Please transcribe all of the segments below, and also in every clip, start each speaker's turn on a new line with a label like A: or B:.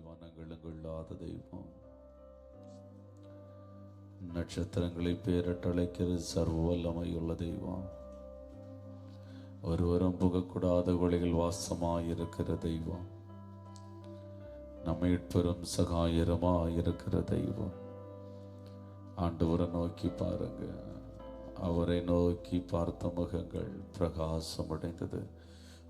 A: வானங்களும் கொள்ளாத தெய்வம், நட்சத்திரங்களை பேரட்டழைக்கிறது சர்வ வல்லமையுள்ள தெய்வம், ஒருவரும் புகக்கூடாத ஒளிகள் வாசமாயிருக்கிற தெய்வம், நம்மை பெரும் சகாயரமாயிருக்கிற தெய்வம். ஆண்டவரை நோக்கி பாருங்க. அவரை நோக்கி பார்த்த முகங்கள் பிரகாசமடைந்தது.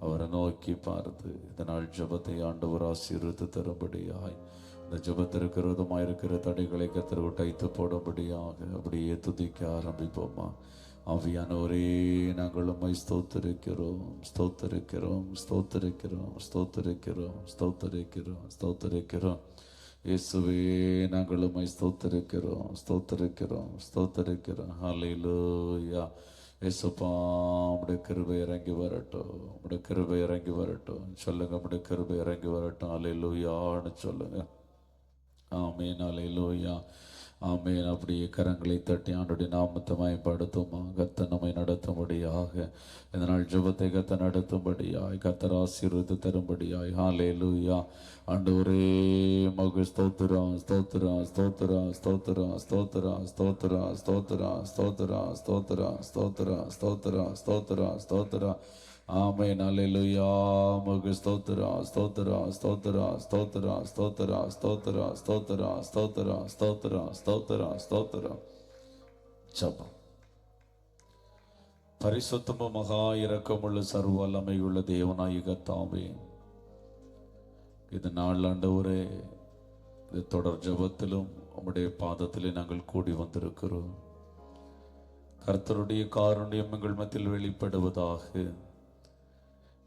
A: அவரை நோக்கி பார்த்து இதனால் ஜபத்தை ஆண்டவர் ஆசீர்வதித்து தரும்படியாய், இந்த ஜபத்திற்கு விரோதமாயிருக்கிற தடைகளை கர்த்தர் உடைத்து போடும்படியாக அப்படியே துதிக்க ஆரம்பிப்போமா? ஆவியானவரே, நாங்கள் உம்மை ஸ்தோத்திரிக்கிறோம், ஸ்தோத்திரிக்கிறோம், ஸ்தோத்திரிக்கிறோம், ஸ்தோத்திரிக்கிறோம், ஸ்தோத்திரிக்கிறோம், ஸ்தோத்திரிக்கிறோம். இயேசுவே, நாங்கள் உம்மை ஸ்தோத்திரிக்கிறோம், ஸ்தோத்திரிக்கிறோம், ஸ்தோத்திரிக்கிறோம். ஹல்லேலூயா. இயேசுப்பா, உம்முடைய கிருபை இறங்கி வரட்டும், உம்முடைய கிருபை இறங்கி வரட்டும் சொல்லுங்க. உம்முடைய கிருபை இறங்கி வரட்டும். ஹல்லேலூயான்னு சொல்லுங்க. ஆமேன், ஹல்லேலூயா, ஆமேன். அப்படியே கரங்களை தட்டி ஆண்டுடைய நாமத்தை மயப்படுத்துமா? கத்த நம்மை நடத்தும்படியாக, இந்த நாள் ஜெபத்தை கத்த நடத்தும்படியாய், கத்தர் ஆசீர்வதித்து தரும்படியாய். ஹல்லேலூயா. ஆண்டவரே, மகு ஸ்தோத்திரம், ஸ்தோத்திரம், ஸ்தோத்திரம், ஸ்தோத்திரம், ஸ்தோத்திரம், ஸ்தோத்திரம், ஸ்தோத்திரம், ஸ்தோத்திரம், ஸ்தோத்திரம், ஸ்தோத்திரம், ஸ்தோத்திரம், ஸ்தோத்திரம், ஸ்தோத்திரம். ஆமென், அல்லேலூயா. மகு ஸ்தோத்திரம், ஸ்தோத்திரம், ஸ்தோத்திரம், ஸ்தோத்திரம், ஸ்தோத்திரம், ஸ்தோத்திரம், ஸ்தோத்திரம், ஸ்தோத்திரம், ஸ்தோத்திரம், ஸ்தோத்திரம், ஸ்தோத்திரம். ஜெபம். பரிசுத்தமும் மகா இரக்கமுள்ள சர்வ வல்லமையுள்ள தேவனாகிய கர்த்தாவே, இது நாள் ஆண்டவரே, இது தொடர் ஜெபத்திலும் உம்முடைய பாதத்திலே நாங்கள் கூடி வந்திருக்கிறோம். கர்த்தருடைய காருண்யம் எங்கள் மத்தியில் வெளிப்படுவதாக.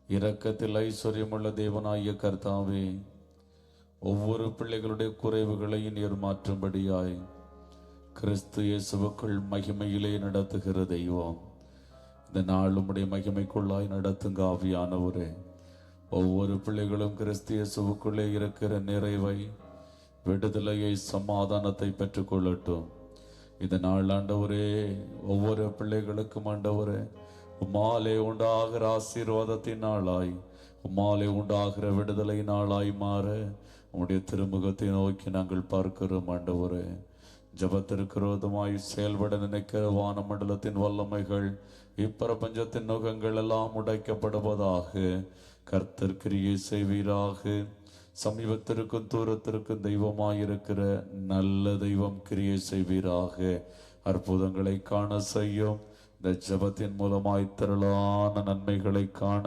A: இரக்கத்தில் ஐஸ்வர்யமுள்ள தேவனாகிய கர்த்தாவே, ஒவ்வொரு பிள்ளைகளுடைய குறைவுகளையும் நீர் மாற்றும்படியாய் கிறிஸ்து இயேசுவுக்குள் மகிமையிலே நடத்துகிற தெய்வம், இந்த நாள் உம்முடைய மகிமைக்குள்ளாய் நடத்துங்க ஆவியானவரே. ஒவ்வொரு பிள்ளைகளும் கிறிஸ்து இயேசுவுக்குள்ளே இருக்கிற நிறைவை, விடுதலையை, சமாதானத்தை பெற்றுக்கொள்ளட்டும். இந்த நாள் ஆண்டவரே, ஒவ்வொரு பிள்ளைகளுக்கும் ஆண்டவரே, உம்மாலே உண்டாகிற ஆசீர்வாதத்தின் நாளாய், உம்மாலே உண்டாகிற விடுதலை நாளாய் மாற உம்முடைய திருமுகத்தை நோக்கி நாங்கள் பார்க்கிறோம் ஆண்டவரே. ஜபத்திற்கு விரோதமாய் செயல்பட நினைக்கிற வானமண்டலத்தின் வல்லமைகள், இப்பிரபஞ்சத்தின் நுகங்கள் எல்லாம் உடைக்கப்படுவதாக. கர்த்தர் கிரியை செய்வீராக. சமீபத்திற்கும் தூரத்திற்கும் தெய்வமாயிருக்கிற நல்ல தெய்வம் கிரியை செய்வீராக. அற்புதங்களை காண செய்யும். இந்த ஜபத்தின் மூலமாய் திரளான நன்மைகளை காண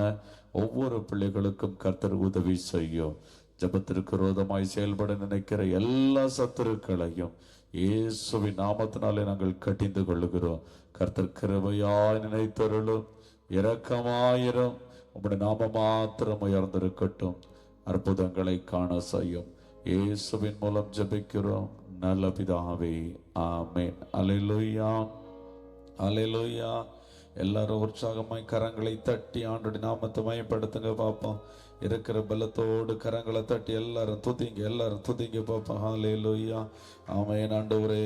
A: ஒவ்வொரு பிள்ளைகளுக்கும் கர்த்தர் உதவி செய்யும். ஜபத்திற்கு விரோதமாய் செயல்பட நினைக்கிற எல்லா சத்துருக்களையும் இயேசுவின் நாமத்தினாலே நாங்கள் கட்டிந்து கொள்ளுகிறோம். கர்த்தர் கிருபையாய் நினைத்தருளும், இரக்கமாயிரும். உம்முடைய நாம மாத்திரம் உயர்ந்திருக்கட்டும். அற்புதங்களை காண செய்யும். இயேசுவின் மூலம் ஜெபிக்கிறோம் நல்ல பிதாவே, ஆமென். அல்லேலூயா, அல்லேலூயா. எல்லாரும் உற்சாகமாய் கரங்களை தட்டி ஆண்டோட நாமத்தை மயப்படுத்துங்க பாப்போம். இருக்கிற பலத்தோடு கரங்களை தட்டி எல்லாரும் துதிங்க, எல்லாரும் துதிங்க பாப்போம். ஹல்லேலூயா, ஆமென். ஆண்டவரே,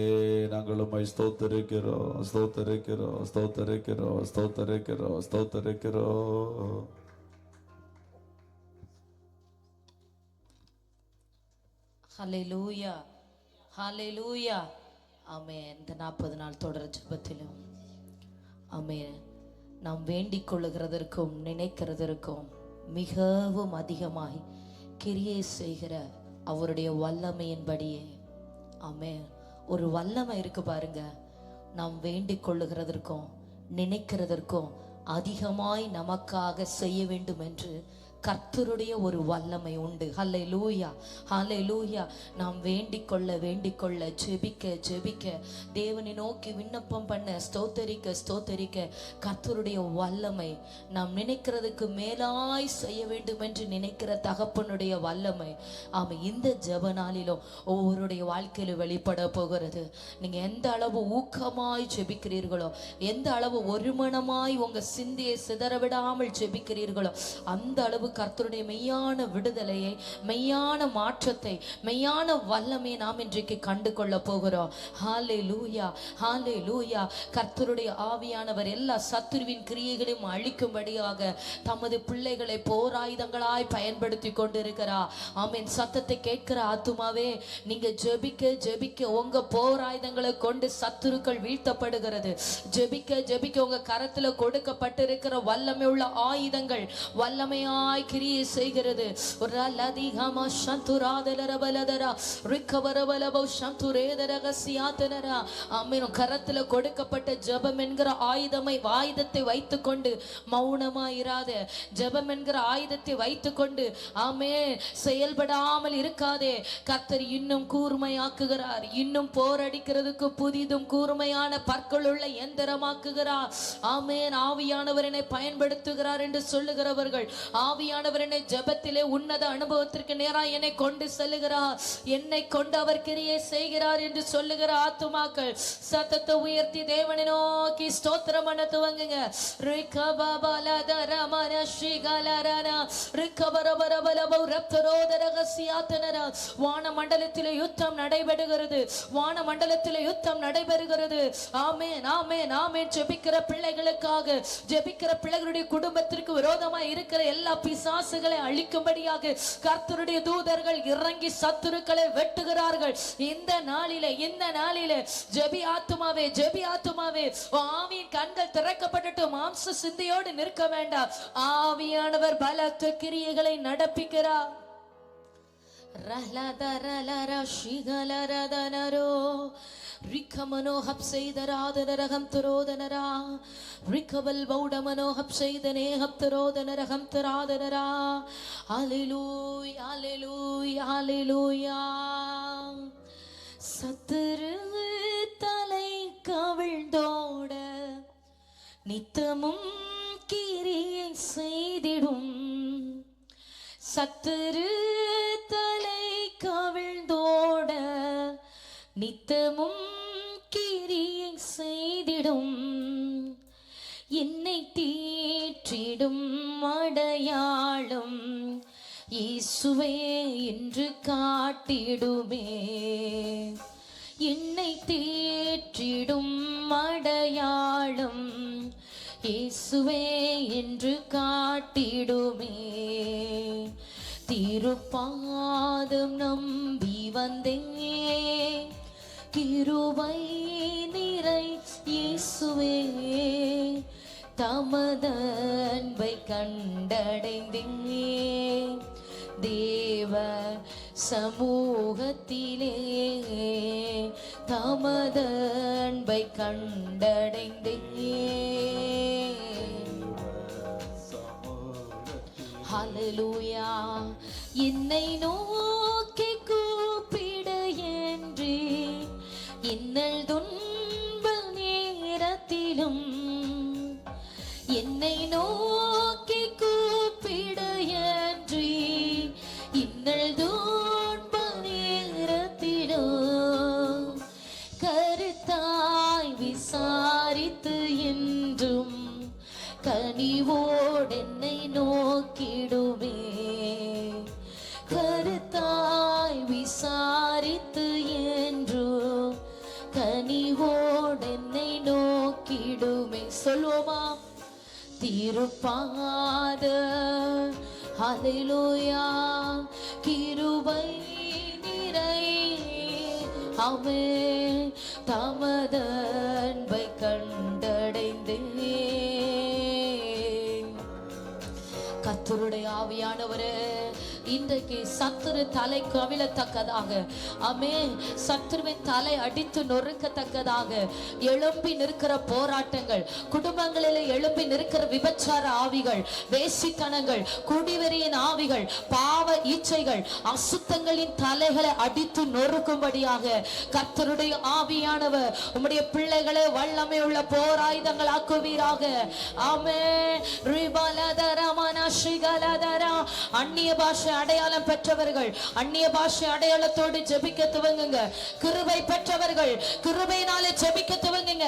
A: நாங்கள் உம்மை ஸ்தோத்திரிக்கிறோம், ஸ்தோத்திரிக்கிறோம், ஸ்தோத்திரிக்கிறோம், ஸ்தோத்திரிக்கிறோம், ஸ்தோத்திரிக்கிறோம்.
B: ஹல்லேலூயா, ஹல்லேலூயா. ஆமென். இந்த 40 நாள் தொடர் ஜெபத்திலும் ஆமென், நாம் வேண்டிக் கொள்ளுகிறதற்கும் நினைக்கிறதற்கும் மிகவும் அதிகமாய் கிரியை செய்கிற அவருடைய வல்லமையின்படியே, ஆமென், ஒரு வல்லமை இருக்கு பாருங்க. நாம் வேண்டிக் கொள்ளுகிறதற்கும் நினைக்கிறதற்கும் அதிகமாய் நமக்காக செய்ய வேண்டும் என்று கர்த்தருடைய ஒரு வல்லமை உண்டு. ஹல்லேலூயா, ஹல்லேலூயா. நாம் வேண்டிக் கொள்ள ஜெபிக்க ஜெபிக்க, தேவனை நோக்கி விண்ணப்பம் பண்ண, ஸ்தோத்தரிக்க ஸ்தோத்தரிக்க கர்த்தருடைய வல்லமை, நாம் நினைக்கிறதுக்கு மேலாய் செய்ய வேண்டும் என்று நினைக்கிற தகப்பனுடைய வல்லமை, ஆமாம், இந்த ஜெப நாளிலும் ஒவ்வொருடைய வாழ்க்கையிலும் வெளிப்பட போகிறது. நீங்க எந்த அளவு ஊக்கமாய் ஜெபிக்கிறீர்களோ, எந்த அளவு ஒருமனமாய் உங்க சிந்தையை சிதற விடாமல் ஜெபிக்கிறீர்களோ, அந்த அளவு கர்த்தருடைய மெய்யான விடுதலையை, மெய்யான மாற்றத்தை, மெய்யான வல்லமையை நாம் இன்றைக்கு கண்டு கொள்ள போகிறோம். ஹல்லேலூயா, ஹல்லேலூயா. கர்த்தருடைய ஆவியானவர் எல்லா சத்துருவின் கிரியைகளையும் அழிக்கும்படியாக தமது பிள்ளைகளை போராயுதங்களாய் பயன்படுத்தி கொண்டிருக்கிறார். ஆமென். சத்தத்தை கேட்கிற ஆத்துமாவே, நீங்க ஜெபிக்க ஜெபிக்க உங்க போராயுதங்களை கொண்டு சத்துருக்கள் வீழ்த்தப்படுகிறது. ஜெபிக்க ஜெபிக்க உங்க கரத்துல கொடுக்கப்பட்டிருக்கிற வல்லமை உள்ள ஆயுதங்கள் வல்லமையாய் கிரியை செய்கிறது. கரத்துல கொடுக்கப்பட்ட ஜெபம் என்கிற ஆயுதத்தை வைத்துக் கொண்டு மௌனமாயிராத. ஜெபம் என்கிற ஆயுதத்தை வைத்துக் கொண்டு செயல்படாமல் இருக்காதே. கர்த்தர் இன்னும் கூர்மையாக்குகிறார். இன்னும் போரடிக்கிறதுக்கு புதிதும் கூர்மையான பற்கள் உள்ள எந்திரமாக்குகிறார். ஆமென். ஆவியானவர் என்னை பயன்படுத்துகிறார் என்று சொல்லுகிறவர்கள், ஆவியானவர் என்னை ஜெபத்திலே உன்னத அனுபவத்திற்கு நேராக என்னை கொண்டு செல்லுகிறார், என்னை கொண்டு அவர் கிரியை செய்கிறார் என்று சொல்லுகிற ஆத்துமாக்கள் சத்தத்தை உயர்த்தி தேவனை நோக்கி ஸ்தோத்திரம் பண்ண துவங்குங்க. வான மண்டலத்திலே யுத்தம் நடைபெறுகிறது. வான மண்டலத்திலே யுத்தம் நடைபெறுகிறது. ஆமென், ஆமென், ஆமென். ஜெபிக்கிற பிள்ளைகளுக்காக, ஜெபிக்கிற பிள்ளைகளுடைய குடும்பத்திற்கு விரோதமாய் இருக்கிற எல்லா பிசாசுகளை அழிக்கும்படியாக கர்த்தருடைய தூதர்கள் இறங்கி சத்துருக்களை வெட்டுகிறார்கள். இந்த நாளிலே ஜெபி ஆத்துமாவே, ஜெபி ஆத்துமாவே, ஆவியின் கண்கள் திறக்கப்பட்டு மாம்ச சிந்தையோடு நிற்க வேண்டாம். ஆவியானவர் பலத்த கிரியைகளை நடப்பிக்கிறார். ரிக்கமனோ ஹப்சைதராதனரகம் தரோதனரா ரிக்கவல் பௌடமனோ ஹப்சைதனே ஹப்தரோதனரகம் தராதனரா. ஹல்லேலூயா, ஹல்லேலூயா, ஹல்லேலூயா. சத்துரு தலை கவிழ்ந்தோட நித்தமும் கிரியை செய்திடும். சத்துரு தலை கவிழ்ந்தோட நித்தமும் கிரியை செய்திடும். என்னை தீற்றிடும் அடையாளம் இயேசுவே என்று காட்டிடுமே. என்னை தீற்றிடும் அடையாளம் இயேசுவே என்று காட்டிடுமே. திருப்பாதம் நம்பி வந்தேன், கிருபை நிறை இயேசுவே, தமது அன்பை கண்டடைந்தேன். தேவ சமூகத்திலே தமது அன்பை கண்டடைந்தேன். ஹல்லேலூயா. என்னை நோக்கி கூப்பிட என்று இன்னல் துன்ப நேரத்திலும், என்னை நோக்கி கூப்பிட என்று இன்னல் துன்ப நேரத்திலும், கருத்தாய் விசாரித்து என்றும் கனிவோடு என்னை நோக்கிடுவே. கருத்தாய் விசாரித்து என்றும் கனிவோடு என்னை நோக்கிடுமே. சொல்வோமா? திருப்பாத ஹல்லேலூயா, கிருபை நிறை ஆமென், தமது அன்பை கண்டடைந்தேன். கர்த்தருடைய ஆவியானவரே, இன்றைக்கு சத்துரு தலை கவிழத்தக்கதாக, ஆமென், சத்துருவின் தலை அடித்து நொறுக்கத்தக்கதாக எழும்பி நிற்கிற போராட்டங்கள், குடும்பங்களில் எழும்பி நிற்கிற விபச்சார ஆவிகள், வேசித்தனங்கள், குடிவெறியின் ஆவிகள், பாவ இச்சைகள், அசுத்தங்களின் தலைகளை அடித்து நொறுக்கும்படியாக கர்த்தருடைய ஆவியானவர் உம்முடைய பிள்ளைகளை வல்லமை உள்ள போராயுதங்கள் ஆக்குவீராக. ஆமென். ரிபலதரமன ஸ்ரீகலதர அந்நிய பாஷை அடையாளம் பெற்றவர்கள் அந்நிய பாஷை அடையாளத்தோடு ஜெபிக்க துவங்குங்க. கிருபை பெற்றவர்கள் கிருபையினாலே ஜெபிக்க துவங்குங்க.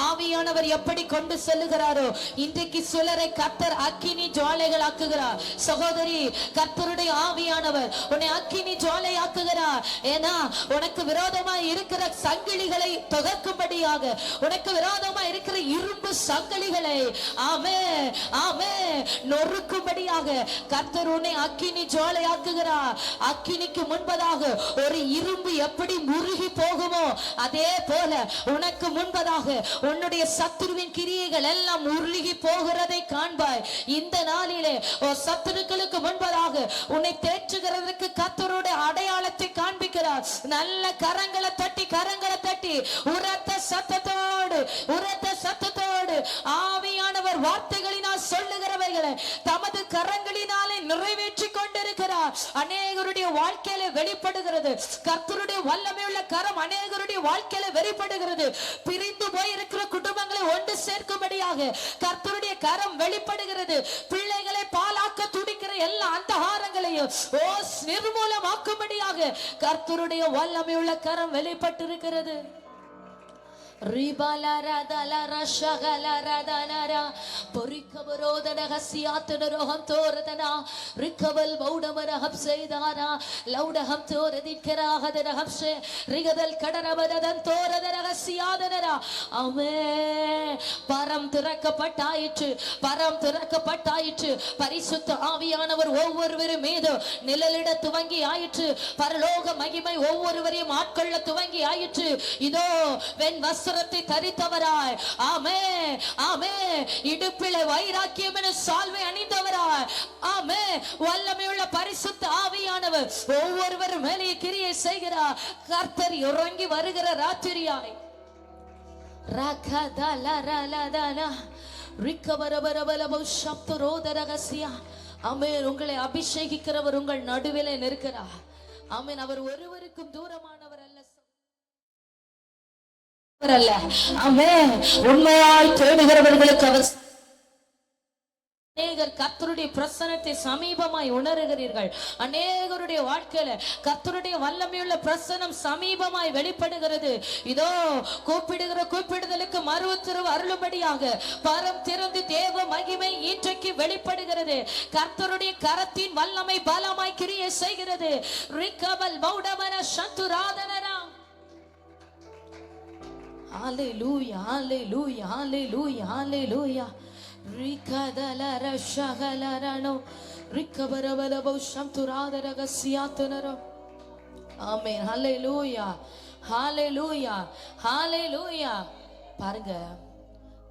B: ஆவியானவர் எப்படி கொண்டு செல்லுகிறாரோ இன்றைக்கு சிலரை கர்த்தர் அக்கினி ஜுவாலைகள் ஆக்குகிறார். சகோதரி, கர்த்தருடைய ஆவியானவர் உன்னை அக்கினி ஜுவாலை ஆக்குகிறார். ஏன்னா உனக்கு விரோதமாய் இருக்கிற சங்கிலிகளை தொகுக்கும்படியாக, உனக்கு விரோதமாய் இருக்கிற இரும்பு சங்கிலிகளை ஆமென் ஆமென் நொறுக்கும்படியாக கர்த்தர் உன்னை அக்கினி ஜுவாலை ஆக்குகிறார். அக்கினிக்கு முன்பதாக ஒரு இரும்பு எப்படி முருகி போகுமோ அதே போல உனக்கு முன்பதாக உன்னுடைய சத்துருவின் கிரியைகள் எல்லாம் உருகி போகிறதை காண்பாய். இந்த நாளிலே சத்துருக்களுக்கு முன்பதாக உன்னை தேற்றுகிறதற்கு கர்த்தருடைய அடையாளத்தை காண்பிக்கிறார். நல்ல கரங்களை தட்டி உரத்த சத்தத்தோடு ஆவியானவர் வார்த்தைகளினால் சொல்லுகிறவைகளை தமது கரங்களினாலே நிறைவேற்றி கொண்டிருக்கிறார். அநேகருடைய வாழ்க்கையில வெளிப்படுகிறது. கர்த்தருடைய வல்லமையுள்ள கரம் அநேகருடைய வாழ்க்கையில வெளிப்படுகிறது. பிரிந்து போயிருக்கிற குடும்பங்களை ஒன்று சேர்க்கும்படியாக கர்த்தருடைய கரம் வெளிப்படுகிறது. பிள்ளைகளை பாலாக்க துடிக்கிற எல்லா அந்தகாரங்களையும் நிர்மூலமாக்கும்படியாக கர்த்தருடைய வல்லமையுள்ள கரம் வெளிப்பட்டிருக்கிறது. பரம் திறக்கப்பட்டாயிற்று. பரிசுத்த ஆவியானவர் ஒவ்வொருவரும் மீது நிழலிட துவங்கி ஆயிற்று. பரலோக மகிமை ஒவ்வொருவரையும் ஆட்கொள்ள துவங்கி ஆயிற்று. இதோ வெண் வஸ்திரத்தை தரித்தவராய், ஆமே ஆமே, இடுப்பிலே வைராக்கியம் என சால்வை அணிந்தவராய், ஆமே, வல்லமையுள்ள பரிசுத்த ஆவியானவர் ஒவ்வொருவர் மேலே கிரியை செய்கிறார். கர்த்தர் இறங்கி வருகிற ராத்திரியாய் ஆமென். உங்களை அபிஷேகிக்கிறவர் உங்கள் நடுவிலே நிற்கிறார். ஆமென். அவர் ஒருவருக்கும் தூரமானவர் அல்ல. ஆமென். உண்மையாய் தேடுகிறவர்களுக்கு அவர் அநேகர் கர்த்தருடைய பிரசன்னத்தை சமீபமாய் உணர்கிறீர்கள். அநேகருடைய வாழ்க்கையில கர்த்தருடைய வல்லமையுள்ள பிரசன்னம் சமீபமாய் வெளிப்படுகிறது. இதோ கூப்பிடுகிற கூப்பிடுதலுக்கு மறு உத்தரவு அருளும்படியாக பரம் திறந்து தேவ மகிமை இன்றைக்கு வெளிப்படுகிறது. கர்த்தருடைய கரத்தின் வல்லமை பலமாய் கிரியை செய்கிறது. ரிகபல் பௌடமன சந்துராதனரா. ஹalleluya hallelujah hallelujah hallelujah. ரிகதலர ஷகலரனோ ரிகபரபலபோ சந்துராதரகசியாதனரோ. ஆமென். ஹalleluya hallelujah hallelujah. பாருங்க,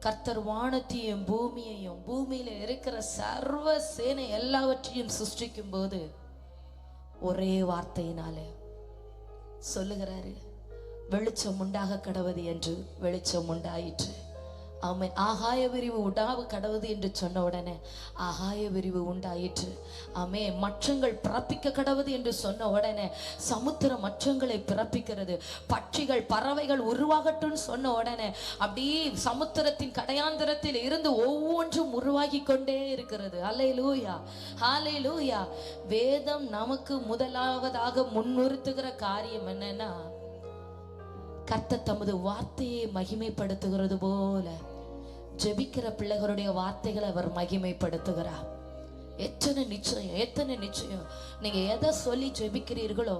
B: கர்த்தர் வானத்தையும் பூமியையும் பூமியில இருக்கிற சர்வ சேனை எல்லாவற்றையும் சிருஷ்டிக்கும் போது ஒரே வார்த்தையினாலே சொல்லுகிறாரு, வெளிச்சம் உண்டாக கடவது என்று வெளிச்சம் உண்டாயிற்று. ஆமென். ஆகாய விரிவு உண்டாக கடவுது என்று சொன்ன உடனே ஆகாய விரிவு உண்டாயிற்று. ஆமே. மற்றங்கள் பிறப்பிக்க கடவுது என்று சொன்ன உடனே சமுத்திர மற்றங்களை பிறப்பிக்கிறது. பட்சிகள் பறவைகள் உருவாகட்டும் சொன்ன உடனே அப்படியே சமுத்திரத்தின் கடையாந்திரத்தில் இருந்து ஒவ்வொன்றும் உருவாகி கொண்டே இருக்கிறது. ஹல்லேலூயா ஹல்லேலூயா. வேதம் நமக்கு முதலாவதாக முன்னிறுத்துகிற காரியம் என்னன்னா, கர்த்தர் தமது வார்த்தையை மகிமைப்படுத்துகிறது போல ஜெபிக்கிற பிள்ளைகளுடைய வார்த்தைகளை அவர் மகிமைப்படுத்துகிறார். எத்தனை நிச்சயம் நீங்க எதை சொல்லி ஜெபிக்கிறீர்களோ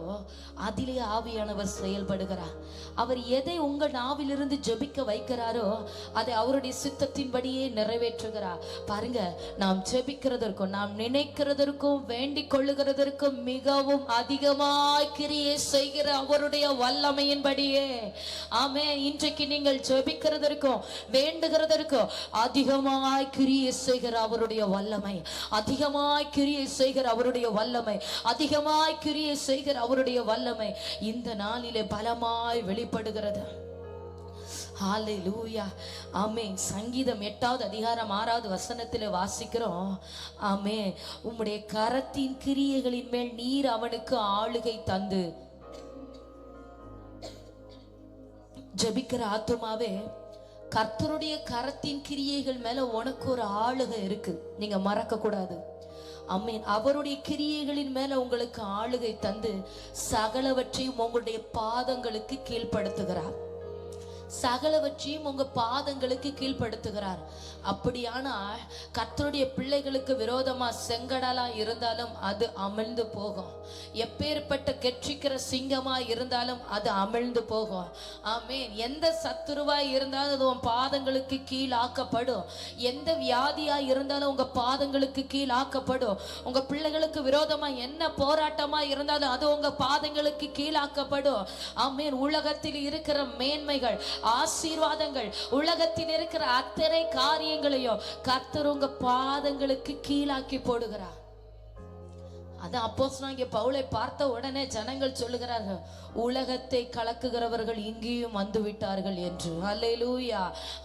B: அதிலே ஆவியானவர் செயல்படுகிறார். அவர் எதை உங்கள் நாவிலிருந்து ஜெபிக்க வைக்கிறாரோ அதை அவருடைய சித்தத்தின்படியே நிறைவேற்றுகிறார். பாருங்க, நாம் ஜெபிக்கிறதற்கும் நாம் நினைக்கிறதற்கும் வேண்டிக் கொள்ளுகிறதற்கும் மிகவும் அதிகமாய் கிரியை செய்கிற அவருடைய வல்லமையின்படியே. ஆமே. இன்றைக்கு நீங்கள் ஜெபிக்கிறதற்கும் வேண்டுகிறதற்கும் அதிகமாய் கிரியை செய்கிற அவருடைய வல்லமை, அதிகமாய் கிரியை செய்கிற அவருடைய வல்லமை, அதிகமாய் கிரியை செய்கிற அவருடைய வல்லமை இந்த நாளிலே பலமாய் வெளிப்படுகிறது. ஹalleluya ஆமென். சங்கீதம் 8வது அதிகாரம் 6வது வசனத்திலே வாசிக்கிறோம். ஆமென். உம்முடைய கரத்தின் கிரியைகளின் மேல் நீர் அவனுக்கு ஆளுகை தந்து. ஜெபிக்கிற ஆத்துமாவே, கர்த்தருடைய கரத்தின் கிரியைகள் மேல உனக்கு ஒரு ஆளுகை இருக்கு. நீங்க மறக்க கூடாது. ஆமென். அவருடைய கிரியைகளின் மேல உங்களுக்கு ஆளுகை தந்து சகலவற்றையும் உங்களுடைய பாதங்களுக்கு கீழ்ப்படுத்துகிறார். சகலவற்றையும் உங்க பாதங்களுக்கு கீழ்ப்படுத்துகிறார். அப்படியானா கர்த்தருடைய பிள்ளைகளுக்கு விரோதமா செங்கடலா இருந்தாலும் அது அமிழ்ந்து போகும். எப்பேற்பட்ட கெட்சிக்கிற சிங்கமா இருந்தாலும் அது அமிழ்ந்து போகும். ஆமென். எந்த சத்துருவாய் இருந்தாலும் அது உன் பாதங்களுக்கு கீழ் ஆக்கப்படும். எந்த வியாதியா இருந்தாலும் உங்க பாதங்களுக்கு கீழ் ஆக்கப்படும். உங்க பிள்ளைகளுக்கு விரோதமா என்ன போராட்டமா இருந்தாலும் அது உங்க பாதங்களுக்கு கீழாக்கப்படும். ஆமென். உலகத்தில் இருக்கிற மேன்மைகள், ஆசீர்வாதங்கள், உலகத்தில் இருக்கிற அத்தனை காரியங்களையும் கர்த்தர் உங்க பாதங்களுக்கு கீழாக்கி போடுகிறார். அதான் அப்போஸ்தலனாகிய பவுலை பார்த்த உடனே ஜனங்கள் சொல்லுகிறார்கள், உலகத்தை கலக்குகிறவர்கள் இங்கேயும் வந்து விட்டார்கள் என்று. அல்லேலூயா,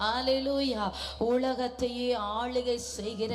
B: அல்லேலூயா. உலகத்தையே ஆளுகை செய்கிற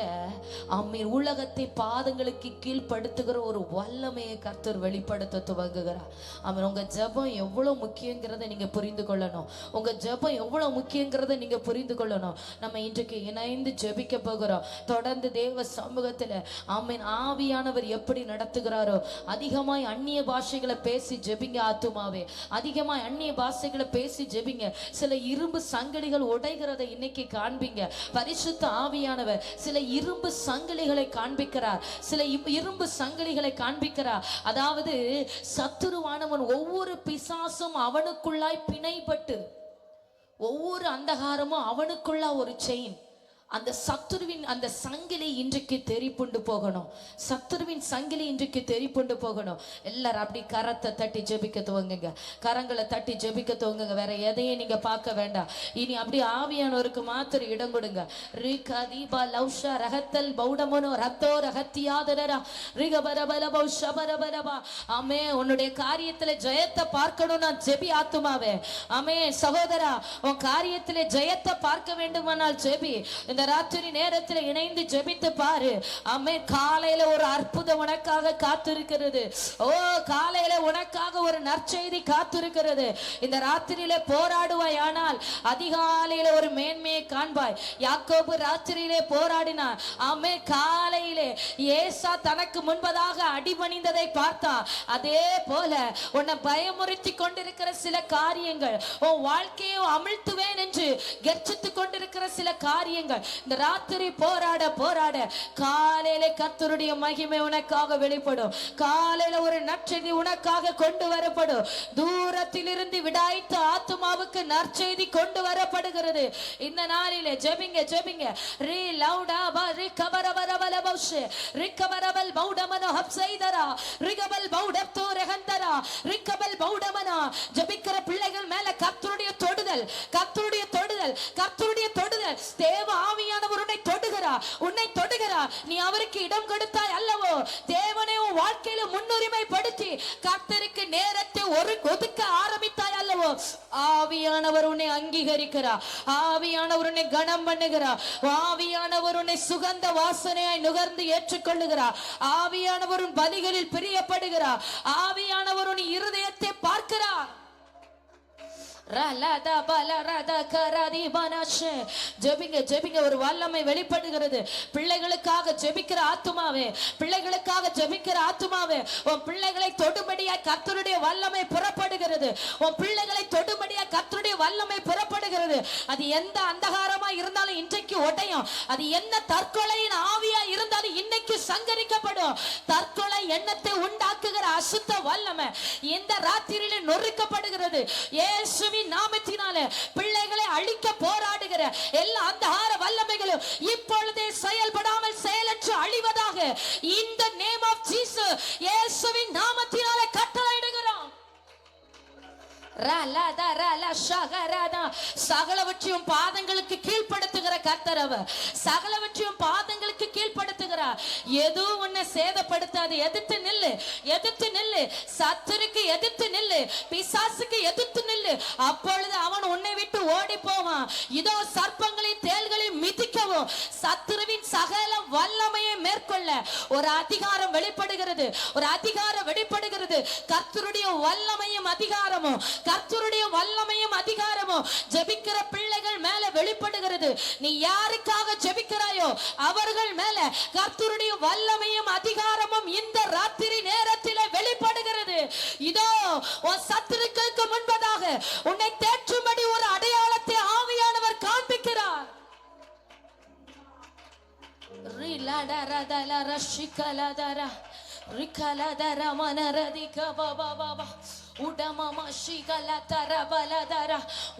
B: ஆமென், உலகத்தை பாதங்களுக்கு கீழ்ப்படுத்துகிற ஒரு வல்லமையை கர்த்தர் வெளிப்படுத்த துவங்குகிறார். ஆமென். உங்க ஜெபம் எவ்வளவு முக்கியங்கிறத நீங்க புரிந்து கொள்ளணும். உங்க ஜெபம் எவ்வளவு முக்கியங்கிறத நீங்க புரிந்து கொள்ளணும். நம்ம இன்றைக்கு இணைந்து ஜெபிக்க போகிறோம். தொடர்ந்து தேவ சமூகத்துல ஆமென் ஆவியானவர் எப்படி நடத்துகிறாரோ அதிகமாய் அந்நிய பாஷைகளை பேசி ஜெபிங்க. ஆத்துமாவே அதிகமாய் அந்நிய பாஷைகளை பேசி ஜெபிங்க. சில இரும்பு சங்கிலிகள் உடைகிறதை இன்னைக்கு காண்பீங்க. பரிசுத்த ஆவியானவர் சில இரும்பு சங்கிலிகளை காண்பிக்கிறார். சில இரும்பு சங்கிலிகளை காண்பிக்கிறார். அதாவது சத்துருவானவன் ஒவ்வொரு பிசாசும் அவனுக்குள்ளாய் பிணைப்பட்டு, ஒவ்வொரு அந்தகாரமும் அவனுக்குள்ள ஒரு செயின். அந்த சத்துருவின் அந்த சங்கிலி இன்றைக்கு தெரிப்புண்டு போகணும். சத்துருவின் சங்கிலி இன்றைக்கு தெரிப்புண்டு போகணும். எல்லாரும் அப்படி கரத்தை தட்டி ஜெபிக்க துவங்குங்க. கரங்களை தட்டி ஜெபிக்க துவங்குங்க. வேற எதையும் நீங்க பார்க்க வேண்டாம். இனி அப்படி ஆவியானவருக்கு மாத்திரம் இடம் கொடுங்க. ரிகா தீபா லௌஷா ரகத்தல் பௌடமனோ ரத்தோ ரகத்தியாதரா ரிகபரபல பௌஷபரபரபா. ஆமே. உன்னுடைய காரியத்துல ஜெயத்தை பார்க்கணும்னா ஜெபி ஆத்துமாவே. ஆமே. சகோதரா, உன் காரியத்திலே ஜெயத்தை பார்க்க வேண்டுமானால் ஜெபி. இந்த ராத்திரி நேரத்தில் இணைந்து ஜெபித்து பாரு. ஆமே. காலையில ஒரு அற்புதம் உனக்காக காத்திருக்கிறது. ஓ, காலையில உனக்காக ஒரு நற்செய்தி காத்திருக்கிறது. இந்த ராத்திரியில போராடுவாய், ஆனால் அதிகாலையில ஒரு மேன்மையை காண்பாய். யாக்கோபு ராத்திரியிலே போராடினார். ஆமே. காலையிலே ஏசா தனக்கு முன்பதாக அடிபணிந்ததை பார்த்தா. அதே போல உன்னை பயமுறுத்தி கொண்டிருக்கிற சில காரியங்கள், உன் வாழ்க்கையை அமிழ்த்துவேன் என்று கர்ஜித்து கொண்டிருக்கிற சில காரியங்கள் இந்த ராத்திரி போராட போராட காலையில கர்த்தருடைய மகிமை உனக்காக வெளிப்படும். காலையில ஒரு நற்செய்தி உனக்காக கொண்டு வரப்படும். தூரத்தில் இருந்து விடாய்த்த ஆத்துமாவுக்கு நற்செய்தி கொண்டு வரப்படுகிறது. இந்த நாளிலே ஜெபிங்க ஜெபிங்க. ரீ லவுடா பா ரிகபரபரபல பௌஷே ரிகபரபல் பௌடமனோ ஹப்சைதரா ரிகபல் பௌடப்தோ ரஹந்தரா ரிகபல் பௌடமனா. ஜெபிக்கிற பிள்ளைகள் மேல கர்த்தருடைய தொடுதல், கர்த்தருடைய தொடுதல், கர்த்தருடைய தொடுதல். தேவ ஆவியானவர் உன்னை தொடுகிறார், உன்னை தொடுகிறார். நீ அவருக்கு இடம் கொடுத்தாய் அல்லவோ? தேவனை உன் வாழ்க்கையில முன்னுரிமைப்படுத்தி கர்த்தருக்கு நேரத்தை ஒதுக்க ஆரம்பித்தாய் அல்லவோ? ஆவியானவர் உன்னை அங்கீகரிக்கிறார். ஆவியானவர் உன்னை கனம் பண்ணுகிறார். ஆவியானவர் உன்னை சுகந்த வாசனையாய் நுகர்ந்து ஏற்றுக்கொள்ளுகிறார். ஆவியானவர் உன் பலிகளில் பிரியப்படுகிறார். ஆவியானவர் உன் இருதயத்தை பார்க்கிறார். ஜெபிங்க ஜெபிங்க. ஒரு வல்லமை வெளிப்படுகிறது. பிள்ளைகளுக்காக ஜெபிக்கிற ஆத்துமாவே, பிள்ளைகளுக்காக ஜெபிக்கிற ஆத்துமாவே, உன் பிள்ளைகளை தொடும்படியாய் கர்த்தருடைய வல்லமை புறப்படுகிறது. உன் பிள்ளைகளை தொடும்படியாய் கர்த்தருடைய வல்லமை புறப்படுகிறது. அது எந்த அந்தகாரமா இருந்தாலும் இன்றைக்கு உடையும். அது என்ன தற்கொலையின் ஆவியா இருந்தாலும் இன்னைக்கு சங்கரிக்கப்படும். தற்கொலை எண்ணத்தை உண்டாக்குகிற அசுத்த வல்லமை இந்த ராத்திரியில நொறுக்கப்படுகிறது. இயேசுவின் நாமத்தினாலே பிள்ளைகளை அழிக்க போராடுகிற எல்லா அந்தகார வல்லமைகளும் இப்பொழுதே செயல்படாமல் செயலற்று அழிவதாக இந்த நேம் ஆஃப் ஜீசஸ் இயேசுவின் நாமத்தினாலே கட்டளையிடுகிறோம். சகலவற்றையும் பாதங்களுக்கு கீழ்ப்படுத்துகிற கர்த்தர் அவர். சகலவற்றையும் பாதங்களுக்கு கீழ்ப்படுத்துகிறார். எதுவும் உன்னை சேதப்படுத்தாது. எதிர்த்து நில்லு, எதிர்த்து நில்லு. சத்துருக்கு எதிர்த்து நில்லு, பிசாசுக்கு எதிர்த்து நில்லு. அப்பொழுது அவன் உன்னை விட்டு ஓடி போவான். இதோ சர்ப்பங்களின் தேள்களில் மிதிக்கவும் சத்துருவின் சகல வல்லமையை மேற்கொள்ள ஒரு அதிகாரம் வெளிப்படுகிறது. ஒரு அதிகாரம் வெளிப்படுகிறது. கர்த்தருடைய வல்லமையும் அதிகாரமும், கர்த்தருடைய வல்லமையும் அதிகாரமும் ஜெபிக்கிற பிள்ளைகள் மேல வெளிப்படுகிறது. நீ யாருக்காக ஜெபிக்கிறாயோ அவர்கள் மேல கர்த்தருடைய வல்லமையும் அதிகாரமும் இந்த ராத்திரி நேரத்திலே வெளிப்படுகிறது. இதோ உன் சத்துருக்களுக்கு முன்பதாக உன்னை தேற்றும்படி ஒரு அடையாளத்தை ஆவியானவர் காண்பிக்கிறார்.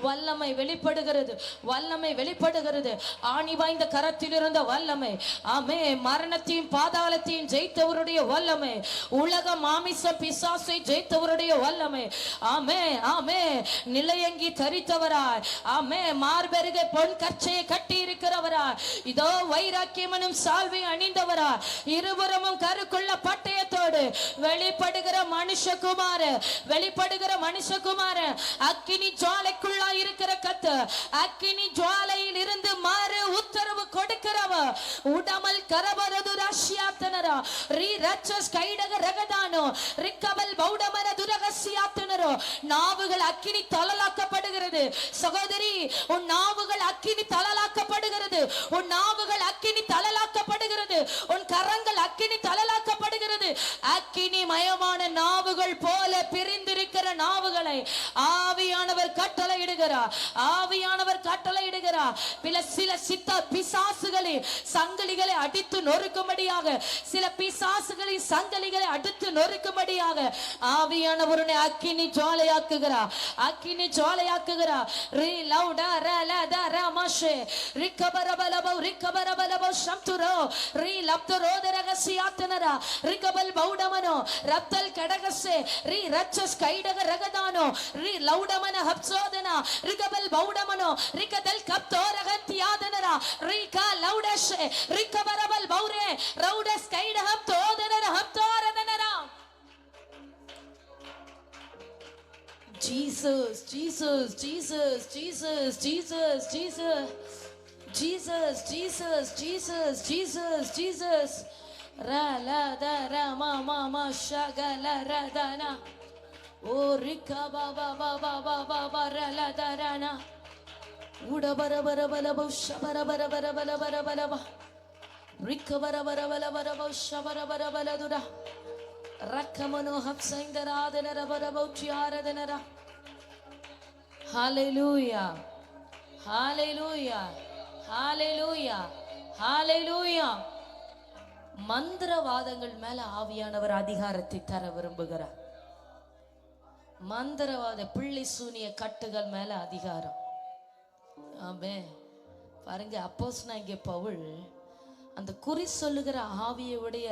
B: வல்லமை வெளிப்படுகிறது, வல்லமை வெளிப்படுகிறது. ஆணி வாய்ந்த கரத்தில் இருந்த வல்லமை, ஆமே, மரணத்தையும் பாதாளத்தையும் ஜெயித்தவருடைய வல்லமை, உலக மாமிச பிசாசை ஜெயித்தவருடைய வல்லமை, ஆமே ஆமே, நிலையங்கி தரித்தவராய், ஆமே, மார்பெருகை பொன் கச்சையை கட்டி இருக்கிறவராய், இதோ வைராக்கியமனும் சால்வை அணிந்தவராய், இருபுறமும் கருக்குள்ள பட்டயத்தோடு வெளிப்படுகிற மனுஷகுமார, வெளிப்படுகிற மனுஷகுமார, அக்கினி ஜுவாலைக்குள்ளா இருக்கிற கத்து, அக்கினி ஜுவாலையில் இருந்து மாறு உத்தரவு கொடுக்கிறவ, உடமல் கரபரது ராசியாத்தனரா ரீ ரச்சஸ் கைடக ரகதானோ ரிக்கபல் பௌடமர துரகசியாத்தனரோ. நாவுகள் அக்கினி தளலாக்கப்படுகிறது. சகோதரி, உன் நாவுகள் அக்கினி தளலாக்கப்படுகிறது. உன் நாவுகள் அக்கினி தளலாக்கப்படுகிறது. உன் கரங்கள் அக்கினி தளலாக்கப்படுகிறது. அக்கினி மயமான நாவுகள் போல பிரிந்திருக்கிற நாவுகளை ஆவியானவர் கட்டளையிடுகிறார். ஆவியானவர் கட்டளையிடுகிறார். சில சித்த பிசாசுகளை சங்கிலிகளை அடித்து நொறுக்கும்படியாக, சில பிசாசுகளின் சங்கிலிகளை அடித்து நொறுக்கும்படியாக ஆவியானவருடைய அக்கினி ஜுவாலையாக்குகிறார். அக்கினி ஜுவாலையாக்குகிறார். ரீ லவுடா ரலத ரமஷே ரிக்கபரபலபோ ரிக்கபரபலபோ சம்துரோ ரீ லப்தரோதரகசியாத்தனரா ரிக்கபல் பௌடமனோ ரப்தல் கடகசே ரீ ரச்சஸ் கைடக ரகதானோ ரீ லவுடமன ஹப்சோதனா ரிக்கபல் பௌடமனோ ரிக்கதல் கப்தோரகத்தியாதனரா ரிகா லவுடஷே ரிக்கபரபல் பௌரே ரவுடஸ் கைட ஹப்தோதனர ஹப்தோரதனரா. Jesus, Jesus, Jesus, Jesus, Jesus, Jesus, Jesus, Jesus, Jesus, Jesus, Jesus. Ra la da ra ma ma ma shaga la ra da na. O rika ba ba ba ba ba ba ba ra la da ra na. Uda bara bara bara ba shabara bara bara bara bara bara ba. Rika bara bara bara bara ba shabara bara bara duda. Rakamano hapsaindara adana bara ba utiaradana. Hallelujah, Hallelujah, Hallelujah, Hallelujah. மந்திரவாதங்கள் மேல ஆவியானவர் அதிகாரத்தை தர விரும்புகிறார். மந்திரவாத பிள்ளை சூனிய கட்டுகள் மேல அதிகாரம். ஆமே, பாருங்க, அப்போஸ்தலனாகிய பவுல் அந்த குறி சொல்லுகிற ஆவியுடைய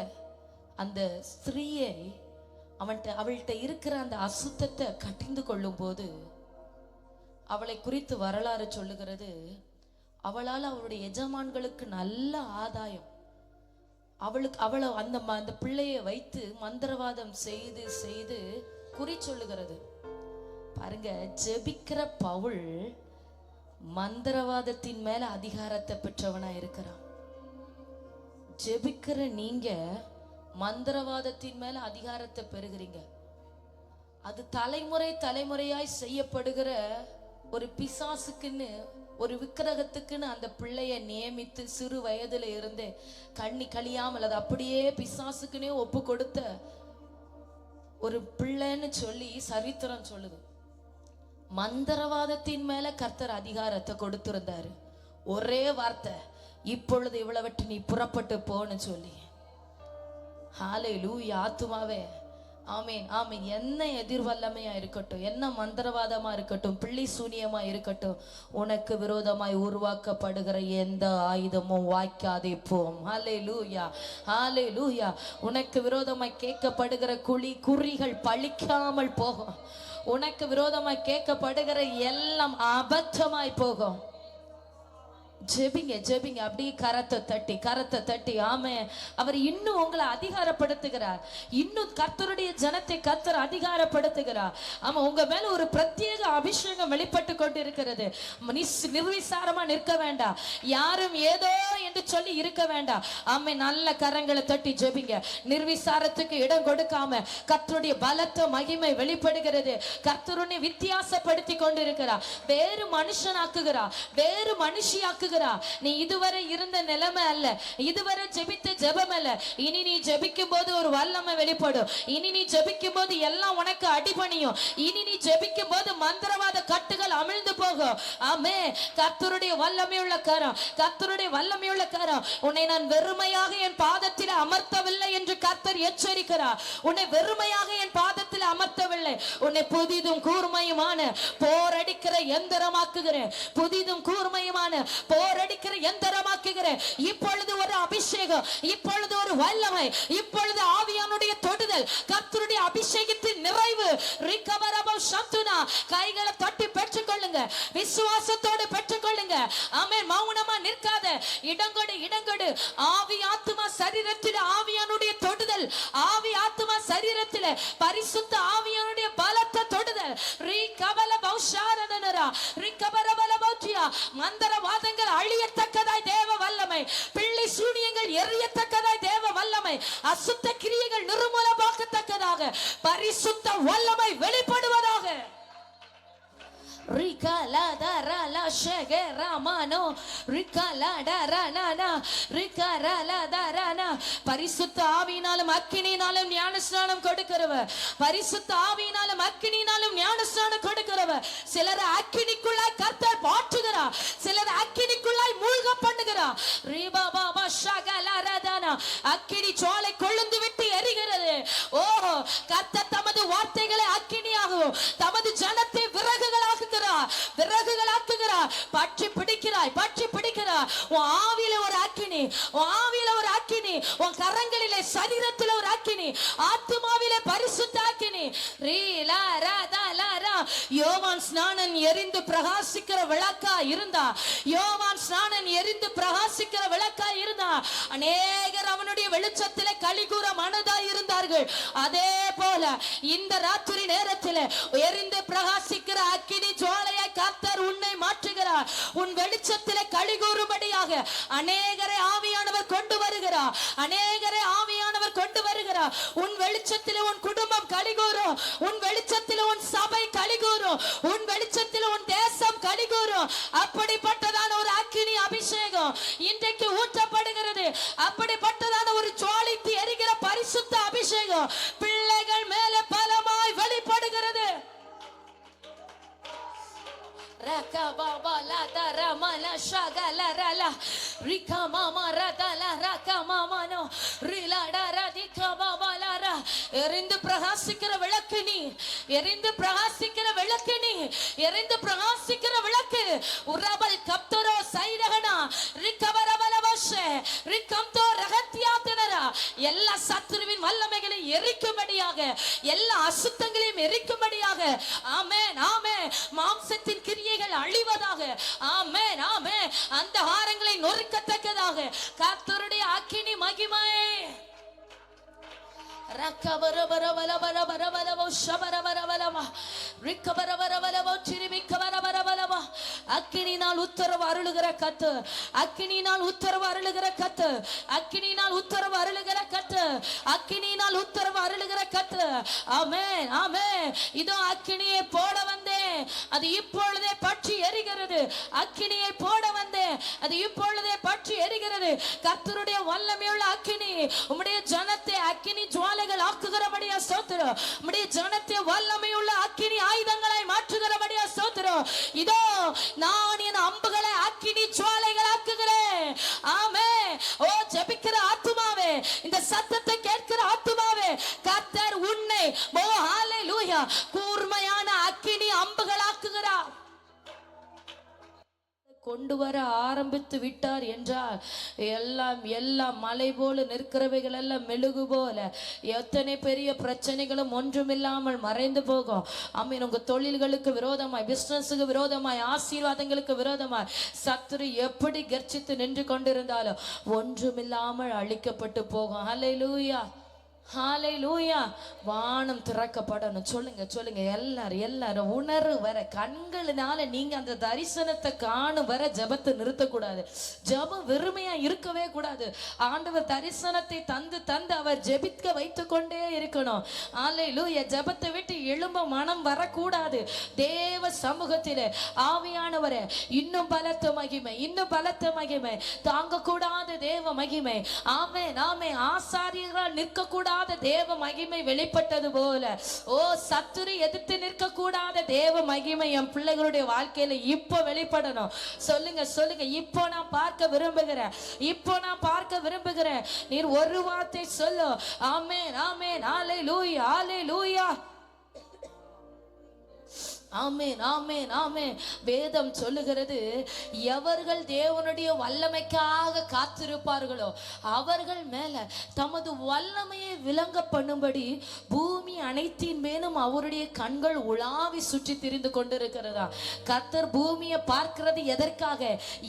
B: அந்த ஸ்திரீயை அவள்கிட்ட இருக்கிற அந்த அசுத்தத்தை கட்டிந்து கொள்ளும் போது அவளை குறித்து வரலாறு சொல்லுகிறது. அவளால் அவளுடைய எஜமான்களுக்கு நல்ல ஆதாயம். அவளை அந்த பிள்ளையை வைத்து மந்திரவாதம் செய்து செய்து குறி சொல்லுகிறது. பாருங்க, ஜெபிக்கிற பவுல் மந்திரவாதத்தின் மேல அதிகாரத்தை பெற்றவனா இருக்கிறான். ஜெபிக்கிற நீங்க மந்திரவாதத்தின் மேல அதிகாரத்தை பெறுகிறீங்க. அது தலைமுறை தலைமுறையாய் செய்யப்படுகிற ஒரு பிசாசுக்குன்னு, ஒரு விக்கிரகத்துக்குன்னு அந்த பிள்ளைய நியமித்து சிறு வயதுல இருந்து கண்ணி கழியாமல் அது அப்படியே பிசாசுக்குன்னே ஒப்பு கொடுத்த ஒரு பிள்ளைன்னு சொல்லி சரித்திரம் சொல்லுது. மந்திரவாதத்தின் மேல கர்த்தர் அதிகாரத்தை கொடுத்திருந்தாரு. ஒரே வார்த்தை, இப்பொழுது இவ்வளவு நீ புறப்பட்டு போன்னு சொல்லி. ஹல்லேலூயா. ஆத்துமாவே, ஆமீன் ஆமீன். என்ன எதிர்வல்லமையா இருக்கட்டும், என்ன மந்திரவாதமா இருக்கட்டும், பிள்ளை சூனியமா இருக்கட்டும், உனக்கு விரோதமாய் உருவாக்கப்படுகிற எந்த ஆயுதமும் வாய்க்காதே போம். ஹல்லேலூயா, ஹல்லேலூயா. உனக்கு விரோதமாய் கேட்கப்படுகிற குறிகள் பழிக்காமல் போகும். உனக்கு விரோதமாய் கேட்கப்படுகிற எல்லாம் அபத்தமாய் போகும். ஜெபிங்க ஜெபிங்க, அப்படியே கரத்தை தட்டி ஆமே. அவர் இன்னும் உங்களை அதிகாரப்படுத்துகிறார். இன்னும் கர்த்தருடைய ஜனத்தை கர்த்தர் அதிகாரப்படுத்துகிறார். ஆமா, உங்க மேல ஒரு பிரத்யேக அபிஷேகம் வெளிப்பட்டு கொண்டு இருக்கிறது. நிர்விசாரமா நிற்க வேண்டாம், யாரும் ஏதோ என்று சொல்லி இருக்க வேண்டாம். ஆமே, நல்ல கரங்களை தட்டி ஜெபிங்க. நிர்விசாரத்துக்கு இடம் கொடுக்காம கர்த்தருடைய பலத்த மகிமை வெளிப்படுகிறது. கர்த்தருனை வித்தியாசப்படுத்தி கொண்டிருக்கிறார். வேறு மனுஷனாக்குகிறார், வேறு மனுஷியாக்குகிறார். நீ இதுவரை இருந்த நிலைமை அல்ல, இதுவரை ஜெபித்த ஜெபம் அல்ல. இனி நீ ஜெபிக்கும் போது ஒரு வல்லமை வெளிப்படும். இனி நீ ஜெபிக்கும் போது எல்லாம் உனக்கு அடிபணியும். இனி நீ ஜெபிக்கும் போது மந்திரவாத கட்டுகள் அமிழ்ந்து போகும். ஆமே, கர்த்தருடைய வல்லமையுள்ள கரம், கர்த்தருடைய வல்லமையுள்ள கரம். உன்னை நான் வெறுமையாக என் பாதத்தில் அமர்த்தவில்லை என்று கர்த்தர் எச்சரிக்கிறார். உன்னை வெறுமையாக என் பாதத்தில் அமர்த்தவில்லை, உன்னை புதிதும் கூர்மையுமான போரடிக்கிற எந்திரமாக்குகிறேன். புதிதும் கூர்மையுமான போரடிக்கிற எந்திரமாக்குகிறேன். இப்பொழுது ஒரு அபிஷேகம், இப்பொழுது ஒரு வல்லமை, இப்பொழுது ஆவியானுடைய தொடுதல், கர்த்தருடைய அபிஷேகத்தின் நிறைவு. கைகளை தட்டி பெற்றுக்கொள்ளுங்க, விசுவாசத்தோடு பெற்றுக்கொள்ளுங்க. ஆமென். மௌனமா நிற்காத, இடங்கொடு. ஆவி ஆத்துமா சரீரத்தில் ஆவியானுடைய தொடுதல், ஆவி ஆத்துமா சரீரத்தில் பரிசுத்த ஆவியானுடைய பலத்த தொடுதல். மந்திரவாதங்கள் அழியத்தக்கதாய் தேவ வல்லமை, பிள்ளை சூனியங்கள் எரியத்தக்கதாய் தேவ வல்லமை, அசுத்த கிரியைகள் நிர்மூலமாக்கத்தக்கதாக பரிசுத்த வல்லமை வெளிப்படுவதாக. பரிசுத்த ஆவியினாலும் அக்கினியினாலும் ஞானஸ்நானம் கொடுக்கிறவர், பரிசுத்த ஆவியினாலும் அக்கினியினாலும் ஞானஸ்நானம் கொடுக்கிறவர். சிலர் அக்கினிக்குள்ளாய் கர்த்தர் மாற்றுகிறார், சிலர் அக்கினிக்குள்ளாய் மூழ்க பண்ணுகிறார். அக்கினி சோலை கொழுந்து விட்டு எரிகிறது. ஓ, கர்த்தர் தமது வார்த்தைகளை அக்கினியாகவும் தமது ஜனத்தை விறகுகளாக்குகிறார். பற்றி பிடிக்கிறாய். உன் ஆவியில ஒரு அக்கினி, உன் ஆவியில ஒரு அக்கினி, உன் கரங்களிலே சரீரத்தில் ஒரு அக்கினி, ஆத்துமாவிலே பரிசுத்த அக்கினி. யோவான் ஸ்நானன் எரிந்து பிரகாசிக்கிற விளக்கா இருந்தா, யோவான் ஸ்நானன் எரிந்து பிரகாசிக்கிற விளக்கா இருந்தா, அநேகர் அவனுடைய வெளிச்சத்திலே களிகூற மனதா இருந்தார்கள். அதே போல இந்த ராத்திரி நேரத்தில் எரிந்து பிரகாசிக்கிற அக்கினி ஜுவாலையை கர்த்தர் உன்னை மாற்றுகிறார். உன் வெளிச்சத்திலே களிகூறும்படியாக அநேகரை ஆவியானவர் கொண்டு வருகிறார், அநேகரை ஆவியானவர் கொண்டு வருகிறார். உன் வெளிச்சத்திலே உன் குடும்பம் களிகூறும், உன் வெளிச்சத்திலே உன் சபை களிகூறும், உன் வெளிச்சத்திலே உன் தேசம் களிகூறும். அப்படிப்பட்டதான ஒரு அக்கினி அபிஷேகம் இன்றைக்கு ஊற்றப்படுகிறது. அப்படிப்பட்டதான ஒரு ஜுவாலித்து எரிகிற பரிசுத்த அபிஷேகம் பிள்ளைகள் மேலே பலமாய் வெளிப்படுகிறது. எரிந்து பிரகாசிக்கிற விளக்கு நீ, எரிந்து பிரகாசிக்கிற விளக்கு நீ, எரிந்து பிரகாசிக்கிற விளக்கு. உரபல் கப்தரோ சைரகனா ரிகவரவலவஷே ரிகம்தோ ரகத்யாதனரா. எல்லா சத்துருவின் வல்லமைகளை எரிக்கும்படியாக, எல்லா அசுத்தங்களையும் எரிக்கும்படியாக. ஆமென், ஆமென். மாம்சத்தின் கிரியைகள் அழிவதாக. ஆமென், ஆமென். அந்த ஆரங்களை நொறுக்கத்தக்கதாக கர்த்தருடைய அக்கினி மகிமை. அக்கினினால் உத்தரவு அருளுகிற கத்து, அக்கினினால் உத்தரவு அருளுகிற கத்து, அக்கினினால் உத்தரவு அருளுகிற கத்து, அக்கினினால் உத்தரவு அருளுகிற கத்து. ஆமென், ஆமென். இதோ அக்கினியை போட வந்தேன், அது இப்பொழுதே பற்றி எரிகிறது. அக்கினியை போட வந்தேன், அது இப்பொழுதே பற்றி எரிகிறது. கர்த்தருடைய வல்லமையுள்ள அக்கினி உம்முடைய ஜனத்தை அக்கினி ஜுவாலைகள் ஆக்குகிறபடியா ஸ்தோத்திரம். உம்முடைய ஜனத்தை வல்லமையுள்ள அக்கினி ஆயுதங்களாய் மாற்றுகிறபடியா ஸ்தோத்திரம். இதோ நான் என் அம்புகளை அக்கினி ஜுவாலைகள் ஆக்குகிறேன். ஆமென். ஓ, ஜெபிக்கிற ஆத்துமாவே, இந்த சத்தத்தை கேட்கிற ஆத்துமாவே, கர்த்தர் உன்னை ஓ ஹalleluya கூர்மையான அக்கினி அம்புகள் ஆக்குகிறார். கொண்டு வர ஆரம்பித்து விட்டார் என்றால் எல்லாம் மலை போல நிற்கிறவைகள் எல்லாம் மெழுகு போல, எத்தனை பெரிய பிரச்சனைகளும் ஒன்றுமில்லாமல் மறைந்து போகும். ஆமீன். உங்க தொழில்களுக்கு விரோதமாய், பிசினஸுக்கு விரோதமாய், ஆசீர்வாதங்களுக்கு விரோதமாய் சத்துரு எப்படி கர்ஜித்து நின்று கொண்டிருந்தாலும் ஒன்றுமில்லாமல் அழிக்கப்பட்டு போகும். ஹல்லேலூயா, ஹல்லேலூயா. வானம் திறக்கப்படணும். சொல்லுங்க சொல்லுங்க எல்லாரும் உணர்வு வர, கண்களினால நீங்க அந்த தரிசனத்தை காணும் வர ஜபத்தை நிறுத்தக்கூடாது. ஜபம் வெறுமையா இருக்கவே கூடாது. ஆண்டவர் தரிசனத்தை தந்து தந்து அவர் ஜெபிக்க வைத்து கொண்டே இருக்கணும். ஹல்லேலூயா. ஜபத்தை விட்டு எழும்ப மனம் வரக்கூடாது. தேவ சமூகத்திலே ஆவியானவரே, இன்னும் பலத்த மகிமை, இன்னும் பலத்த மகிமை, தாங்க கூடாத தேவ மகிமை. ஆமென் ஆமென். ஆசாரியர்களால் நிற்க கூடாத தேவ மகிமை வெளிப்பட்டது போல, ஓ சத்துரு எதிர்த்து நிற்க கூடாத தேவ மகிமை என் பிள்ளைகளுடைய வாழ்க்கையில இப்போ வெளிப்படணும். சொல்லுங்க சொல்லுங்க. இப்போ நான் பார்க்க விரும்புகிறேன், இப்போ நான் பார்க்க விரும்புகிறேன். நீர் ஒரு வார்த்தை சொல்லு. ஆமென் ஆமென். ஹல்லேலூயா ஹல்லேலூயா. ஆமென் ஆமென் ஆமென். வேதம் சொல்லுகிறது, எவர்கள் தேவனுடைய வல்லமைக்காக காத்திருப்பார்களோ அவர்கள் மேல தமது வல்லமையை விளங்க பண்ணும்படி பூமி அனைத்தின் மேலும் அவருடைய கண்கள் உலாவி சுற்றி திரிந்து கொண்டிருக்கிறதா. கர்த்தர் பூமியை பார்க்கிறது எதற்காக?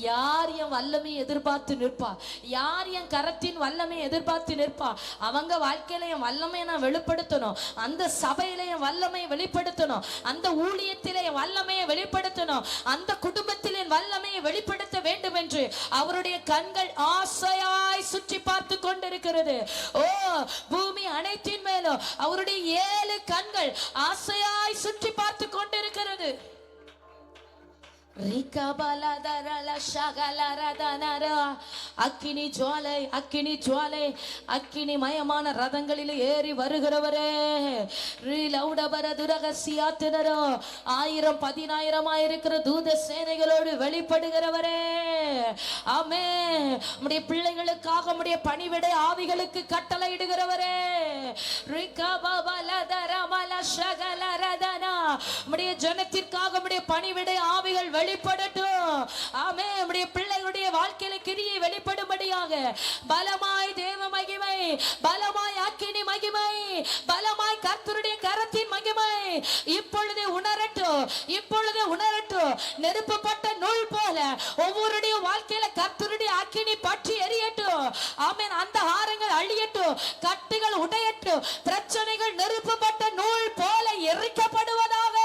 B: யார் என் வல்லமையை எதிர்பார்த்து நிற்பா, யார் என் கரத்தின் வல்லமையை எதிர்பார்த்து நிற்பா, அவங்க வாழ்க்கையில என் வல்லமையை நான் வெளிப்படுத்தணும், அந்த சபையில என் வல்லமையை வெளிப்படுத்தணும், அந்த ஊழிய வல்லமையை வெளிப்படுத்தணும், அந்த குடும்பத்தில் வல்லமையை வெளிப்படுத்த வேண்டும் என்று அவருடைய கண்கள் ஆசையாய் சுற்றி பார்த்து கொண்டிருக்கிறது. ஓ பூமி அனைத்தின் மேலும் அவருடைய 7 கண்கள் ஆசையாய் சுற்றி பார்த்து கொண்டிருக்கிறது. அக்கினி ஜுவாலை, அக்கினி ஜுவாலை, அக்கினி மயமான ரதங்களில் ஏறி வருகிறவரே, 1000 10,000 இருக்கிற தூத சேனைகளோடு வெளிப்படுகிறவரே. ஆமே. நம்முடைய பிள்ளைகளுக்காக நம்முடைய பணிவிடை ஆவிகளுக்கு கட்டளை இடுகிறவரே. நம்முடைய ஜனத்திற்காக நம்முடைய பணிவிடை ஆவிகள் வெளிப்படட்டும். ஆமே. நம்முடைய பிள்ளைகளுடைய வாழ்க்கையில கிரியை வெளிப்படும்படியாக பலமாய் தேவ மகிமை, பலமாய் அக்கினி மகிமை, பலமாய் கர்த்தருடைய கரத்தின் மகிமை இப்பொழுதே உணரட்டும், இப்பொழுதே உணரட்டும். நெருப்பப்பட்ட நூல் போல ஒவ்வொருடைய வாழ்க்கையில கர்த்தருடைய அக்கினி பற்றி எரியட்டும். ஆமென். அந்த ஆரங்கள் அழியட்டும், கட்டுகள் உடையட்டும், பிரச்சனைகள் நெருப்பப்பட்ட நூல் போல எரிக்கப்படுவதாக.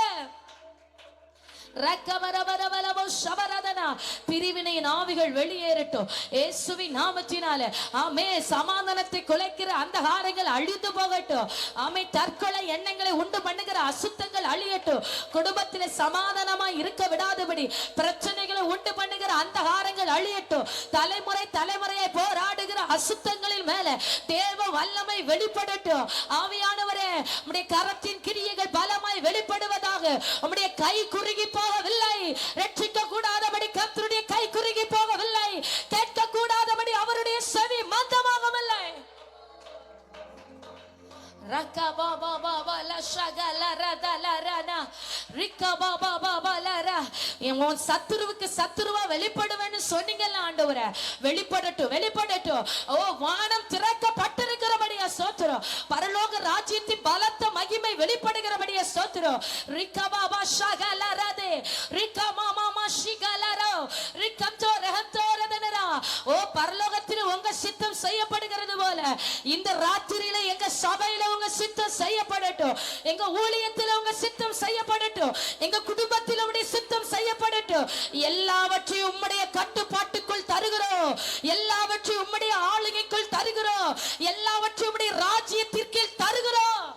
B: பிரிவினையின் ஆவிகள் வெளியேறட்டும் இயேசுவின் நாமத்தினாலே. ஆமே. சமாதானத்தை குலைக்கிற அந்த ஆரங்கள் அழிந்து போகட்டும். ஆமே. தற்கொலை எண்ணங்களை உண்டு பண்ணுகிற அசுத்தங்கள் அழியட்டும். குடும்பத்திலே சமாதானமாய் இருக்க விடாதபடி பிரச்சனைகளை உண்டு பண்ணுகிற அந்த ஆரங்கள் அழியட்டும். தலைமுறை தலைமுறையை போராடுகிற அசுத்தங்களின் மேல தேவ வல்லமை வெளிப்படட்டும். ஆவியானவரே, உம்முடைய கரத்தின் கிரியைகள் பலமாய் வெளிப்படுவதாக. உம்முடைய கை குறுகி போகவில்லை, ரட்சிக்க கூடாதபடி கர்த்தருடைய கை குறுகி போகவில்லை, கேட்க கூடாதபடி அவருடைய செவி மந்தமாகவில்லை. சத்துருவுக்கு சத்துருவா வெளிப்படுவேன்னு சொன்னீங்கல்ல ஆண்டவரே, வெளிப்படட்டும் வெளிப்படட்டும். ஓ வானம் திறக்கப்பட்டிருக்கிறபடியா ஸ்தோத்திரம். பரலோக ராஜ்யத்தின் பலத்த மகிமை வெளிப்படுகிறபடியா ஸ்தோத்திரம். ரிகபாபா ஷகலரதே ரிகமாமாமா ஷிகலரோ ரிகம்தோ ரஹத்தோரதனரா. ஓ பரலோகத்தில் உங்க சித்தம் செய்யப்படுகிறது போல இந்த ராத்திரியில எங்க சபையில உங்க சித்தம் செய்யப்படட்டும், எங்க ஊழியத்தில் உங்க சித்தம் செய்யப்படட்டும், எங்க குடும்பத்தில் உம்முடைய சித்தம் செய்யப்படட்டும். எல்லாவற்றையும் உம்முடைய கட்டுப்பாட்டுக்குள் தருகிறோம், எல்லாவற்றையும் உம்முடைய ஆளுகைக்குள் தருகிறோம், எல்லாவற்றையும் உம்முடைய ராஜ்யத்திற்கு தருகிறோம்.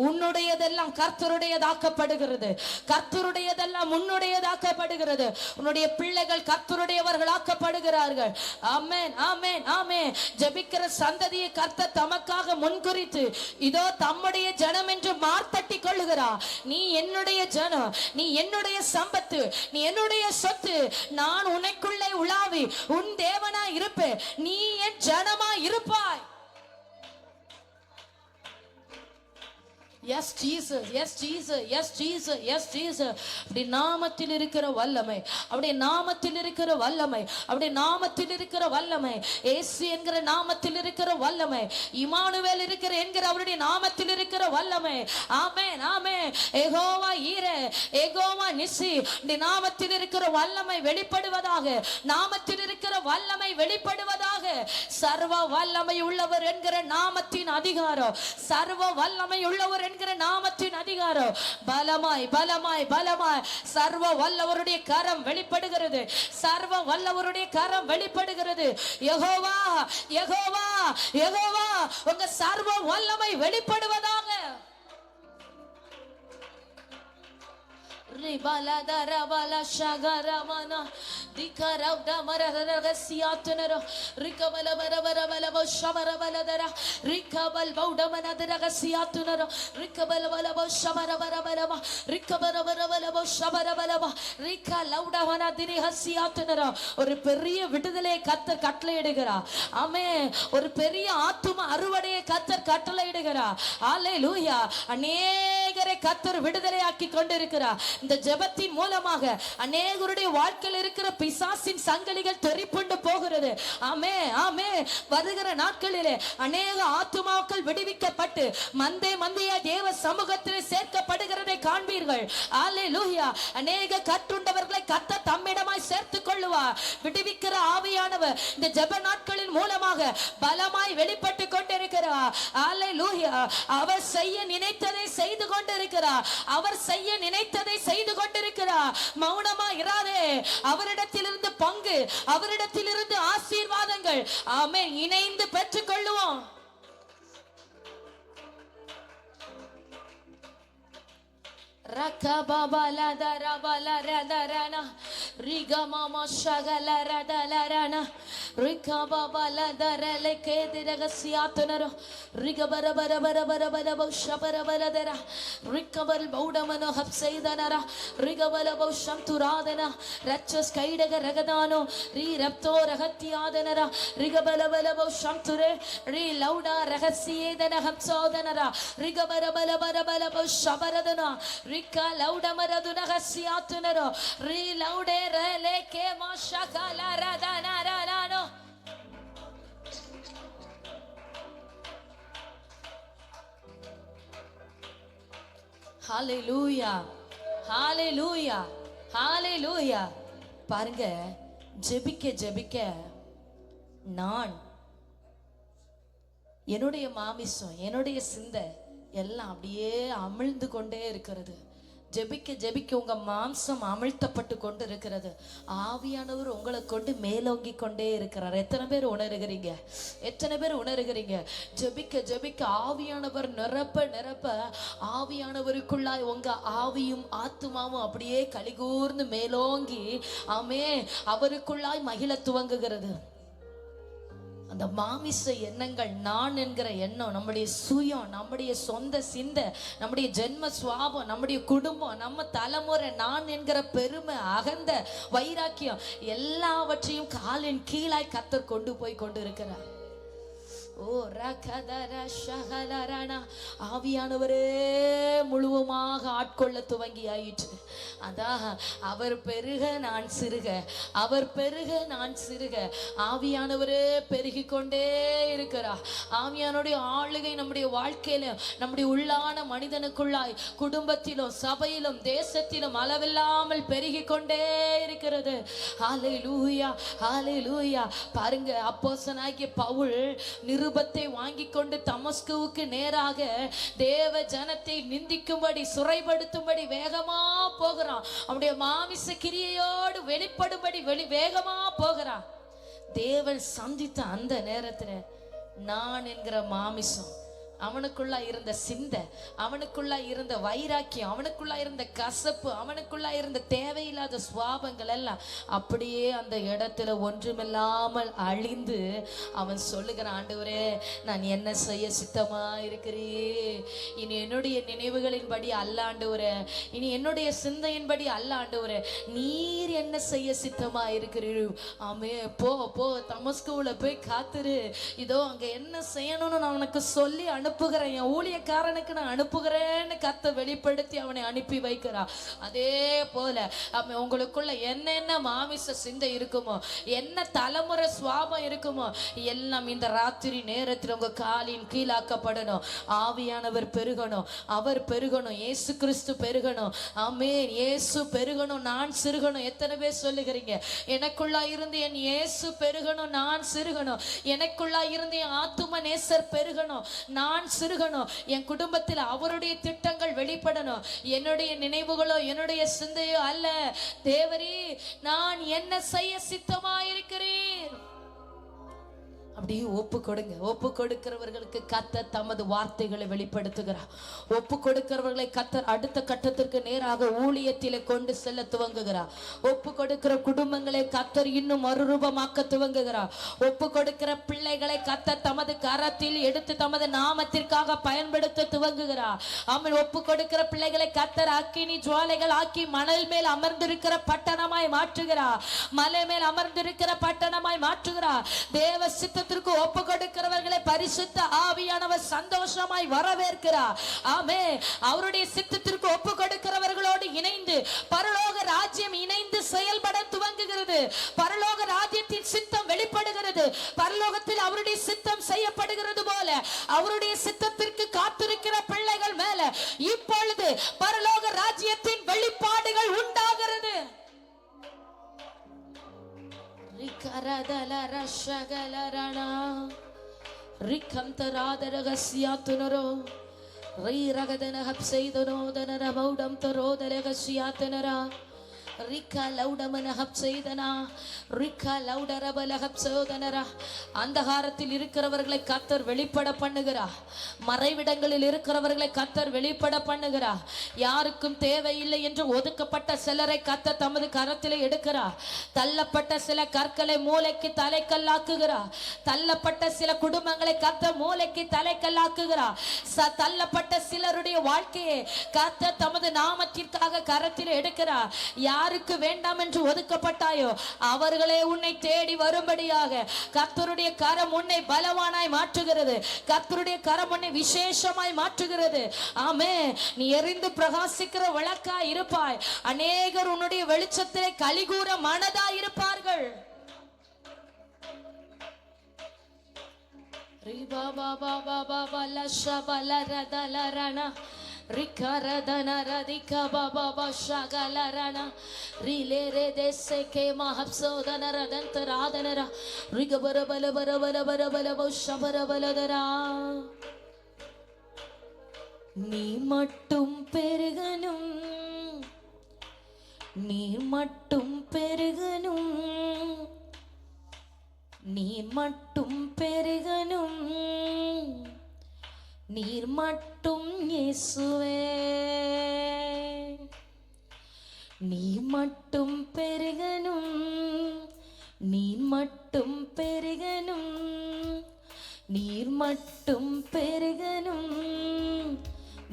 B: உன்னுடையதெல்லாம் கர்த்தருடையதாக்கப்படுகிறது, கர்த்தருடையதெல்லாம் உன்னுடையதாக்கப்படுகிறது. உன்னுடைய பிள்ளைகள் கர்த்தருடையவர்களாக்கப்படுகிறார்கள். ஆமென் ஆமென் ஆமென். ஜெபிக்கிற சந்ததியை கர்த்தர் தமக்காக முன்குறித்து இதோ தம்முடைய ஜனம் என்று மார்த்தட்டி கொள்ளுகிறார். நீ என்னுடைய ஜனம், நீ என்னுடைய சம்பத்து, நீ என்னுடைய சொத்து. நான் உனக்குள்ளே உலாவி உன் தேவனாய் இருப்பேன், நீ என் ஜனமாய் இருப்பாய். S Jesus, S Jesus, S Jesus, S Jesus. அப்படி நாமத்தில் இருக்கிற வல்லமை, அப்படியே நாமத்தில் இருக்கிற வல்லமை, அப்படியே நாமத்தில் இருக்கிற வல்லமை, இயேசு என்கிற நாமத்தில் இருக்கிற வல்லமை, இமானுவேல் இருக்கிற என்கிற அவருடைய நாமத்தில் இருக்கிற வல்லமை. ஆமென், ஆமென். யெகோவா ஈரே, யெகோவா நிசி, இந்த நாமத்தில் இருக்கிற வல்லமை வெளிப்படுவதாக, நாமத்தில் இருக்கிற வல்லமை வெளிப்படுவதாக. சர்வ வல்லமை உள்ளவர் என்கிற நாமத்தின் அதிகாரம், சர்வ வல்லமை உள்ளவர் என்கிற நாமத்தின் அதிகாரம் பலமாய் பலமாய் பலமாய் சர்வ வல்லவருடைய கரம் வெளிப்படுகிறது, சர்வ வல்லவருடைய கரம் வெளிப்படுகிறது. யெகோவா, யெகோவா, யெகோவா, உங்க சர்வ வல்லமை வெளிப்படுவதாக. ரிபலதர பலஷகரமனா திகரவ்த மரரகசியாத்னர ரிகபல பரபரபலவ ஷமரபலதர ரிகபல் பௌடமனதரகசியாத்னர ரிகபல பலவ ஷமரபரபலவ ரிகபரபரபலவ ஷமரபலவ ரிகலௌடவன திரிஹசியாத்னர. ஒரு பெரிய விடுதலையை கர்த்தர் கட்டளையிடுகிறார். ஆமென். ஒரு பெரிய ஆத்தும அறுவடையை கர்த்தர் கட்டளையிடுகிறார். ஹalleluya. அநேகரை கர்த்தர் விடுதலையாக்கி கொண்டிருக்கிறார். இந்த ஜெபத்தின் மூலமாக அநேகருடைய வாழ்க்கையில் இருக்கிற பிசாசின் சங்கிலிகள் தெரிப்புண்டு போகிறது. ஆமே, ஆமே. வருகிற நாட்களிலே அநேக ஆத்துமாக்கள் விடுவிக்கப்பட்டு மந்தை மந்தையா தேவ சமூகத்திலே சேர்க்கப்படுகிறதை காண்பீர்கள். ஹalleluya. அநேக கற்றுண்டவர்களை கர்த்தர் தம்மிடமாய் சேர்த்துக் கொள்ளுவார். விடுவிக்கிற ஆவியானவர் இந்த ஜெப நாட்களின் மூலமாக பலமாய் வெளிப்பட்டு கொண்டிருக்கிறார். ஹalleluya. அவர் செய்ய நினைத்ததை செய்து கொண்டிருக்கிறார். அவர் செய்ய நினைத்ததை செய்து கொண்டிருக்கிறார். மௌனமா இராதே. அவரிடத்திலிருந்து பங்கு, அவரிடத்திலிருந்து ஆசீர்வாதங்கள் ஆமென் இணைந்து பெற்றுக் கொள்ளுவோம். ரகபபலதரபலரதரன ரிகமம ஷகலரதலரன ரிகபபலதரலகேதிரகசியாத்னர ரிகபரபரபரபரபரப ஷபரபலதர ரிகபல் பௌடமன ஹப்சைதனர ரிகபலப ஷம்துராதன ரச்சஸ் கைடக ரகதானோ ரி ரப்தோ ரகத்தியாதனர ரிகபலபலப ஷம்துரே ரி லௌடா ரகசியேதன ஹப்சோதனர ரிகபரபலபரபரப ஷபரதன ரிகா லௌடமரதுனகசியாத்னர ரி லௌடே ரலேகே மஷகலரதனரனோ. ஹalleluya, ஹalleluya, ஹalleluya. பாருங்க, ஜெபிக்க ஜெபிக்க நான் என்னுடைய மாமிசம், என்னுடைய சிந்தை எல்லாம் அப்படியே அமிழ்ந்து கொண்டே இருக்கிறது. ஜெபிக்க ஜெபிக்க உங்க மாம்சம் அமிழ்த்தப்பட்டு கொண்டு இருக்கிறது. ஆவியானவர் உங்களை கொண்டு மேலோங்கி கொண்டே இருக்கிறார். எத்தனை பேர் உணர்கிறீங்க? எத்தனை பேர் உணர்கிறீங்க? ஜெபிக்க ஜெபிக்க ஆவியானவர் நிரப்ப நிரப்ப ஆவியானவருக்குள்ளாய் உங்க ஆவியும் ஆத்துமாவும் அப்படியே கலிகூர்ந்து மேலோங்கி ஆமே அவருக்குள்ளாய் மகிழ துவங்குகிறது. அந்த மாமிச எண்ணங்கள், நான் என்கிற எண்ணம், நம்முடைய சுயம், நம்முடைய சொந்த சிந்தை, நம்முடைய ஜென்ம சுவாபம், நம்முடைய குடும்பம், நம்ம தலைமுறை, நான் என்கிற பெருமை, அகந்த, வைராக்கியம் எல்லாவற்றையும் காலின் கீழாய் கர்த்தர் கொண்டு போய் கொண்டு இருக்கிறார். ஓ ரகதர ஷகலரன ஆவியானவரே முழுவதுமாக ஆட்கொள்ள துவங்கி ஆயிற்று. அதான் அவர் பெருக நான் சிறுக, அவர் பெருக நான் சிறுக. ஆவியானவரே பெருகி கொண்டே இருக்கிறார். ஆவியானுடைய ஆளுகை நம்முடைய வாழ்க்கையில, நம்முடைய உள்ளான மனிதனுக்குள்ளாய், குடும்பத்திலும் சபையிலும் தேசத்திலும் அளவில்லாமல் பெருகி கொண்டே இருக்கிறது. ஹalleluya, ஹalleluya. பாருங்க, அப்போஸ்தலனாகிய பவுல் நிருபத்தை வாங்கி கொண்டு தமஸ்குவுக்கு நேராக தேவ ஜனத்தை நிந்திக்கும்படி, சுரைப்படுத்தும்படி வேகமா போகிறான். அவனுடைய மாமிச கிரியையோடு வெளிப்படும்படி வேகமா போகிறான். தேவன் சந்தித்த அந்த நேரத்துல நான் என்கிற மாமிசம், அவனுக்குள்ள இருந்த சிந்தை, அவனுக்குள்ள இருந்த வைராக்கியம், அவனுக்குள்ள இருந்த கசப்பு, அவனுக்குள்ள இருந்த தேவையில்லாத சுவாபங்கள் எல்லாம் அப்படியே அந்த இடத்துல ஒன்றுமில்லாமல் அழிந்து அவன் சொல்லுகிறான், ஆண்டவரே நான் என்ன செய்ய சித்தமா இருக்கிறீ? இனி என்னுடைய நினைவுகளின்படி அல்ல ஆண்டவரே, இனி என்னுடைய சிந்தையின்படி அல்ல ஆண்டவரே, நீர் என்ன செய்ய சித்தமா இருக்கிறீர்? ஆமே, போ போ தமஸ்குவுல போய் காத்துரு, இதோ அங்க என்ன செய்யணும்னு நான் உனக்கு சொல்லி அனுப்புகிறேன், என் ஊழியக்காரனுக்கு நான் அனுப்புகிறேன்னு கர்த்தர் வெளிப்படுத்தி அவனை அனுப்பி வைக்கிறார். அதே போல உங்களுக்குள்ள என்னென்ன மாமிச சிந்தை இருக்குமோ, என்ன தலைமுறை சுவாபம் இருக்குமோ, எல்லாம் இந்த ராத்திரி நேரத்தில் உங்க காலின் கீழாக்கப்படணும். ஆவியானவர் பெருகணும், அவர் பெருகணும், இயேசு கிறிஸ்து பெருகணும். ஆமென். இயேசு பெருகணும், நான் சிறுகணும். எத்தனை பேர் சொல்லுகிறீங்க? எனக்குள்ளா இருந்து என் இயேசு பெருகணும், நான் சிறுகணும். எனக்குள்ளா இருந்து என் ஆத்தும நேசர் பெருகணும், நான் சிறுகணும். என் குடும்பத்தில் அவருடைய திட்டங்கள் வெளிப்படணும். என்னுடைய நினைவுகளோ என்னுடைய சிந்தையோ அல்ல. தேவரே, நான் என்ன செய்ய சித்தமாயிருக்கிறேன். அப்படியே ஒப்பு கொடுங்க. ஒப்பு கொடுக்கிறவர்களுக்கு கர்த்தர் தமது வார்த்தைகளை வெளிப்படுத்துகிறார். ஒப்பு கொடுக்கிறவர்களை கர்த்தர் அடுத்த கட்டத்திற்கு நேராக ஊழியத்திலே கொண்டு செல்ல துவங்குகிறார். ஒப்பு கொடுக்கிற குடும்பங்களை கர்த்தர் இன்னும் மறுரூபமாக்க துவங்குகிறார். ஒப்பு கொடுக்கிற பிள்ளைகளை கர்த்தர் தமது கரத்தில் எடுத்து தமது நாமத்திற்காக பயன்படுத்த துவங்குகிறார். ஆமென். ஒப்பு கொடுக்கிற பிள்ளைகளை கர்த்தர் அக்கினி ஜுவாலைகள் ஆக்கி மணல் மேல் அமர்ந்திருக்கிற பட்டணமாய் மாற்றுகிறார். மலை மேல் அமர்ந்திருக்கிற பட்டணமாய் மாற்றுகிறார். தேவ சித்த ஒப்பு கொடுக்கிறவர்களை பரிசுத்த ஆவியானவர் சந்தோஷமாய் வரவேற்கிறார். ஆமென். அவருடைய சித்தத்திற்கு ஒப்பு கொடுக்கிறவர்களோடு இணைந்து பரலோக ராஜ்யம் இணைந்து செயல்பட துவங்குகிறது. பரலோக ராஜ்யத்தின் சித்தம் வெளிப்படுகிறது. பரலோகத்தில் அவருடைய சித்தம் செய்யப்படுகிறது போல அவருடைய சித்தத்திற்கு காத்திருக்கிற பிள்ளைகள் மேல இப்பொழுது பரலோக ராஜ்யத்தின் வெளிப்பாடுகள் உண்டாகிறது. ரிகரதல ரஷகலரணா ரிகந்தராதரகஸ்யாத்துனரோ ரிரகதன ஹப்சைதனோதனர மௌடம் தரோதரகஸ்யாத்துனரா ரிகா லௌடமன ஹப்சைதனா ரிகா லௌடரபல ஹப்சோதனரா. அந்தகாரத்தில் இருக்கிறவர்களை கர்த்தர் வெளிப்பட பண்ணுகிறார். மறைவிடங்களில் இருக்கிறவர்களை கர்த்தர் வெளிப்பட பண்ணுகிறார். யாருக்கும் தேவையில்லை என்று ஒதுக்கப்பட்ட சிலரை கர்த்தர் தமது கரத்திலே எடுக்கிறார். தள்ளப்பட்ட சில கற்களை மூளைக்கு தலைக்கல்லாக்குகிறார். தள்ளப்பட்ட சில குடும்பங்களை கர்த்தர் மூளைக்கு தலைக்கல்லாக்குகிறார். தள்ளப்பட்ட சிலருடைய வாழ்க்கையை கர்த்தர் தமது நாமத்திற்காக கரத்திலே எடுக்கிறார். யாருக்கு வேண்டாம் என்று ஒதுக்கப்பட்டாயோ அவர்களே உன்னை தேடி வரும்படியாக கர்த்தருடைய கரம் உன்னை பலவானாய் மாற்றுகிறது. கர்த்தருடைய கரம் உன்னை விசேஷமாய் மாற்றுகிறது. ஆமென். நீ எரிந்து பிரகாசிக்கிற விளக்காய் இருப்பாய். அநேகர் உன்னுடைய வெளிச்சத்திலே கலிகூற மனதாய் இருப்பார்கள். ரிபா பாபா பாபா பலஷபலரதலரணா ரிகரதன ரதிக பாபா பஷகலரணா ரிலேரே தேசகே மஹப்சோதன ரதந்தராதனரா ரிகபரபல பரபல பரபல பஷபரபலதரா. நீ மட்டும் பெருகணும், நீர் மட்டும் பெருகணும், நீ மட்டும் பெருகணும், நீர் மட்டும் இயேசுவே. நீ மட்டும் பெருகணும், நீர் மட்டும் பெருகணும், நீர் மட்டும் பெருகணும்,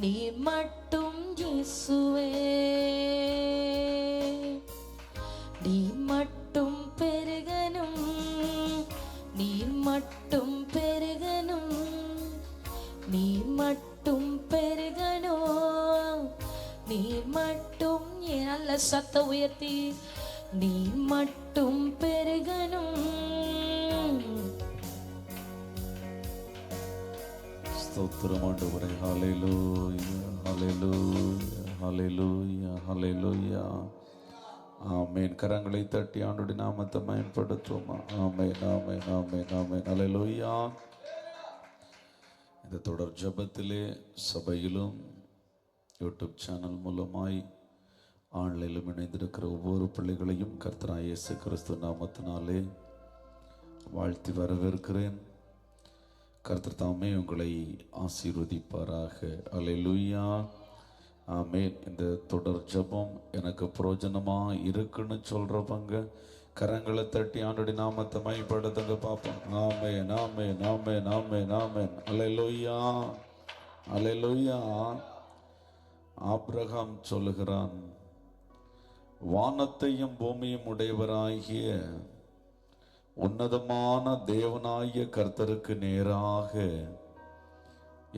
B: நீர் மட்டும் இயேசுவே. நீர் மட்டும் பெருகணும், நீர் மட்டும் பெருகணும், நீர் மட்டும் பெருகணும், நீர் மட்டும். நல்ல சத்த உயர்த்தி நீர் மட்டும் பெருகணும்.
A: ஸ்தோத்திரம் ஆண்டவரே. ஹல்லேலூயா, ஹல்லேலூயா, ஹல்லேலூயா, ஹல்லேலூயா. ஆமென். கரங்களை தட்டி ஆண்டவருடைய நாமத்தை பயன்படுத்துவோமா? ஆமென், ஆமென், ஆமென், ஆமென். ஹல்லேலூயா. இந்த தொடர் ஜெபத்திலே சபையிலும் யூடியூப் சேனல் மூலமாய் ஆன்லைனிலும் இணைந்திருக்கிற ஒவ்வொரு பிள்ளைகளையும் கர்த்தராகிய இயேசு கிறிஸ்து நாமத்தினாலே வாழ்த்தி வரவேற்கிறேன். கர்த்தர் தாமே உங்களை ஆசீர்வதிப்பாராக. அல்லேலூயா. ஆமென். இந்த தொடர் ஜெபம் எனக்கு பிரயோஜனமாக இருக்குன்னு சொல்கிறவங்க கரங்களை தட்டி ஆண்டவருடைய நாமத்தை மைப்படுத்துங்க பார்ப்போம். ஆமென், ஆமென், ஆமென், ஆமென், ஆமென். அல்லேலூயா, அல்லேலூயா. ஆபிரகாம் சொல்லுகிறான், வானத்தையும் பூமியும் உடையவராகிய உன்னதமான தேவனாகிய கர்த்தருக்கு நேராக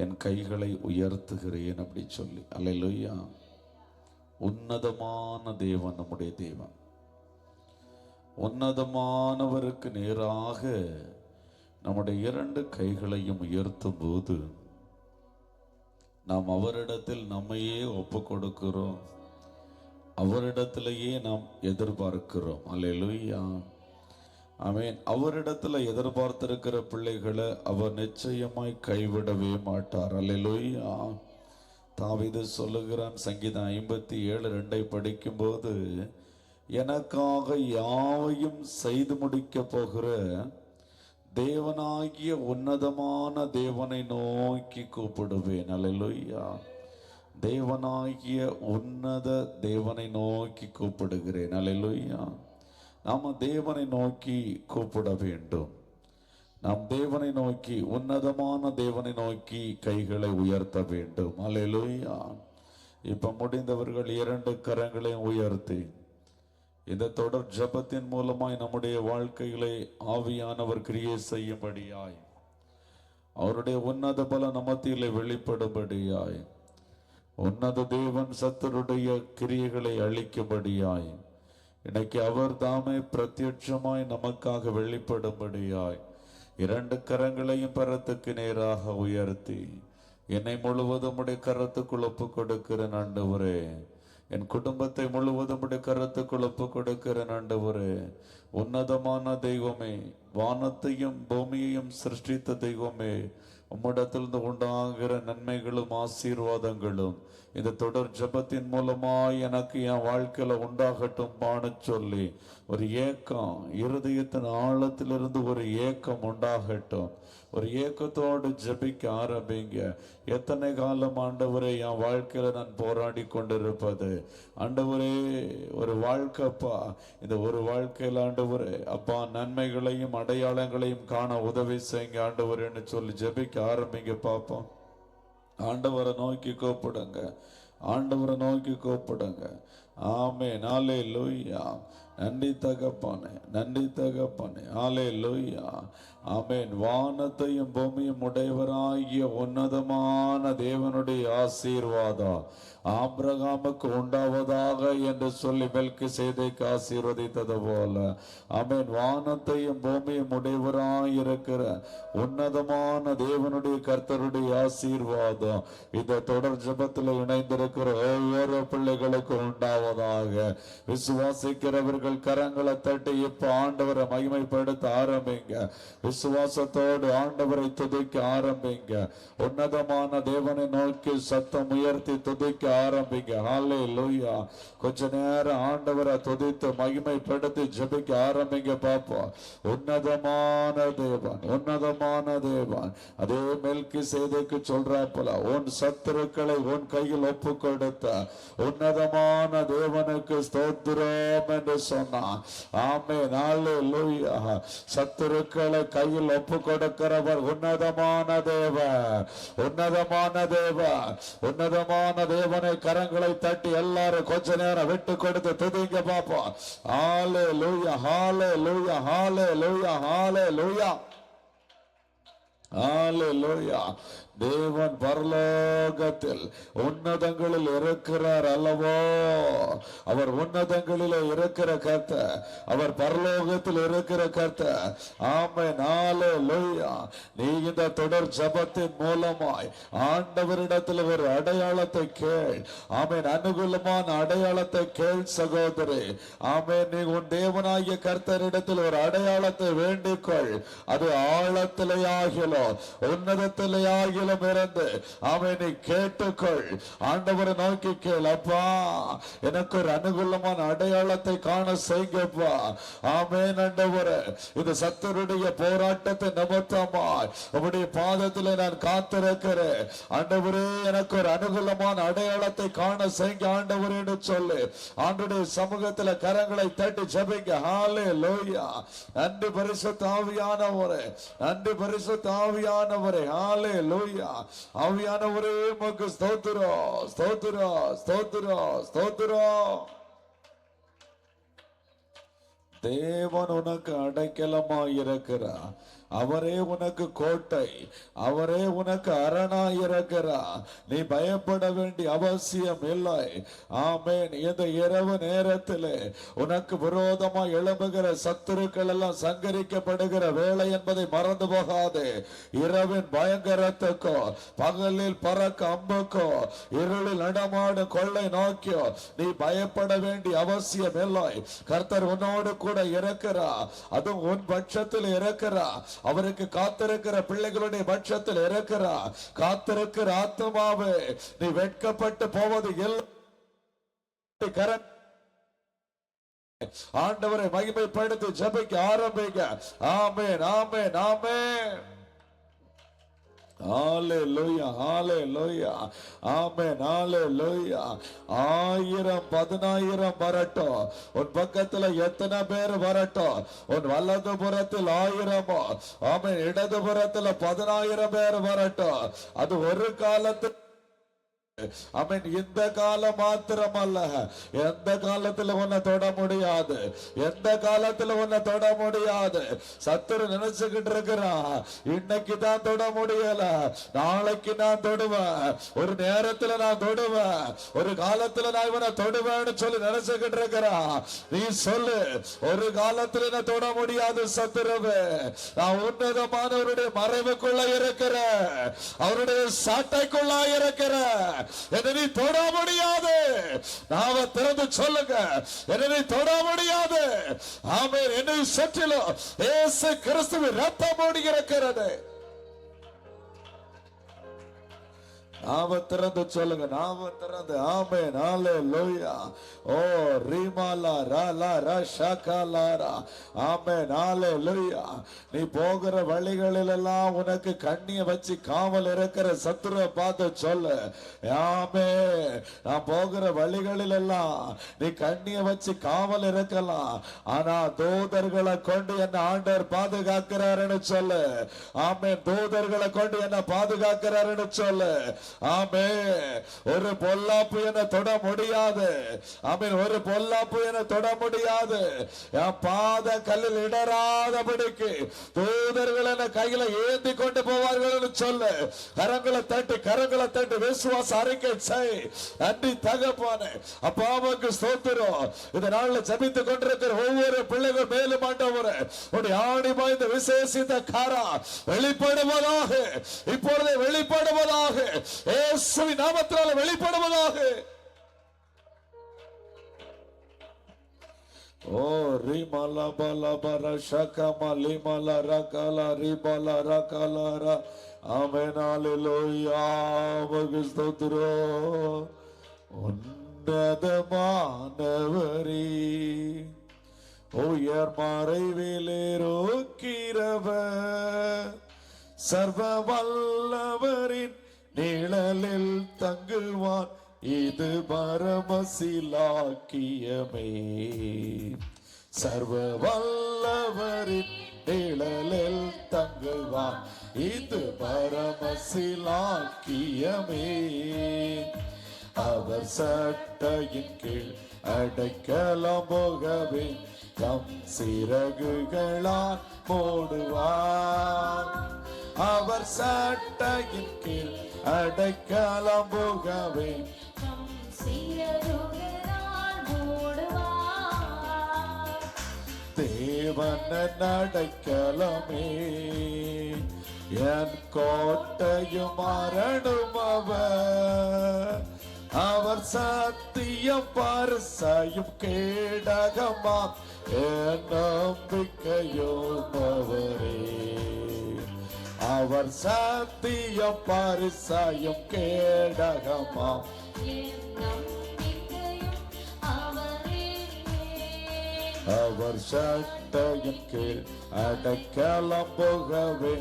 A: என் கைகளை உயர்த்துகிறேன் அப்படி சொல்லி. அல்லேலூயா. உன்னதமான தேவன் நம்முடைய தேவன். உன்னதமானவருக்கு நேராக நம்முடைய இரண்டு கைகளையும் உயர்த்தும் போது நாம் அவரிடத்தில் நம்மையே ஒப்பு கொடுக்கிறோம், அவரிடத்திலேயே நாம் எதிர்பார்க்கிறோம். அல்லேலூயா. ஆமென். அவரிடத்துல எதிர்பார்த்திருக்கிற பிள்ளைகளை அவர் நிச்சயமாய் கைவிடவே மாட்டார். அல்லேலூயா. தாவீது சொல்லுகிறான், சங்கீதம் 57:2 படிக்கும்போது, எனக்காக யாவையும் செய்து முடிக்க போகிற தேவனாகிய உன்னதமான தேவனை நோக்கி கூப்பிடுவேன். அல்லேலூயா. தேவனாகிய உன்னத தேவனை நோக்கி கூப்பிடுகிறேன். அல்லேலூயா. நாம தேவனை நோக்கி கூப்பிட வேண்டும். நாம் தேவனை நோக்கி, உன்னதமான தேவனை நோக்கி கைகளை உயர்த்த வேண்டும். அல்லேலூயா. இப்ப முடிந்தவர்கள் இரண்டு கரங்களையும் உயர்த்தி இந்த தொடர் ஜபத்தின் மூலமாய் நம்முடைய வாழ்க்கைகளை ஆவியானவர் கிரியை செய்யும்படியாய், அவருடைய உன்னத பல நமத்திலே வெளிப்படும்படியாய், உன்னத தேவன் சத்தருடைய கிரியைகளை அழிக்கும்படியாய், இன்னைக்கு அவர் தாமே பிரத்யட்சமாய் நமக்காக வெளிப்படும்படியாய் இரண்டு கரங்களையும் பரத்துக்கு நேராக உயர்த்தி, என்னை முழுவதும் உடைய கரத்துக்குள் ஒப்பு கொடுக்கிறேன் ஆண்டவரே, என் குடும்பத்தை முழுவதும் உடைய கரத்துக்குள் ஒப்பு கொடுக்கிறேன் ஆண்டவரே. உன்னதமான தெய்வமே, வானத்தையும் பூமியையும் சிருஷ்டித்த தெய்வமே, உம்மிடத்திலிருந்து உண்டாகிற நன்மைகளும் ஆசீர்வாதங்களும் இந்த தொடர் ஜபத்தின் மூலமாய் எனக்கு என் வாழ்க்கையில உண்டாகட்டும் பான்னு சொல்லி ஒரு ஏக்கம், இருதயத்தின் ஆழத்திலிருந்து ஒரு ஏக்கம் உண்டாகட்டும். ஒரு ஏக்கத்தோடு ஜபிக்க ஆரம்பிங்க. எத்தனை காலம் ஆண்டவரே என் வாழ்க்கையில நான் போராடி கொண்டிருப்பது, ஆண்டவரே ஒரு வாழ்க்கைப்பா, இந்த ஒரு வாழ்க்கையில் ஆண்டவரே அப்பா நன்மைகளையும் அடையாளங்களையும் காண உதவி செய்யுங்க ஆண்டவரேன்னு சொல்லி ஜபிக்க ஆரம்பிங்க பாப்போம். ஆண்டவரை நோக்கி கூப்பிடுங்க, ஆண்டவரை நோக்கி கூப்பிடுங்க. ஆமென். அல்லேலூயா. நன்றி தகப்பனே, நன்றி தகப்பனே. அல்லேலூயா. ஆமென். வானத்தையும் பூமியும் உடையவராகிய உன்னதமான தேவனுடைய ஆசீர்வாதம் ஆபிரகாமுக்கு உண்டாவதாக என்று சொல்லி மெல்கிசேதேக்கு ஆசீர்வதித்தது போல, ஆமென், வானத்தையும் பூமியும் உடையவராயிருக்கிற உன்னதமான தேவனுடைய கர்த்தருடைய ஆசீர்வாதம் இந்த தொடர் ஜபத்தில் இணைந்திருக்கிற ஒவ்வொரு பிள்ளைகளுக்கும் உண்டாவதாக. விசுவாசிக்கிறவர்கள் கரங்களை தட்டி இப்ப ஆண்டவரை மகிமைப்படுத்த ஆரம்பிங்க. விசுவாசத்தோடு ஆண்டவரை துதிக்க ஆரம்பிங்க. உன்னதமான தேவனை நோக்கி சத்தம் உயர்த்தி துதிக்க ஆரம்பிங்க. ஹல்லேலூயா. கொஞ்ச நேரம் ஆண்டவரை துதித்து மகிமைப்படுத்தி ஜெபிக்க ஆரம்பிங்க பாப்போம். உன்னதமான தேவன், உன்னதமான தேவன். அதே மெல்கிசேதேக்கு சொல்றாப்பல, உன் சத்துருக்களை உன் கையில் ஒப்பு கொடுத்த உன்னதமான தேவனுக்கு ஸ்தோத்திரம் என்று சொன்னான். ஆமென். ஹல்லேலூயா. சத்துருக்களை கையில் ஒப்பு கொடுக்கிறவர் உன்னதமான தேவன், உன்னதமான தேவன், உன்னதமான தேவனை கரங்களை தட்டி எல்லாரும் கொஞ்ச நேரம் விட்டு கொடுத்து துதிங்க பாப்போம். ஹல்லேலூயா, ஹல்லேலூயா, ஹல்லேலூயா, ஹல்லேலூயா, ஹல்லேலூயா. தேவன் பரலோகத்தில் உன்னதங்களில் இருக்கிறார் அல்லவோ? அவர் உன்னதங்களில் இருக்கிற கர்த்தர், அவர் பரலோகத்தில் இருக்கிற கர்த்தர். ஆமென். ஹல்லேலூயா. நீ இந்த தொடர் ஜபத்தின் மூலமாய் ஆண்டவரிடத்தில் ஒரு அடையாளத்தை கேள். ஆமென். அனுகூலமான அடையாளத்தை கேள் சகோதரி. ஆமென். நீ உன் தேவனாகிய கர்த்தரிடத்தில் ஒரு அடையாளத்தை வேண்டிக்கொள். அது ஆழத்திலே ஆகிலும் உன்னதத்திலே ஆகிலும் இருந்து ஆமென் நீ கேட்டுக்கொள். ஆண்டவரை நோக்கி கேள். அப்பா எனக்கு ஒரு அனுகூலமான அடையாளத்தை காண செய்யுங்கப்பா. ஆமென். ஆண்டவரே, இந்த சத்துருடைய போராட்டத்தை நிமித்தமாய் உம்முடைய பாதத்திலே நான் காத்திருக்கிறேன். ஆண்டவரே, எனக்கு ஒரு அனுகூலமான அடையாளத்தை காண செய்யுங்க ஆண்டவரே என்று சொல்லி ஆண்டவருடைய சமூகத்தில் கரங்களை தட்டி ஜெபிங்க. ஹல்லேலூயா. நன்றி பரிசுத்த ஆவியானவரே, நன்றி பரிசுத்த ஆவியானவரே. ஹல்லேலூயா. ஆவியானவரே உமக்கு ஸ்தோத்திரம், ஸ்தோத்திரம், ஸ்தோத்திரம், ஸ்தோத்திரம். தேவன் உனக்கு அடைக்கலமாயிருக்கிறார். அவரே உனக்கு கோட்டை, அவரே உனக்கு அரணாயிருக்கிறார். நீ பயப்பட வேண்டிய அவசியம் இல்லை. ஆமென். இந்த இரவு நேரத்தில் உனக்கு விரோதமா எழும்புகிற சத்துருக்கள் எல்லாம் சங்கரிக்கப்படுகிற வேலை என்பதை மறந்து போகாதே. இரவின் பயங்கரத்துக்கோ, பகலில் பறக்க அம்புக்கோ, இருளில் நடமாடும் கொள்ளை நோக்கியோ நீ பயப்பட வேண்டிய அவசியம் இல்லை. கர்த்தர் உன்னோடு கூட இருக்கிறார். அதுவும் உன் பட்சத்தில் இருக்கிறார். அவருக்கு காத்திருக்கிற பிள்ளைகளுடைய பட்சத்தில் இருக்கிறார். காத்திருக்கிற ஆத்மாவே, நீ வெட்கப்பட்டு போவது ஆண்டவரை மகிமைப்படுத்தி ஜெபிக்க ஆரம்பிங்க. ஆமென், ஆமென், ஆமென். ஹalleluya, ஹalleluya, ஆமென், ஹalleluya. 1000 10,000 வரட்டும், உன் பக்கத்துல எத்தனை பேர் வரட்டும், உன் வலது புறத்தில் 1000, ஆமென், இடது புறத்துல 10,000 பேர் வரட்டும். அது ஒரு காலத்து ஆமென். இந்த காலம் மாத்திரமல்ல, எந்த காலத்துல உன்னை தொட முடியாது, எந்த காலத்துல உன்னை தொட முடியாது. சத்துரு நினைச்சுக்கிட்டு இருக்கிறான், இன்னைக்கு தான் தொட முடியல, நாளைக்கு நான் தொடுவேன், ஒரு நேரத்துல நான் தொடுவேன், ஒரு காலத்துல நான் இவனை தொடுவேன்னு சொல்லி நினைச்சுக்கிட்டு இருக்கிறான். நீ சொல்லு, ஒரு காலத்துல நான் தொட முடியாது சத்துருவே. நான் உன்னதமானவருடைய மறைவுக்குள்ள இருக்கிறேன், அவருடைய சாட்டைக்குள்ள இருக்கிறேன். என்னை தொட முடியாது. நாம திறந்து சொல்லுங்க, என்னை தொட முடியாது. ஆமென். என்னை சுற்றிலும் இயேசு கிறிஸ்துவின் ரத்தம் ஓடி இருக்கிறது. நாம திறந்து சொல்லுங்க, நாம திறந்து. ஆமென், ஹalleluya. ஓ ரீமாலா ராலா ரஷகலாரா. ஆமென், ஹalleluya. நீ போகிற வழிகளில் எல்லாம் உனக்கு கண்ணிய வச்சு காவல் இருக்கிற சத்துருவை பார்த்து சொல்லு, ஆமென், நான் போகிற வழிகளில் எல்லாம் நீ கண்ணிய வச்சு காவல் இருக்கலாம், ஆனா தூதர்களை கொண்டு என்ன ஆண்டவர் பாதுகாக்கிறாருன்னு சொல்லு. ஆமென். தூதர்களை கொண்டு என்ன பாதுகாக்கிறாருன்னு சொல்லு. ஆமென். ஒரு பொல்லாப்பு என தொட முடியாது. ஆமென். ஒரு பொல்லாப்பு என தொட முடியாது. என் பாத கல்லில் இடராதபடிக்கு தூதர்கள் என கையில ஏந்தி கொண்டு போவார்கள் சொல்லு. கரங்களை தட்டி விசுவாச அறிக்கை செய். நன்றி தகப்பனே, அப்பாவுக்கு ஸ்தோத்திரம். இந்த நாள்ல ஜெபித்துக் கொண்டிருக்கிற ஒவ்வொரு பிள்ளைகள் மேலும் ஆண்டவரே, உடைய ஆணி பாய்ந்த விசேஷித்த காரா வெளிப்படுவதாக, இப்பொழுதே வெளிப்படுவதாக, இயேசுவின் நாமத்தினால வெளிப்படுவதாக. ஓ ரிமலா பலா பர ஷகமா லிமலா ரகலா ரிபலா ரகலாரா. ஆமென், ஹalleluya. உமக்கு ஸ்தோத்திரம். உன்னதமானவரே, உயர் மறைவிலிருக்கிறவர், சர்வ வல்லவரின் நிழலில் தங்குவான், இது பரமசிலாக்கியமே. சர்வ வல்லவரின் நிழலில் தங்குவான், இது பரமசிலாக்கியமே. அவர் சட்டையின் கீழ் அடைக்கலம் போகவே, தம் சிறகுகளால் மூடுவார். அவர் சட்டையின் கீழ் அடைக்கலம் போகவே, தேவன் அடைக்கலமே, என் கோட்டையும் அரணும் அவர். அவர் சத்தியம் பரிசையும் கேடகமாம், என் நம்பிக்கையும் அவரே. அவர் சத்தியம் பரிசையும் கேடகமாம், அவர் சட்டையின் கீழ் அடைக்கலம் போகவே,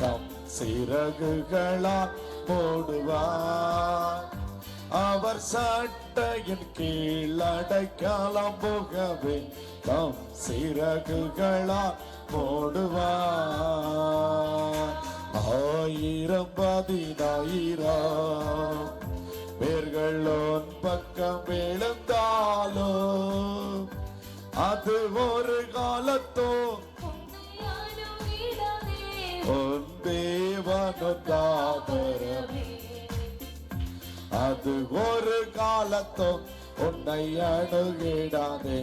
A: தம் சிறகுகளால் மூடுவார். அவர் சட்டையின் கீழ் அடைக்கலம் போகவே, தம் சிறகுகளால் மூடுவார். 1000 10,000 பேர்கள் உன் பக்கம் விழுந்தாலும் அது ஒரு காலத்தோ உன் தேவனுதாபரமே. அது ஒரு காலத்தோ உன்னை அணுகிடாதே,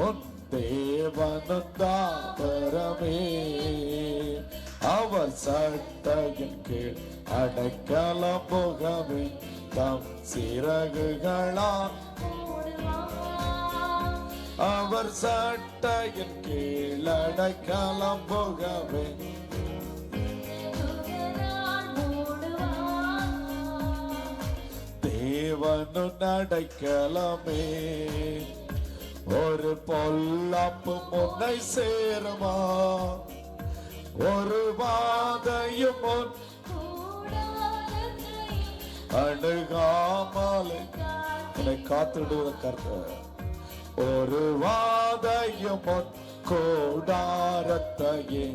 A: உன் தேவனுதாபரமே. அவர் சட்டையின் கீழ் அடைக்கலம் புகவே, தம் சிறகுகளால் அவர் சட்டையின் கீழ் அடைக்கலம் புகவே. தேவனுன் அடைக்கலமே. ஒரு பொல்லாப்பு முன்னை சேருமா, ஒரு வாதையும் முன் அணுகாமலே என்னை காத்திடுவ கர்த்தர். ஒரு வாதையும் முன் கூடாரத்தையே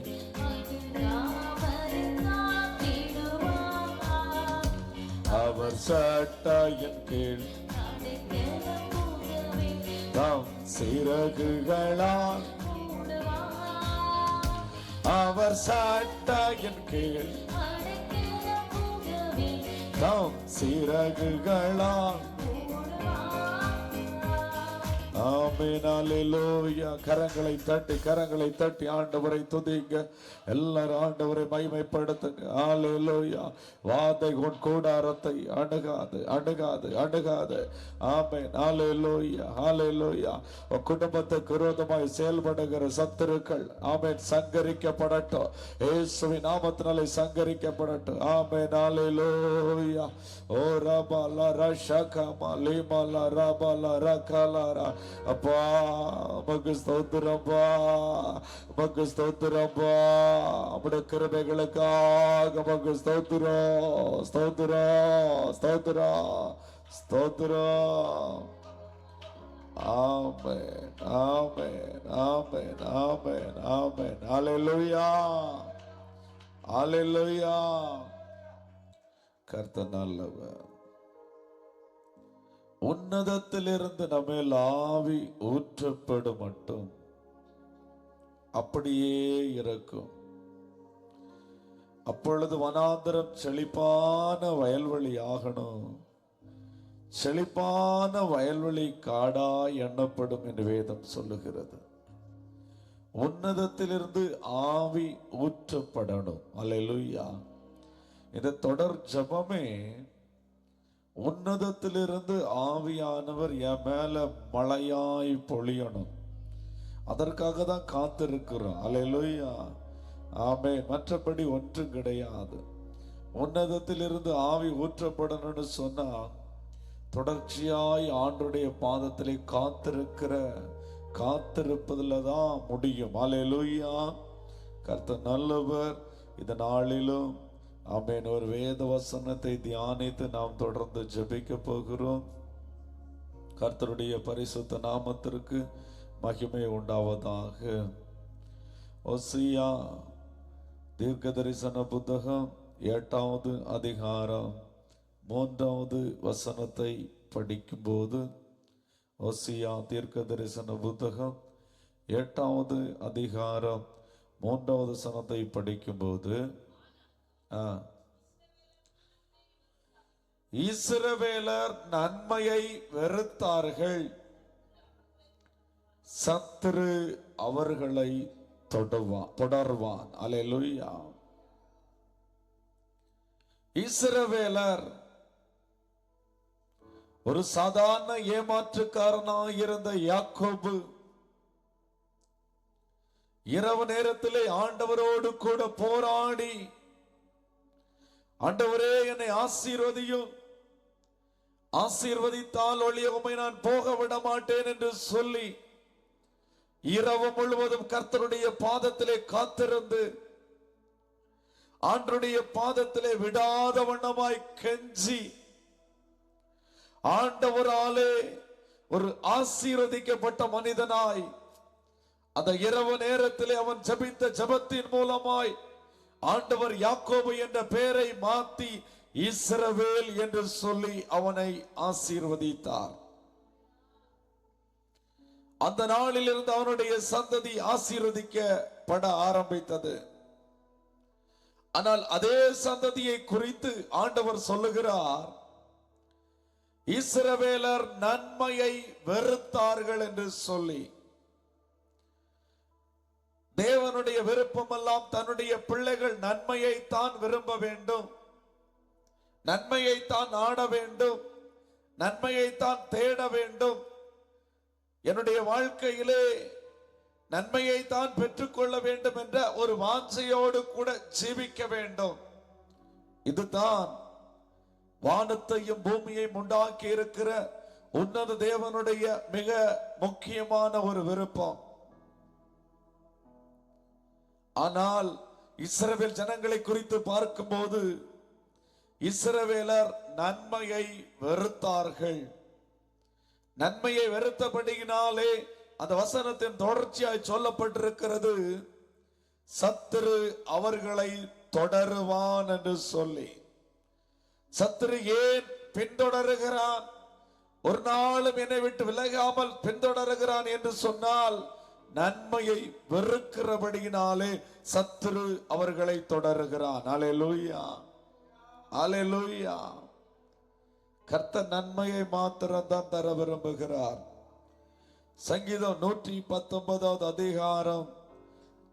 A: அவர் சட்டையின் கீழ் தம் சிறகுகளால், அவர் சட்டையின் கீழ் தம் சிறகுகளால். ஆமென், அல்லேலூயா. கரங்களை தட்டி ஆண்டவரை துதிங்க. எல்லாரும் ஆண்டவரை மகிமைப்படுத்துங்க. அல்லேலூயா. வாதை உன் கூடாரத்தை அணுகாது. ஆமென், அல்லேலூயா. உன் குடும்பத்துக்கு விரோதமாய் செயல்படுகிற சத்துருக்கள் ஆமென் சங்கரிக்கப்படட்டும். இயேசுவின் நாமத்தினாலே சங்கரிக்கப்படட்டும். ஆமென், அல்லேலூயா. ஓ ரபா ரஷகமா லிமலா ரபா ரகலாரா. அப்பா உமக்கு ஸ்தோத்திரப்பா, உமக்கு ஸ்தோத்திரப்பா. உம்முடைய கிருபைகளுக்காக உமக்கு ஸ்தோத்திரம். ஆமென், ஆமென், ஆமென், ஆமென், ஆமென். அல்லேலூயா, அல்லேலூயா. கர்த்தர் நல்லவர். உன்னதத்திலிருந்து நம்மேல் ஆவி ஊற்றப்படும் மட்டும் அப்படியே இருக்கும். அப்பொழுது வனாந்தரம் செழிப்பான வயல்வெளி ஆகணும். செழிப்பான வயல்வெளி காடா எண்ணப்படும் என்று வேதம் சொல்லுகிறது. உன்னதத்திலிருந்து ஆவி ஊற்றப்படணும். அல்லேலூயா. இந்த தொடர் ஜெபமே உன்னதத்திலிருந்து ஆவியானவர் என் மேல மழையாய் பொழியணும், அதற்காக தான் காத்திருக்கிறோம். அல்லேலூயா. ஆமென். மற்றபடி ஒன்றும் கிடையாது. உன்னதத்திலிருந்து ஆவி ஊற்றப்படணும்னு சொன்னா தொடர்ச்சியாய் ஆண்டுடைய பாதத்திலே காத்திருப்பதில் தான் முடியும். அல்லேலூயா. கர்த்தர் நல்லவர். இந்த நாளிலும் ஆமென் ஒரு வேத வசனத்தை தியானித்து நாம் தொடர்ந்து ஜெபிக்க போகிறோம். கர்த்தருடைய பரிசுத்த நாமத்திற்கு மகிமை உண்டாவதாக. ஓசியா தீர்க்க தரிசன புத்தகம் 8வது அதிகாரம் 3வது வசனத்தை படிக்கும்போது, ஓசியா தீர்க்க தரிசன புத்தகம் 8வது அதிகாரம் 3வது வசனத்தை படிக்கும்போது, இஸ்ரவேலர் நன்மையை வெறுத்தார்கள், சத்துரு அவர்களை தொடர்வான். அல்லேலூயா. இஸ்ரவேலர் ஒரு சாதாரண ஏமாற்றுக்காரனாக இருந்த யாக்கோபு இரவு நேரத்திலே ஆண்டவரோடு கூட போராடி, ஆண்டவரே என்னை ஆசீர்வதியும், ஆசீர்வதித்தால் ஒழிய உம்மை நான் போக விட மாட்டேன் என்று சொல்லி இரவு முழுவதும் கர்த்தருடைய பாதத்திலே காத்திருந்து ஆண்டவருடைய பாதத்திலே விடாத வண்ணமாய் கெஞ்சி ஆண்டவராலே ஒரு ஆசீர்வதிக்கப்பட்ட மனிதனாய் அந்த இரவு நேரத்திலே அவன் ஜெபித்த ஜெபத்தின் மூலமாய் ஆண்டவர் யாக்கோபு என்ற பெயரை மாற்றி இஸ்ரவேல் என்று சொல்லி அவனை ஆசீர்வதித்தார். அந்த நாளிலிருந்து அவனுடைய சந்ததி ஆசீர்வதிக்கப்பட ஆரம்பித்தது. ஆனால் அதே சந்ததியை குறித்து ஆண்டவர் சொல்லுகிறார், இஸ்ரவேலர் நன்மையை வெறுத்தார்கள் என்று சொல்லி. தேவனுடைய விருப்பமெல்லாம் தன்னுடைய பிள்ளைகள் நன்மையை தான் விரும்ப வேண்டும், நன்மையை தான் நாட வேண்டும், நன்மையை தான் தேட வேண்டும், என்னுடைய வாழ்க்கையிலே நன்மையை தான் பெற்றுக்கொள்ள வேண்டும் என்ற ஒரு வாஞ்சையோடு கூட ஜீவிக்க வேண்டும். இதுதான் வானத்தையும் பூமியையும் உண்டாக்கி இருக்கிற உன்னத தேவனுடைய மிக முக்கியமான ஒரு விருப்பம். ஆனால் இஸ்ரவேல் ஜனங்களை குறித்து பார்க்கும்போது இஸ்ரவேலர் நன்மையை வெறுத்தார்கள். நன்மையை வெறுத்தபடியினாலே அந்த வசனத்தின் தொடர்ச்சியாய் சொல்லப்பட்டிருக்கிறது, சத்துரு அவர்களை தொடருவான் என்று சொல்லி. சத்துரு ஏன் பின்தொடருகிறான், ஒரு நாளும் என்னை விட்டு விலகாமல் பின்தொடருகிறான் என்று சொன்னால், நன்மையை வெறுக்கிறபடியினாலே சத்துரு அவர்களை தொடருகிறான். அல்லேலூயா, அல்லேலூயா. கர்த்தர் நன்மையை மாத்திரம் தான் தர விரும்புகிறார். சங்கீதம் 119 அதிகாரம்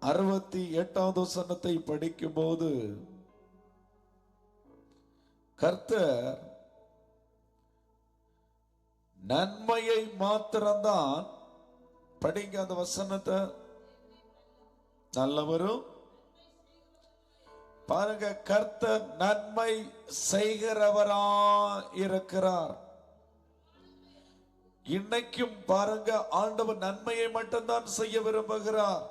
A: 68 வசனத்தை படிக்கும் போது கர்த்தர் நன்மையை மாத்திரம்தான், படிங்க அந்த வசனத்தை, நல்லவரும் பாருங்க, கர்த்தர் நன்மை செய்கிறவரா இருக்கிறார். இன்னைக்கும் பாருங்க, ஆண்டவர் நன்மையை மட்டும்தான் செய்ய விரும்புகிறார்.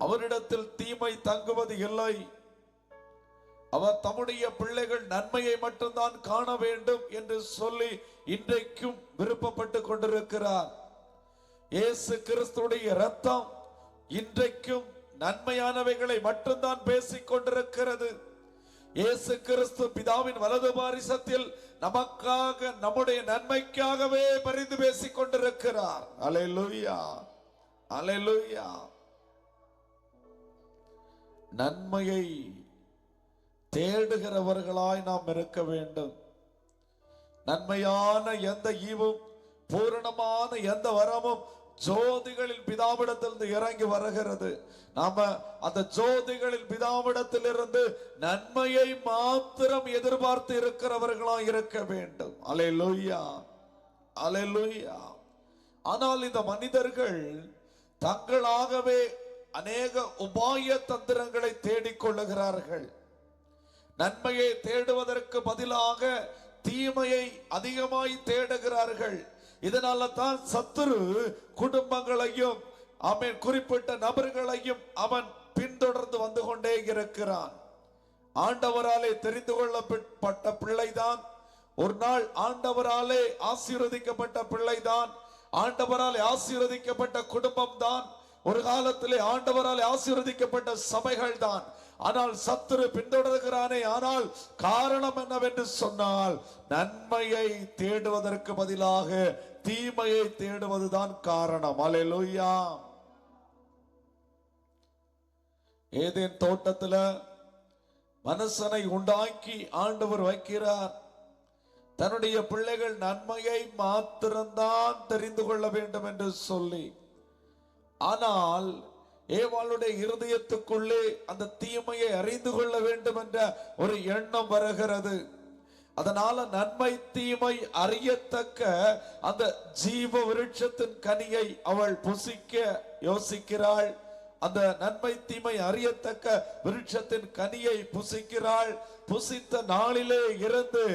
A: அவரிடத்தில் தீமை தங்குவது இல்லை. அவர் தம்முடைய பிள்ளைகள் நன்மையை மட்டும்தான் காண வேண்டும் என்று சொல்லி இன்றைக்கும் விருப்பப்பட்டு கொண்டிருக்கிறார். இயேசு கிறிஸ்துடைய இரத்தம் இன்றைக்கும் நன்மையானவைகளை மட்டும்தான் பேசிக் கொண்டிருக்கிறது. இயேசு கிறிஸ்து பிதாவின் வலது பாரிசத்தில் நமக்காக, நம்முடைய நன்மைக்காகவே பரிந்து பேசிக் கொண்டிருக்கிறார். அல்லேலூயா, அல்லேலூயா. நன்மையை தேடுகிறவர்களாய் நாம் இருக்க வேண்டும். நன்மையான எந்த ஈவும், பூரணமான எந்த வரமும் ஜோதிகளில் பிதாவிடத்திலிருந்து இறங்கி வருகிறது. நாம அந்த ஜோதிகளில் பிதாவிடத்தில் இருந்து நன்மையை மாத்திரம் எதிர்பார்த்து இருக்கிறவர்களா இருக்க வேண்டும். அல்லேலூயா, அல்லேலூயா. ஆனால் இந்த மனிதர்கள் தங்களாகவே அநேக உபாய தந்திரங்களை தேடிக்கொள்ளுகிறார்கள். நன்மையை தேடுவதற்கு பதிலாக தீமையை அதிகமாய் தேடுகிறார்கள். இதனால தான் சத்துரு குடும்பங்களையும் அவன் குறிப்பிட்ட நபர்களையும் அவன் பின்தொடர்ந்து வந்து கொண்டே இருக்கிறான். ஆண்டவராலே தெரிந்து கொள்ளப்பட்ட பிள்ளைதான், ஒரு நாள் ஆண்டவராலே ஆசீர்வதிக்கப்பட்ட பிள்ளைதான், ஆண்டவராலே ஆசீர்வதிக்கப்பட்ட குடும்பம் தான், ஒரு காலத்திலே ஆண்டவராலே ஆசீர்வதிக்கப்பட்ட சபைகள் தான். ஆனால் சத்துரு பின்தொடர்கிறானே, ஆனால் காரணம் என்னவென்று சொன்னால், நன்மையை தேடுவதற்கு பதிலாக தீமையை தேடுவதுதான் காரணம். அல்லேலூயா. ஏதேன் தோட்டத்துல மனுஷனை உண்டாக்கி ஆண்டவர் வைக்கிறார். தன்னுடைய பிள்ளைகள் நன்மையை மாத்திரம்தான் தெரிந்து கொள்ள வேண்டும் என்று சொல்லி. ஆனால் ஏவாளுடைய இருதயத்துக்குள்ளே அந்த தீமையை அறிந்து கொள்ள வேண்டும் என்ற ஒரு எண்ணம் வருகிறது. அதனால நன்மை தீமை அறியத்தக்க அந்த ஜீவ விருட்சத்தின் கனியை அவள் புசிக்க யோசிக்கிறாள். அந்த நன்மை தீமை அறியத்தக்க விருட்சத்தின் கனியை புசிக்கிறாள். புசித்த நாளிலே இருந்து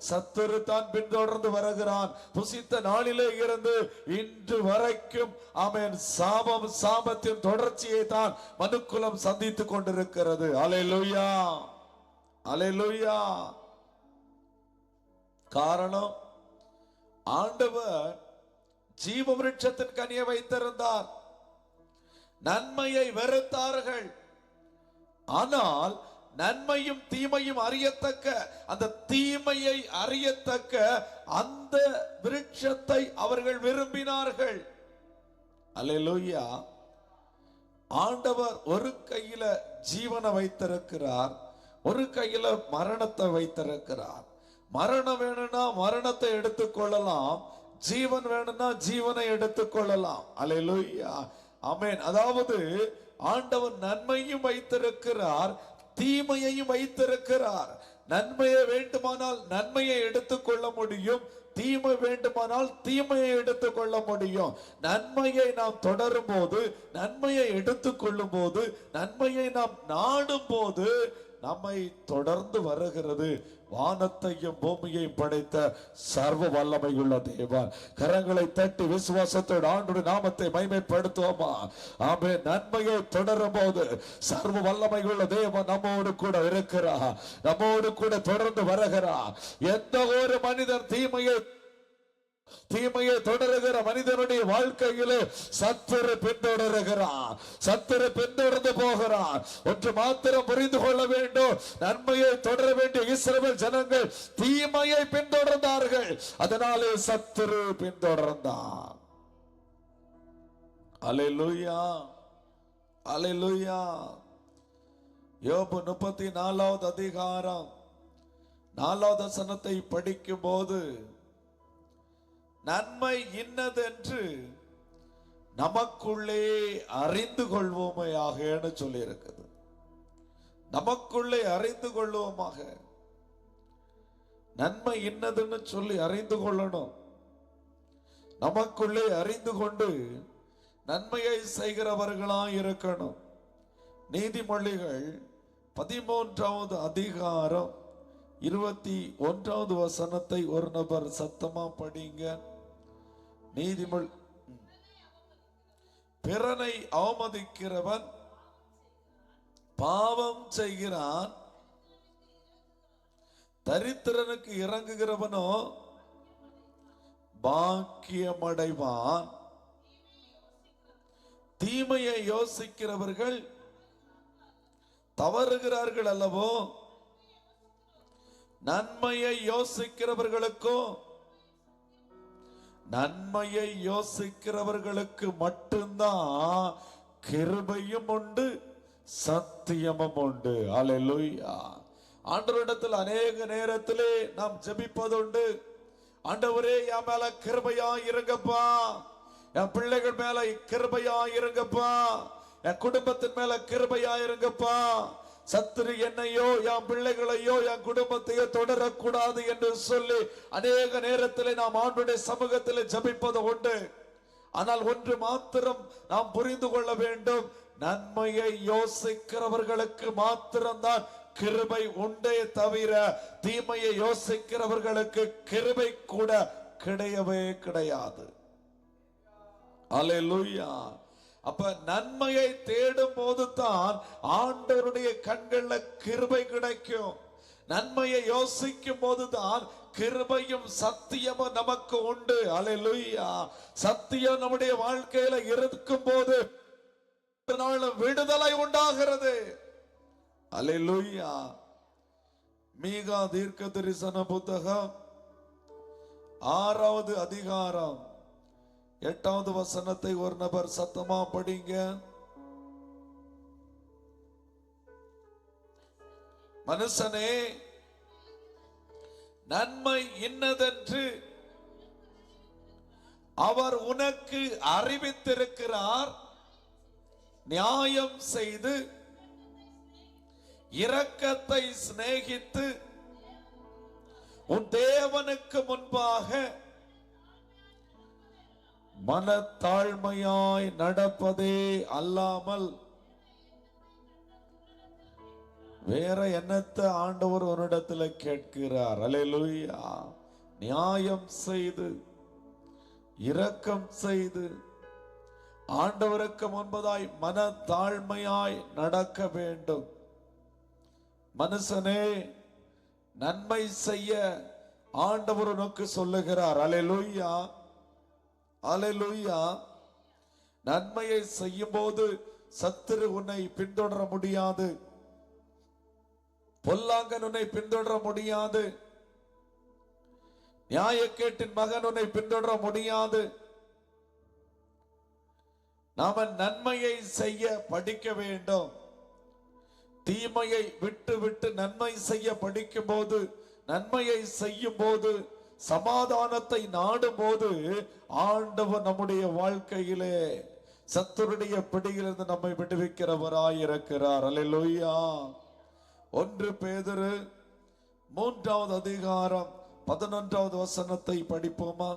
A: சத்துரு தான் பின்தொடர்ந்து வருகிறான். புசித்த நாளிலே இருந்து இன்று வரைக்கும் ஆமென், சாபம் சாபத்தின் தொடர்ச்சியை தான் மனுக்குலம் சந்தித்துக் கொண்டிருக்கிறது. அல்லேலூயா, அல்லேலூயா. காரணம், ஆண்டவர் ஜீவ விருட்சத்தின் கனியை வைத்திருந்தார். நன்மையை வெறுத்தார்கள். ஆனால் நன்மையும் தீமையும் அறியத்தக்க, அந்த தீமையை அறியத்தக்க அந்த விருட்சத்தை அவர்கள் விரும்பினார்கள். அல்லேலூயா. ஆண்டவர் ஒரு கையில ஜீவனை வைத்திருக்கிறார், ஒரு கையில மரணத்தை வைத்திருக்கிறார். மரணம் வேணும்னா மரணத்தை எடுத்துக்கொள்ளலாம், ஜீவன் வேணும்னா ஜீவனை எடுத்துக்கொள்ளலாம். அல்லேலூயா, ஆமென். அதாவது ஆண்டவர் நன்மையும் வைத்திருக்கிறார், தீமையையும் வைத்திருக்கிறார். நன்மையை வேண்டுமானால் நன்மையை எடுத்துக்கொள்ள முடியும், தீமை வேண்டுமானால் தீமையை எடுத்துக்கொள்ள முடியும். நன்மையை நாம் தொடரும் போது, நன்மையை எடுத்துக்கொள்ளும் போது, நன்மையை நாம் நாடும் போது நம்மை தொடர்ந்து வருகிறது வானத்தையும் பூமியையும் படைத்த சர்வ வல்லமையுள்ள தேவன். கரங்களை தட்டி விசுவாசத்தோடு ஆண்டவருடைய நாமத்தை மகிமைப்படுத்துவோமா? ஆமென். நன்மையை தொடரும் போது சர்வ வல்லமையுள்ள தேவன் நம்மோடு கூட இருக்கிறார், நம்மோடு கூட தொடர்ந்து வருகிறார். எந்த ஒரு மனிதன் தீமையை தொடருகிற மனிதனுடைய வாழ்க்கையிலே சத்துரு பின்தொடருகிறான், சத்துரு பின்தொடர்ந்து போகிறான். ஒன்று மாத்திரம் புரிந்து கொள்ள வேண்டும், நன்மையை தொடர வேண்டிய இஸ்ரவேல் ஜனங்கள் தீமையை பின்தொடர்ந்தார்கள், அதனாலே சத்துரு பின்தொடர்ந்தான். அல்லேலூயா, அல்லேலூயா. யோபு 34வது அதிகாரம் 4வது வசனத்தை படிக்கும் போது, நன்மை இன்னதென்று நமக்குள்ளே அறிந்து கொள்வோமையாக சொல்லி இருக்குது. நமக்குள்ளே அறிந்து கொள்வோமாக. நன்மை இன்னதுன்னு சொல்லி அறிந்து கொள்ளணும். நமக்குள்ளே அறிந்து கொண்டு நன்மையை செய்கிறவர்களாய் இருக்கணும். நீதிமொழிகள் 13வது அதிகாரம் 21வது வசனத்தை ஒரு நபர் சத்தமா படிங்க. நீதிமொழி, பிறனை அவமதிக்கிறவன் பாவம் செய்கிறான், தரித்திரனுக்கு இறங்குகிறவனோ பாக்கியமடைவான். தீமையை யோசிக்கிறவர்கள் தவறுகிறார்கள் அல்லவோ, நன்மையை யோசிக்கிறவர்களுக்கோ, நன்மையை யோசிக்கிறவர்களுக்கு மட்டும்தான் கிருபையும் உண்டு, சத்தியமும் உண்டு. அல்லேலூயா. ஆண்டவரிடத்தில் அநேக நேரத்திலே நாம் ஜெபிப்பதுண்டு. ஆண்டவரே, என் மேல கிருபையா இருங்கப்பா, என் பிள்ளைகள் மேல கிருபையா இருங்கப்பா, என் குடும்பத்தின் மேல கிருபையா இருங்கப்பா. சத்துரு என்னையோ என் பிள்ளைகளையோ என் குடும்பத்தையோ தொடரக்கூடாது என்று சொல்லி அநேக நேரத்தில் நாம் ஆண்டவருடைய சமூகத்தில் ஜெபிப்பது உண்டு. ஆனால் ஒன்று மாத்திரம் நாம் புரிந்து கொள்ள வேண்டும், நன்மையை யோசிக்கிறவர்களுக்கு மாத்திரம்தான் கிருபை உண்டே தவிர தீமையை யோசிக்கிறவர்களுக்கு கிருபை கூட கிடையவே கிடையாது. அல்லேலூயா. அப்ப நன்மையை தேடும் போது தான் ஆண்டவருடைய கண்கள்ல கிருபை கிடைக்கும். நன்மையை யோசிக்கும் போதுதான் கிருபையும் சத்தியமும் நமக்கு உண்டு. அல்லேலூயா. சத்தியம் நம்முடைய வாழ்க்கையில இருக்கும் போது விடுதலை உண்டாகிறது. அல்லேலூயா. மீகா தீர்க்க தரிசன புத்தகம் 6வது அதிகாரம் 8வது வசனத்தை ஒரு நபர் சத்தமா படிங்க. மனுஷனே, நன்மை இன்னதென்று அவர் உனக்கு அறிவித்திருக்கிறார், நியாயம் செய்து இரக்கத்தை சிநேகித்து உன் தேவனுக்கு முன்பாக மனத்தாழ்மையாய் நடப்பதே அல்லாமல் வேற என்னத்தை ஆண்டவர் ஒரு இடத்துல கேட்கிறார். அல்லேலூயா. நியாயம் செய்து இரக்கம் செய்து ஆண்டவருக்கு முன்பதாய் மனத்தாழ்மையாய் நடக்க வேண்டும். மனுஷனே, நன்மை செய்ய ஆண்டவர் உனக்கு சொல்லுகிறார். அல்லேலூயா, அல்லேலூயா. நன்மையை செய்யும் போது சத்துரு உன்னை பின்தொடர முடியாது, பொல்லாங்கன் உன்னை பின்தொடர முடியாது, நியாயக்கேட்டின் மகன் உன்னை பின்தொடர முடியாது. நாம நன்மையை செய்ய படிக்க வேண்டும். தீமையை விட்டு விட்டு நன்மை செய்ய படிக்கும் போது, நன்மையை செய்யும் போது, சமாதானத்தை நாடும் போது ஆண்டவர் நம்முடைய வாழ்க்கையிலே சத்துருடைய பிடியிலிருந்து நம்மை விடுவிக்கிறவராயிருக்கிறார். அல்லேலூயா. 1 பேதுரு 3வது அதிகாரம் 11வது வசனத்தை படிப்போமா?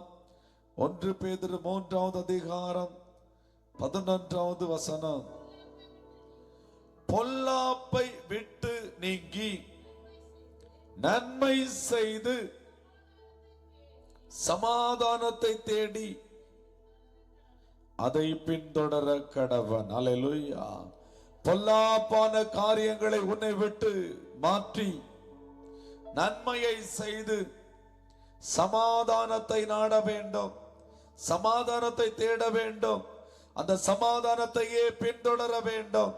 A: 1 பேதுரு 3வது அதிகாரம் 11வது வசனம். பொல்லாப்பை விட்டு நீங்கி நன்மை செய்து சமாதானத்தை தேடி அதை பின்தொடர கடவன். அல்லேலூயா. பொல்லாப்பான காரியங்களை உன்னை விட்டு மாற்றி நன்மையை செய்து சமாதானத்தை நாட வேண்டும், சமாதானத்தை தேட வேண்டும், அந்த சமாதானத்தையே பின்தொடர வேண்டும்.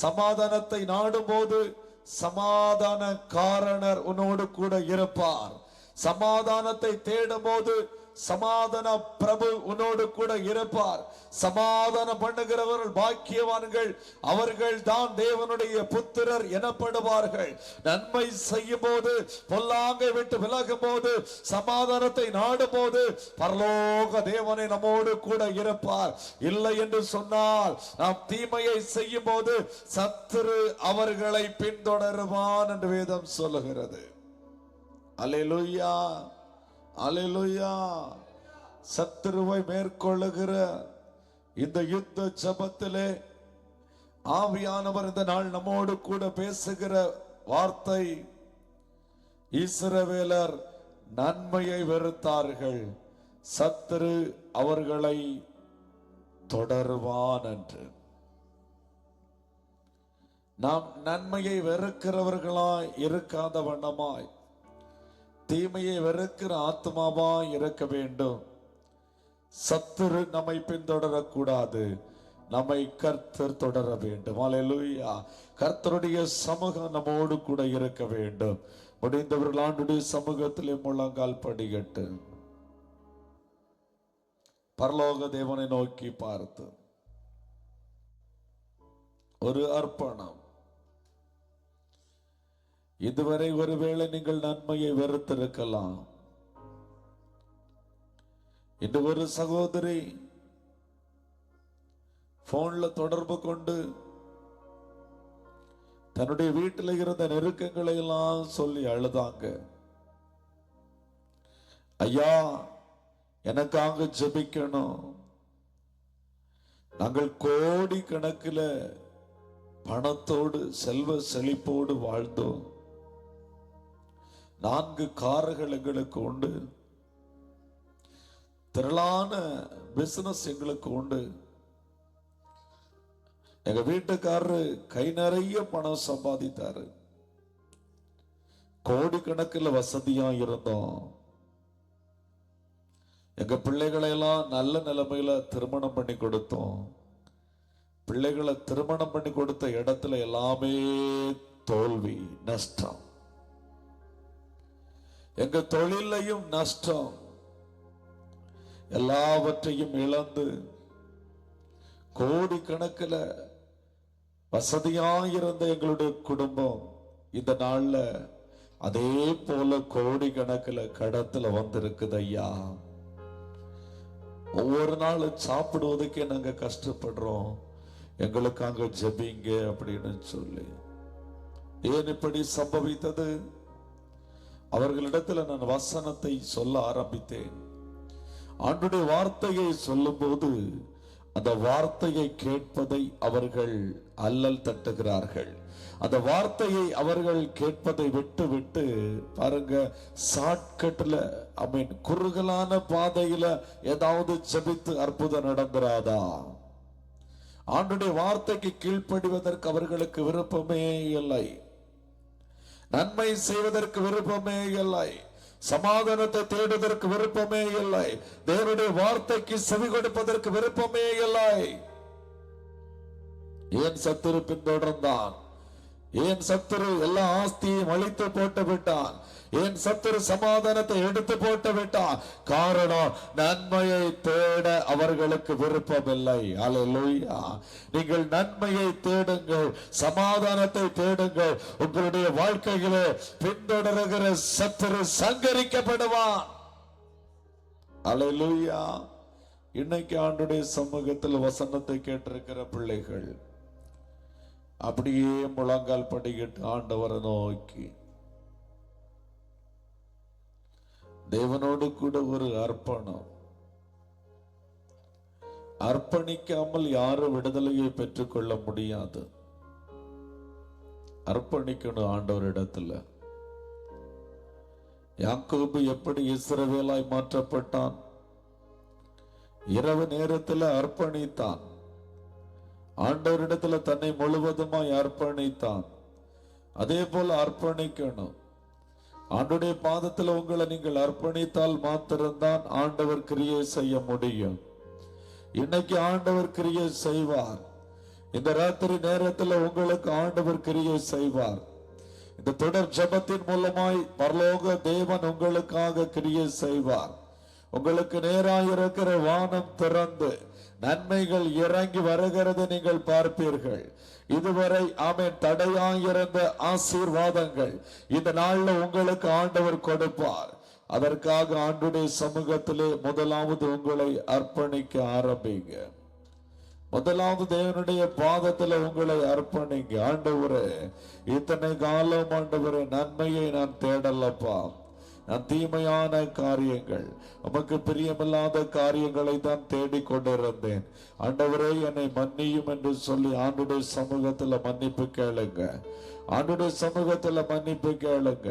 A: சமாதானத்தை நாடும் போது சமாதான காரணர் உன்னோடு கூட இருப்பார். சமாதானத்தை தேடும் போது சமாதான பிரபு உன்னோடு கூட இருப்பார். சமாதானம் பண்ணுகிறவர்கள் பாக்கியவான்கள், அவர்கள் தான் தேவனுடைய புத்திரர் எனப்படுவார்கள். நன்மை செய்யும் போது, பொல்லாங்கை விட்டு விலகும் போது, சமாதானத்தை நாடும் போது பரலோக தேவனை நம்மோடு கூட இருப்பார். இல்லை என்று சொன்னால் நாம் தீமையை செய்யும் போது சத்துரு அவர்களை பின்தொடருவான் என்று வேதம் சொல்லுகிறது. அல்லேலூயா, அல்லேலூயா. சத்துருவை மேற்கொள்ளுகிற இந்த யுத்த ஜெபத்திலே ஆவியானவர் இந்த நாள் நம்மோடு கூட பேசுகிற வார்த்தை, இஸ்ரவேலர் நன்மையை வெறுத்தார்கள், சத்துரு அவர்களை தொடருவான் என்று. நாம் நன்மையை வெறுக்கிறவர்களாய் இருக்காத வண்ணமாய் தீமையை வெறுக்கிற ஆத்மாவாய் இருக்க வேண்டும். சத்துரு நம்மை பின்தொடரக்கூடாது, நம்மை கர்த்தர் தொடர வேண்டும். அல்லேலூயா. கர்த்தருடைய சமூகம் நம்மோடு கூட இருக்க வேண்டும். முடிந்தவர்கள் ஆண்டுடைய சமூகத்திலே முழங்கால் படிக்கட்டு பரலோக தேவனை நோக்கி பார்த்து ஒரு அர்ப்பணம். இதுவரை ஒருவேளை நீங்கள் நன்மையை வெறுத்திருக்கலாம். இன்று ஒரு சகோதரி போன்ல தொடர்பு கொண்டு தன்னுடைய வீட்டில் இருந்த நெருக்கங்களை எல்லாம் சொல்லி அழுதாங்க. ஐயா, எனக்காக ஜெபிக்கணும். நாங்கள் கோடி கணக்கில் பணத்தோடு செல்வ செழிப்போடு வாழ்ந்தோம். 4 கார்கள் எங்களுக்கு உண்டு, திரளான பிசினஸ் எங்களுக்கு உண்டு. எங்க வீட்டுக்காரரு கை நிறைய பணம் சம்பாதித்தாரு. கோடிக்கணக்கில் வசதியா இருந்தோம். எங்க பிள்ளைகளை எல்லாம் நல்ல நிலைமையில திருமணம் பண்ணி கொடுத்தோம். பிள்ளைகளை திருமணம் பண்ணி கொடுத்த இடத்துல எல்லாமே தோல்வி, நஷ்டம். எங்க தொழிலையும் நஷ்டம். எல்லாவற்றையும் இழந்து கோடிக்கணக்கில் வசதியாயிருந்த எங்களுடைய குடும்பம் இந்த நாள்ல அதே போல கோடிக்கணக்கில் கடத்துல வந்திருக்குது. ஐயா, ஒவ்வொரு நாள் சாப்பிடுவதற்கே நாங்க கஷ்டப்படுறோம், எங்களுக்காக ஜெபிங்க அப்படின்னு சொல்லி. ஏன் இப்படி சம்பவித்தது? அவர்களிடத்துல நான் வசனத்தை சொல்ல ஆரம்பித்தேன். ஆண்டுடைய வார்த்தையை சொல்லும் போது அந்த வார்த்தையை கேட்பதை அவர்கள் அல்லல் தட்டுகிறார்கள். அந்த வார்த்தையை அவர்கள் கேட்பதை விட்டு விட்டு பாருங்க, ஷார்ட்கட்ல குறுகலான பாதையில ஏதாவது ஜெபித்து அற்புதம் நடந்துராதா? ஆண்டுடைய வார்த்தைக்கு கீழ்ப்படிவதற்கு அவர்களுக்கு விருப்பமே இல்லை. நன்மை செய்வதற்கு விருப்பமே இல்லை. சமாதானத்தை தேடுவதற்கு விருப்பமே இல்லை. தேவனுடைய வார்த்தைக்கு செவி கொடுப்பதற்கு விருப்பமே இல்லை. ஏன் சத்துரு பின்தொடர்ந்தான்? என் சத்துரு எல்லா ஆஸ்தியையும் அழித்து போட்டு விட்டான். என் சத்துரு சமாதானத்தை எடுத்து போட்டு விட்டான். காரணம், நன்மையை தேட அவர்களுக்கு விருப்பமில்லை. அல்லேலூயா. நீங்கள் நன்மையை தேடுங்கள், சமாதானத்தை தேடுங்கள். உங்களுடைய வாழ்க்கையிலே பின்தொடர்கிற சத்துரு சங்கரிக்கப்படுவான். அல்லேலூயா. இன்னைக்கு ஆண்டுடைய சமூகத்தில் வசனத்தை கேட்டிருக்கிற பிள்ளைகள் அப்படியே முழங்கால் படிக்கிட்டு ஆண்டவரை நோக்கி தேவனோடு கூட ஒரு அர்ப்பணம். அர்ப்பணிக்காமல் யாரும் விடுதலையை பெற்றுக்கொள்ள முடியாது. அர்ப்பணிக்கணும் ஆண்டவரிடத்துல. யாக்கோபு எப்படி இஸ்ரவேலாய் மாற்றப்பட்டான்? இரவு நேரத்தில் அர்ப்பணித்தான். ஆண்டவரிடத்துல தன்னை முழுவதுமாய் அர்ப்பணித்தான். அதே போல அர்ப்பணிக்கணும். ஆண்டவருடைய பாதத்தில் உங்களை நீங்கள் அர்ப்பணித்தால் மாத்திரம்தான் ஆண்டவர் கிரியை செய்ய முடியும். இன்னைக்கு ஆண்டவர் கிரியை செய்வார். இந்த ராத்திரி நேரத்தில் உங்களுக்கு ஆண்டவர் கிரியை செய்வார். இந்த தொடர் ஜெபத்தின் மூலமாய் பரலோக தேவன் உங்களுக்காக கிரியை செய்வார். உங்களுக்கு நேராக இருக்கிற வானம் திறந்து நன்மைகள் இறங்கி வருகிறது நீங்கள் பார்ப்பீர்கள். இதுவரை ஆமென் தடையாயிருந்த ஆசீர்வாதங்கள் இந்த நாள்ல உங்களுக்கு ஆண்டவர் கொடுப்பார். அதற்காக ஆண்டுடைய சமூகத்திலே முதலாவது உங்களை அர்ப்பணிக்க ஆரம்பிங்க. முதலாவது தேவனுடைய பாதத்துல உங்களை அர்ப்பணிங்க. ஆண்டவரே, இத்தனை காலம் ஆண்டவரே நன்மையை நான் தேடலப்பா. நான் தீமையான காரியங்கள், உமக்கு பிரியமில்லாத காரியங்களை தான் தேடிக்கொண்டிருந்தேன். ஆண்டவரே என்னை மன்னியும் என்று சொல்லி ஆண்டுடைய சமூகத்துல மன்னிப்பு கேளுங்க. ஆண்டுடைய சமூகத்துல மன்னிப்பு கேளுங்க.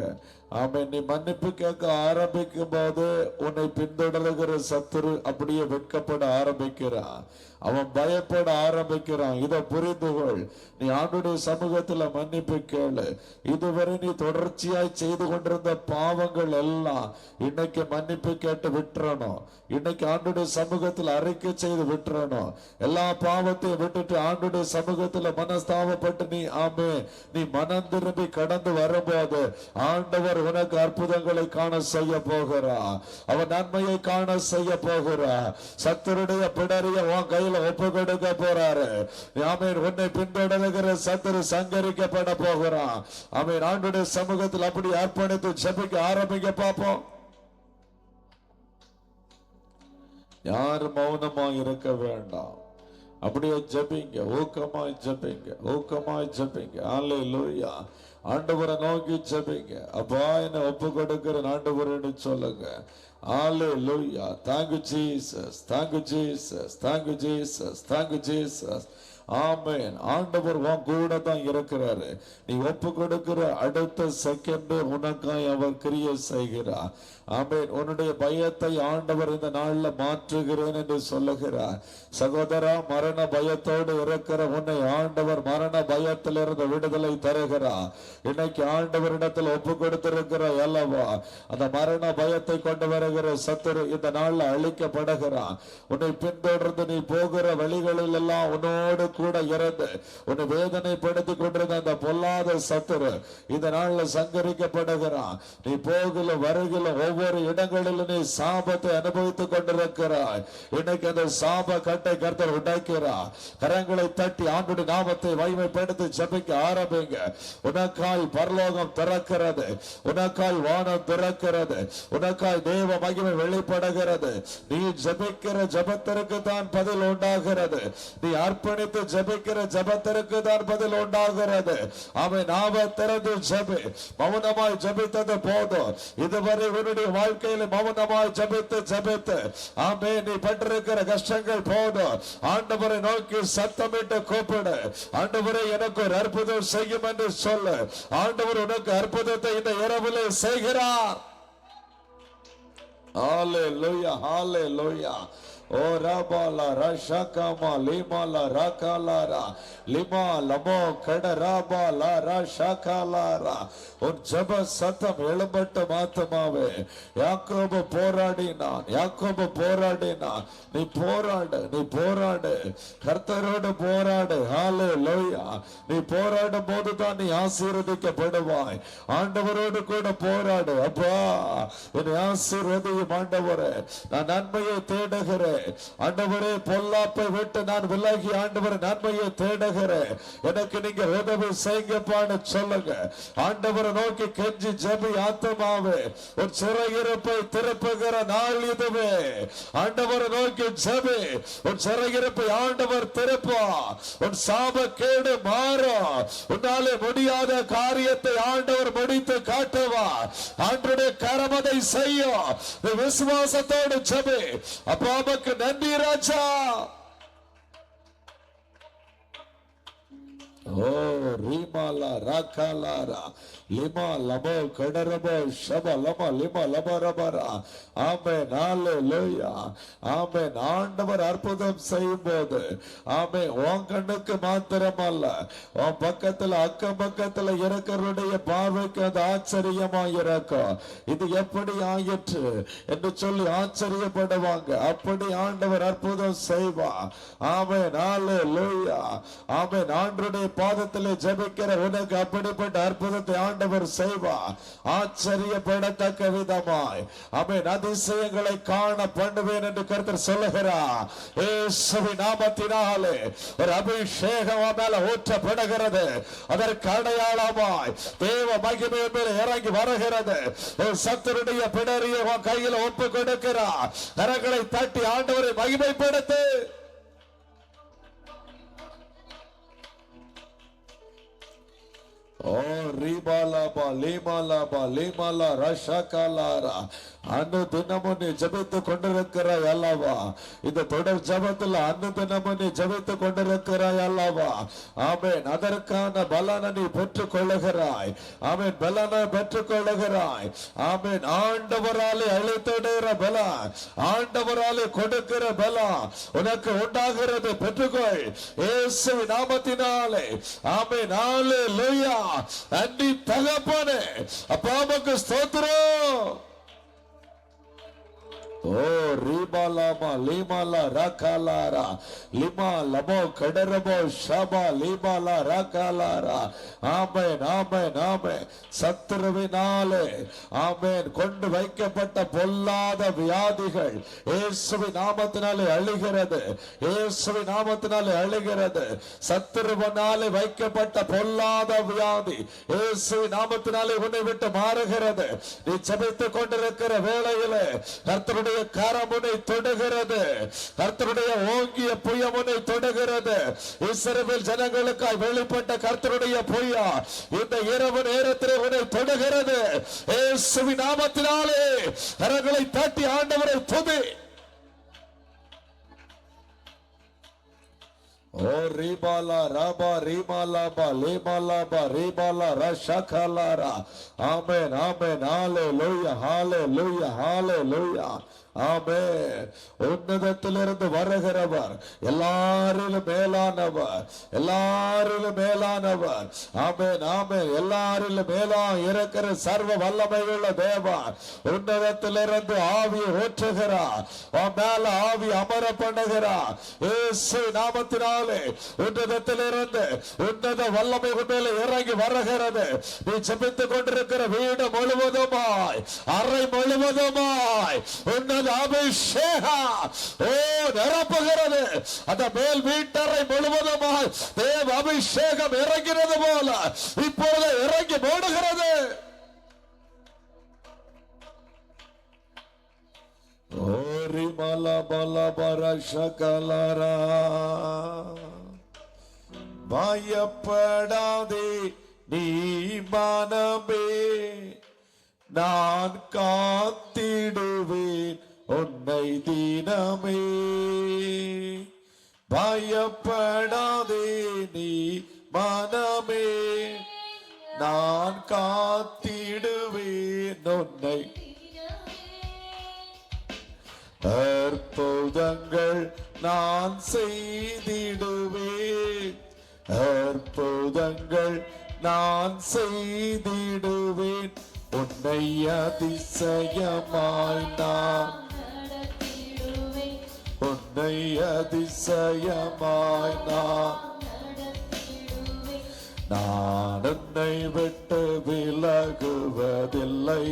A: ஆமென். நீ மன்னிப்பு கேட்க ஆரம்பிக்கும் போது உன்னை பின்தொடர்கிற சத்துரு அப்படியே வெட்கப்பட ஆரம்பிக்கிறான். அவன் பயப்பட ஆரம்பிக்கிறான். இதை புரிந்து கொள். நீ ஆண்டுடைய சமூகத்துல மன்னிப்பு கேளு. இதுவரை நீ தொடர்ச்சியாய் செய்து கொண்டிருந்த பாவங்கள் எல்லாம் இன்னைக்கு மன்னிப்பு கேட்டு விட்டுறணும். இன்னைக்கு ஆண்டுடைய சமூகத்துல அறிக்கை செய்து விட்டுறணும். எல்லா பாவத்தையும் விட்டுட்டு ஆண்டுடைய சமூகத்துல மனஸ்தாபப்பட்டு நீ மனம் திரும்பி கடந்து வரும்போது ஆண்டவர் உனக்கு அற்புதங்களை காண செய்ய போகிறா. அவன் நன்மையை காண செய்ய போகிறா. சத்துருடைய பிடரிய உன் கையில ஒப்பு கொடுக்க போறாரு. ஆமென். உன்னை பின்தொடர்கிற சத்துரு சங்கரிக்கப்பட போகிறான். ஆமென். ஆண்டுடைய சமூகத்தில் அப்படி அர்ப்பணித்து ஜெபிக்க ஆரம்பிக்க பார்ப்போம். யாரும் மௌனமாக இருக்க வேண்டாம். அப்படியே ஜெபிங்க. ஊக்கமாய் ஜெபிங்க. ஊக்கமாய் ஜெபிங்க. அல்லேலூயா. ஆண்டவரை நோக்கி ஜெபிங்க. அப்பா என்னை ஒப்பு கொடுக்கிற ஆண்டவரேன்னு சொல்லுங்க. அல்லேலூயா. Thank you Jesus. Thank you Jesus. Thank you Jesus. Thank you Jesus. ஆமென். ஆண்டவர் உன் கூட தான் இருக்கிறாரு. நீ ஒப்பு கொடுக்கிற அடுத்த செகண்ட் உனக்காய் அவர் கிரியை செய்கிறார். ஆமென். உன்னுடைய பயத்தை ஆண்டவர் இந்த நாள்ல மாற்றுகிறேன் என்று சொல்லுகிறார். சகோதரா, மரண பயத்தோடு இருக்கிற உன்னை ஆண்டவர் மரண பயத்திலிருந்து விடுதலை தருகிறார். இன்னைக்கு ஆண்டவரிடத்தில் ஒப்பு கொடுத்திருக்கிற அல்லவா, அந்த மரண பயத்தை கொண்டு வருகிற சத்துரு இந்த நாள்ல அழிக்கப்படுகிறான். உன்னை பின்தொடர்ந்து நீ போகிற வழிகளில் எல்லாம் உன்னோடு கூட இருந்து உன்னை வேதனைப்படுத்திக் கொண்டிருந்த அந்த பொல்லாத சத்துரு இந்த நாள்ல சங்கரிக்கப்படுகிறான். நீ போகில வருகில ஒவ்வொரு இடங்களிலும் நீ சாபத்தை அனுபவித்துக் கொண்டிருக்கிறாய். இன்னைக்கு அந்த சாப கட்டை கர்த்தர் உடைக்கிறார். கரங்களை தட்டி ஆண்டுடைய நாமத்தை மகிமைப்படுத்தி ஜெபிக்க ஆரம்பிங்க. உனக்காய் பரலோகம் திறக்கிறது. உனக்காய் வானம் திறக்கிறது. உனக்காய் தேவ மகிமை வெளிப்படுகிறது. நீ ஜெபிக்கிற ஜெபத்திற்கு தான் பதில் உண்டாகிறது. நீ அர்ப்பணித்து ஜெபிக்கிற ஜெபத்திற்கு தான் பதில் உண்டாகிறது. அவன் நாம திறந்து ஜெபி. மௌனமாய் ஜெபித்தது போதும். இதுவரை உன்னுடைய வாழ்க்கையில் மௌனமாய் ஜெபித்து ஆமே நீ பட்டிருக்கிற கஷ்டங்கள் போதும். ஆண்டவரை நோக்கி சத்தமிட்டு கூப்பிடு. ஆண்டவரை எனக்கு ஒரு அற்புதம் செய்யும் என்று சொல்லு. ஆண்டவர் உனக்கு அற்புதத்தை இந்த இரவிலே செய்கிறார். ஹalleluya, ஹalleluya. ஓ ராபாலா ரஷகமா லிமாலா ரகாலாரா லிமா லமோ கட ராபாலா ரஷகாலாரா. உன் ஜெப சத்தம் எழும்பட்டும் ஆத்துமாவே. யாக்கோபு போராடினான், யாக்கோபு போராடினான். நீ போராடு, நீ போராடு, கர்த்தரோடு போராடு. ஹல்லேலூயா. நீ போராடும் போதுதான் நீ ஆசீர்வதிக்கப்படுவாய். ஆண்டவரோடு கூட போராடு. அப்பா என்னை ஆசீர்வதியும் ஆண்டவரே, நான் நன்மையை தேடுகிறேன் ஆண்டவரே. பொல்லாப்பை விட்டு நான் விலகி ஆண்டவரே நன்மையை தேடுகிறேன். எனக்கு நீங்க உதவி செய்யுங்கப்பான்னு சொல்லுங்க. ஆண்டவரை நோக்கி கெஞ்சி ஜெபி ஆத்துமாவே. ஒரு சிறையிருப்பை திருப்புகிற நாள் இதுவே. ஆண்டவரை நோக்கி ஜெபி. ஒரு சிறையிருப்பை ஆண்டவர் திருப்பா. உன் சாப கேடு மாறும். உன்னாலே முடியாத காரியத்தை ஆண்டவர் முடித்து காட்டுவா. ஆண்டவருடைய கரமதை செய்யும். விசுவாசத்தோடு ஜெபி. அப்பாவுக்கு நன்றி ராஜா. ஓ ரீமாலா ராகாலாரா லிமா லமோ கடரபோ ஷப லமா லிமா லபரபரா. ஆமென். ஹல்லேலூயா. ஆமென். ஆண்டவர் அற்புதம் செய்யும் போது ஆமென் உன் கண்ணுக்கு மாத்திரமல்ல, உன் பக்கத்துல அக்கம் பக்கத்துல இருக்கிறவருடைய பார்வைக்கு அது ஆச்சரியமா இருக்கும். இது எப்படி ஆயிற்று என்று சொல்லி ஆச்சரியப்படுவாங்க. அப்படி ஆண்டவர் அற்புதம் செய்வா. ஆமென். ஹல்லேலூயா. ஆமென். ஆண்டவருடைய பாதத்திலே ஜெபிக்கிற உனக்கு அப்படிப்பட்ட அற்புதத்தை ஆண்டவர் செய்வா. ஆச்சரியப்படத்தக்க விதமாய் ஆமென் அதிசயங்களை காண பண்ணுவேன் என்று கர்த்தர் சொல்லுகிறார். இயேசுவின் நாமத்தினாலே ஒரு அபிஷேகம் மேல ஊற்றப்படுகிறது. அதற்கு அடையாளமாய் தேவ மகிமை மேல இறங்கி வருகிறது. சத்துருடைய பிடரியை உன் கையில் ஒப்பு கொடுக்கிறார். கரங்களை தட்டி ஆண்டவரை மகிமைப்படுத்து. ஓ ரீபாலாபா லீமாலாபா லீமாலா ரஷகாலாரா. அன்னு தினமும் நீ ஜெபித்து கொண்டிருக்கிறாய் அல்லவா? இந்த தொடர் ஜெபத்தில் அன்னு தினமும் நீ ஜெபித்து கொண்டிருக்கிறாய் அல்லவா? ஆமென். அதற்கான பலனை நீ பெற்றுக் கொள்ளுகிறாய். ஆமென். பலனை பெற்றுக் கொள்ளுகிறாய். ஆமென். ஆண்டவராலே அழைத்திடுகிற பலன், ஆண்டவராலே கொடுக்கிற பலன் உனக்கு உண்டாகிறது. பெற்றுக்கொள் இயேசுவின் நாமத்தினாலே. ஆமென். ஹல்லேலூயா. நன்றி தகப்பனே. அப்பாவுக்கு ஸ்தோத்திரம். ஓ ரீபாலாமா லீமாலா ராகாலாரா லிமா லமோ கடரபோ ஷபா லீமாலா ராகாலாரா. ஆமென். ஆமென். ஆமென். சத்துருவினாலே ஆமென் கொண்டு வைக்கப்பட்ட பொல்லாத வியாதிகள் இயேசுவின் நாமத்தினாலே அழிகிறது. இயேசுவின் நாமத்தினாலே அழிகிறது. சத்துருவினாலே வைக்கப்பட்ட பொல்லாத வியாதி இயேசுவின் நாமத்தினாலே உன்னை விட்டு மாறுகிறது. நீ ஜெபித்துக் கொண்டிருக்கிற வேளையிலே கர்த்தருடைய கரமுனை தொடுகிறது. கர்த்தருடைய ஓங்கிய புயமுனை தொடுகிறது. இஸ்ரவேல் ஜனங்களுக்காய் வெளிப்பட்ட கர்த்தருடைய புயா இந்த இரவு நேரத்தில் உன்னை தொடுகிறது. இயேசுவின் நாமத்தினாலே கரங்களை தட்டி ஆண்டவரை துதி. ஓ ரீபாலா ராபா ரீமாலாபா லேமாலாபா ரீபாலா ரஷகாலாரா. ஆமென். ஆமென். ஹல்லேலூயா. ஹல்லேலூயா. ஹல்லேலூயா. ஆமென். உன்னதத்திலிருந்து வருகிறவர் எல்லாரிலும் மேலானவர். எல்லாரிலும் மேலானவர். ஆமென். ஆமென். எல்லாரிலும் மேலா இருக்கிற சர்வ வல்லமையுள்ள தேவன் உன்னதத்திலிருந்து ஆவியை ஊற்றுகிறார். மேல ஆவி அமர பண்ணுகிறார். இயேசு நாமத்தினாலே உன்னதத்திலிருந்து உன்னத வல்லமை மேல இறங்கி வருகிறது. நீ ஜெபித்துக் கொண்டிருக்கிற வீடு முழுவதுமாய் அறை முழுவதுமாய் உன்னத அபிஷேகம் நிரப்புகிறது. அந்த மேல் வீட்டறை முழுவதுமாய் தேவ அபிஷேகம் இறங்கிறது போல இப்பொழுது இறங்கி மூடுகிறது. ஓரி மலா பலா பரஷகலரா. பயப்படாதே நீ மனமே, நான் காத்திடுவேன் உன்னை தினமே. பயப்படாதே நீ மனமே, நான் காத்திடுவேன் உன்னை. அற்புதங்கள் நான் செய்திடுவேன், அற்புதங்கள் நான் செய்திடுவேன், உன்னை அதிசயமாய் நான், உன்னை அதிசயமாய் நான் உன்னை விட்டு விலகுவதில்லை,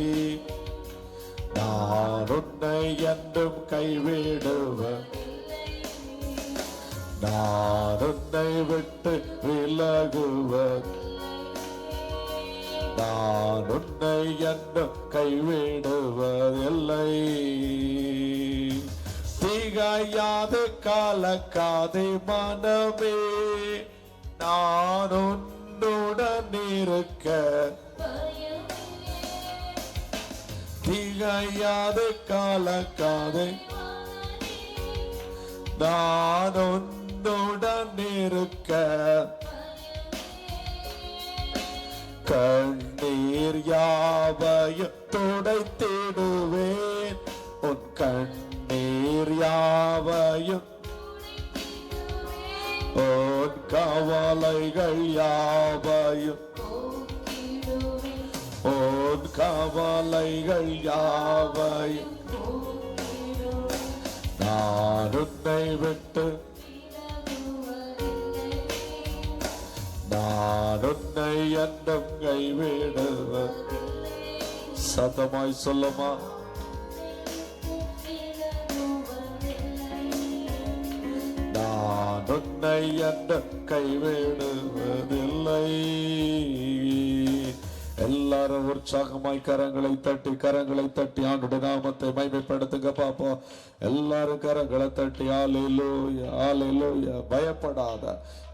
A: நான் உன்னை என்றும் கைவிடுவேன், நான் உன்னை விட்டு விலகுவது, நான் உன்னை என்றும் கைவிடுவதில்லை. திகையாது கலக்காதே மனமே, நான் உன்னுடன் இருக்க, திகையாது கலக்காதே, நான் உன்னுடன் இருக்க, கண்ணீர் யாவையும் துடைத்திடுவேன், உன் கண்ணீர் யாவையும், உன் கவலைகள் யாவையும், உன் கவலைகள் யாவையும், நான் உன்னை விட்டு, நான் உன்னை என்றும் கைவிடுவேன். சத்தமாய் சொல்லுமா, நான் உன்னை என்றும் கைவிடுவதில்லை. எல்லாரும் உற்சாகமாய் கரங்களை தட்டி ஆண்டுடைய நாமத்தை மகிமைப்படுத்துங்க பாப்போம். எல்லாரும் கரங்களை தட்டி ஹல்லேலூயா, ஹல்லேலூயா. பயப்படாத,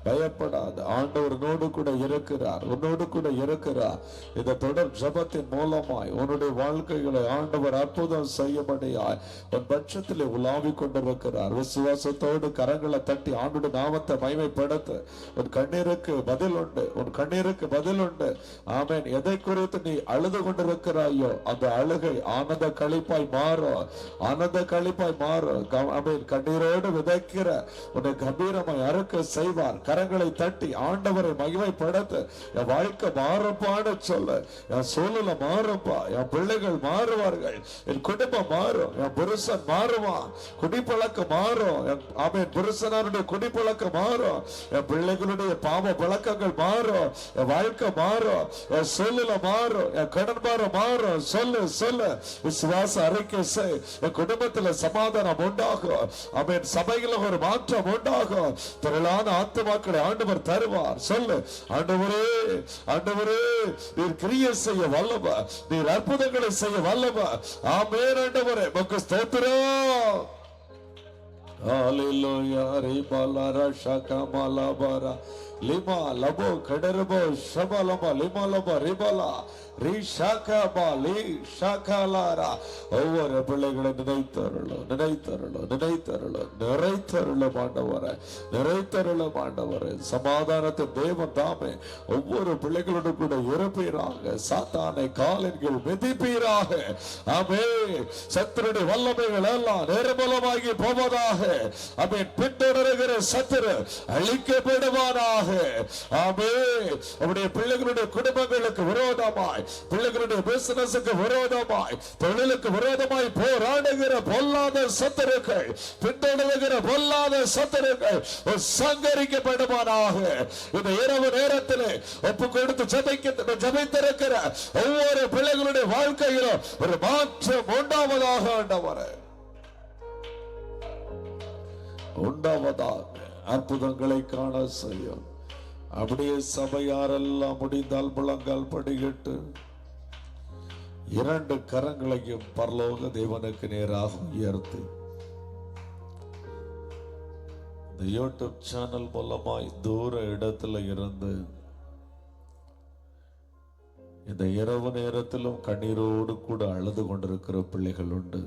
A: பயப்படாத, ஆண்டவர் உன்னோடு கூட இருக்கிறார், உன்னோடு கூட இருக்கிறார். இந்த தொடர் ஜபத்தின் மூலமாய் உன்னுடைய வாழ்க்கைகளை ஆண்டவர் அற்புதம் செய்யபடியாய் உன் பட்சத்திலே உலாவிக் கொண்டிருக்கிறார். விசுவாசத்தோடு கரங்களை தட்டி ஆண்டுடைய நாமத்தை மகிமைப்படுத்து. உன் கண்ணீருக்கு பதில் உண்டு, உன் கண்ணீருக்கு பதில் உண்டு. ஆமென். எதை குறித்து நீ அழுது கொண்டிருக்கிறாயோ அந்த அழுகை ஆனந்த களிப்பாய் மாறும், ஆனந்த களிப்பாய் மாறும். ஆமென். கண்ணீரோடு விதைக்கிற உன்னை கம்பீரமாய் அறுக்க செய்வார். கரங்களை தட்டி ஆண்டவரை மகிமைப்படுத்த. என் வாழ்க்கை மாறுப்பான்னு சொல்ல, என் சூழ்நிலை மாறுப்பா, என் பிள்ளைகள் மாறுவார்கள், என் குடும்பம் மாறும், என் புருஷன் மாறுவான், குடிப்பழக்கம் மாறும், என் புருஷனாருடைய குடிப்பழக்கம் மாறும், என் பிள்ளைகளுடைய பாவ பழக்கங்கள் மாறும், என் வாழ்க்கை மாறும், என் சூழ்நிலை மாறும், என் கடன் பாரம் மாறும். சொல்லு சொல்லு, விசுவாச அறிக்கை செய். என் குடும்பத்தில் சமாதானம் உண்டாகும், அவன் சபையில் ஒரு மாற்றம் உண்டாகும். திரளான ஆத்மா ஆண்டவர் தருவார். சொல்லு, ஆண்டவரே, ஆண்டவரே, நீர் கிரியை செய்ய வல்லவர், நீர் அற்புதங்களை செய்ய வல்லவர். ஆமென். ஆண்டவரே உமக்கு ஸ்தோத்திரம். ஹல்லேலூயா. ரிபாலரா ஷகமலபரா லிமா லபோ கடரபோ ஷபலபா லிமா லபா ரிபலா ஒவ்வொரு பிள்ளைகளை நினைத்தருளும், நினைத்தருளும், நினைத்தருளும், நிறைத்தருளும் ஆண்டவரே, நிறைத்தருளும் ஆண்டவரே. சமாதானத்தின் தேவன் தாமே ஒவ்வொரு பிள்ளைகளோடு கூட இருப்பீராக. சாத்தானை காலின் கீழ் மிதிப்பீராக. ஆமென். சத்துருடைய வல்லமைகள் எல்லாம் நிர்மூலமாகி போவதாக. ஆமென். பின்தொடருகிற சத்துரு அழிக்கப்படுவானாக. ஆமென். அவருடைய பிள்ளைகளுடைய குடும்பங்களுக்கு விரோதமாய், பிள்ளைகளுடைய பிசினஸுக்கு விரோதமாய், தொழிலுக்கு விரோதமாய் போராடுகிற பொல்லாத சத்துருக்கள், பின்தொடருகிற பொல்லாத சத்துருக்கள் சங்கரிக்கப்படுவானாக. இந்த இரவு நேரத்தில் ஒப்பு கொடுத்து ஜெபித்திருக்கிற ஒவ்வொரு பிள்ளைகளுடைய வாழ்க்கையிலும் ஒரு மாற்றம் உண்டாவதாக. ஆண்டவரே உண்டாவதாக. அற்புதங்களை காண செய்யும். அப்படியே சபையாரெல்லாம் முடிந்தால் முழங்கால் படியிட்டு இரண்டு கரங்களையும் பரலோக தேவனுக்கு நேராக உயர்த்தி இந்த யூடியூப் சேனல் மூலமாய் தூர இடத்துல இருந்து இந்த இரவு நேரத்திலும் கண்ணீரோடு கூட அழுது கொண்டிருக்கிற பிள்ளைகள் உண்டு.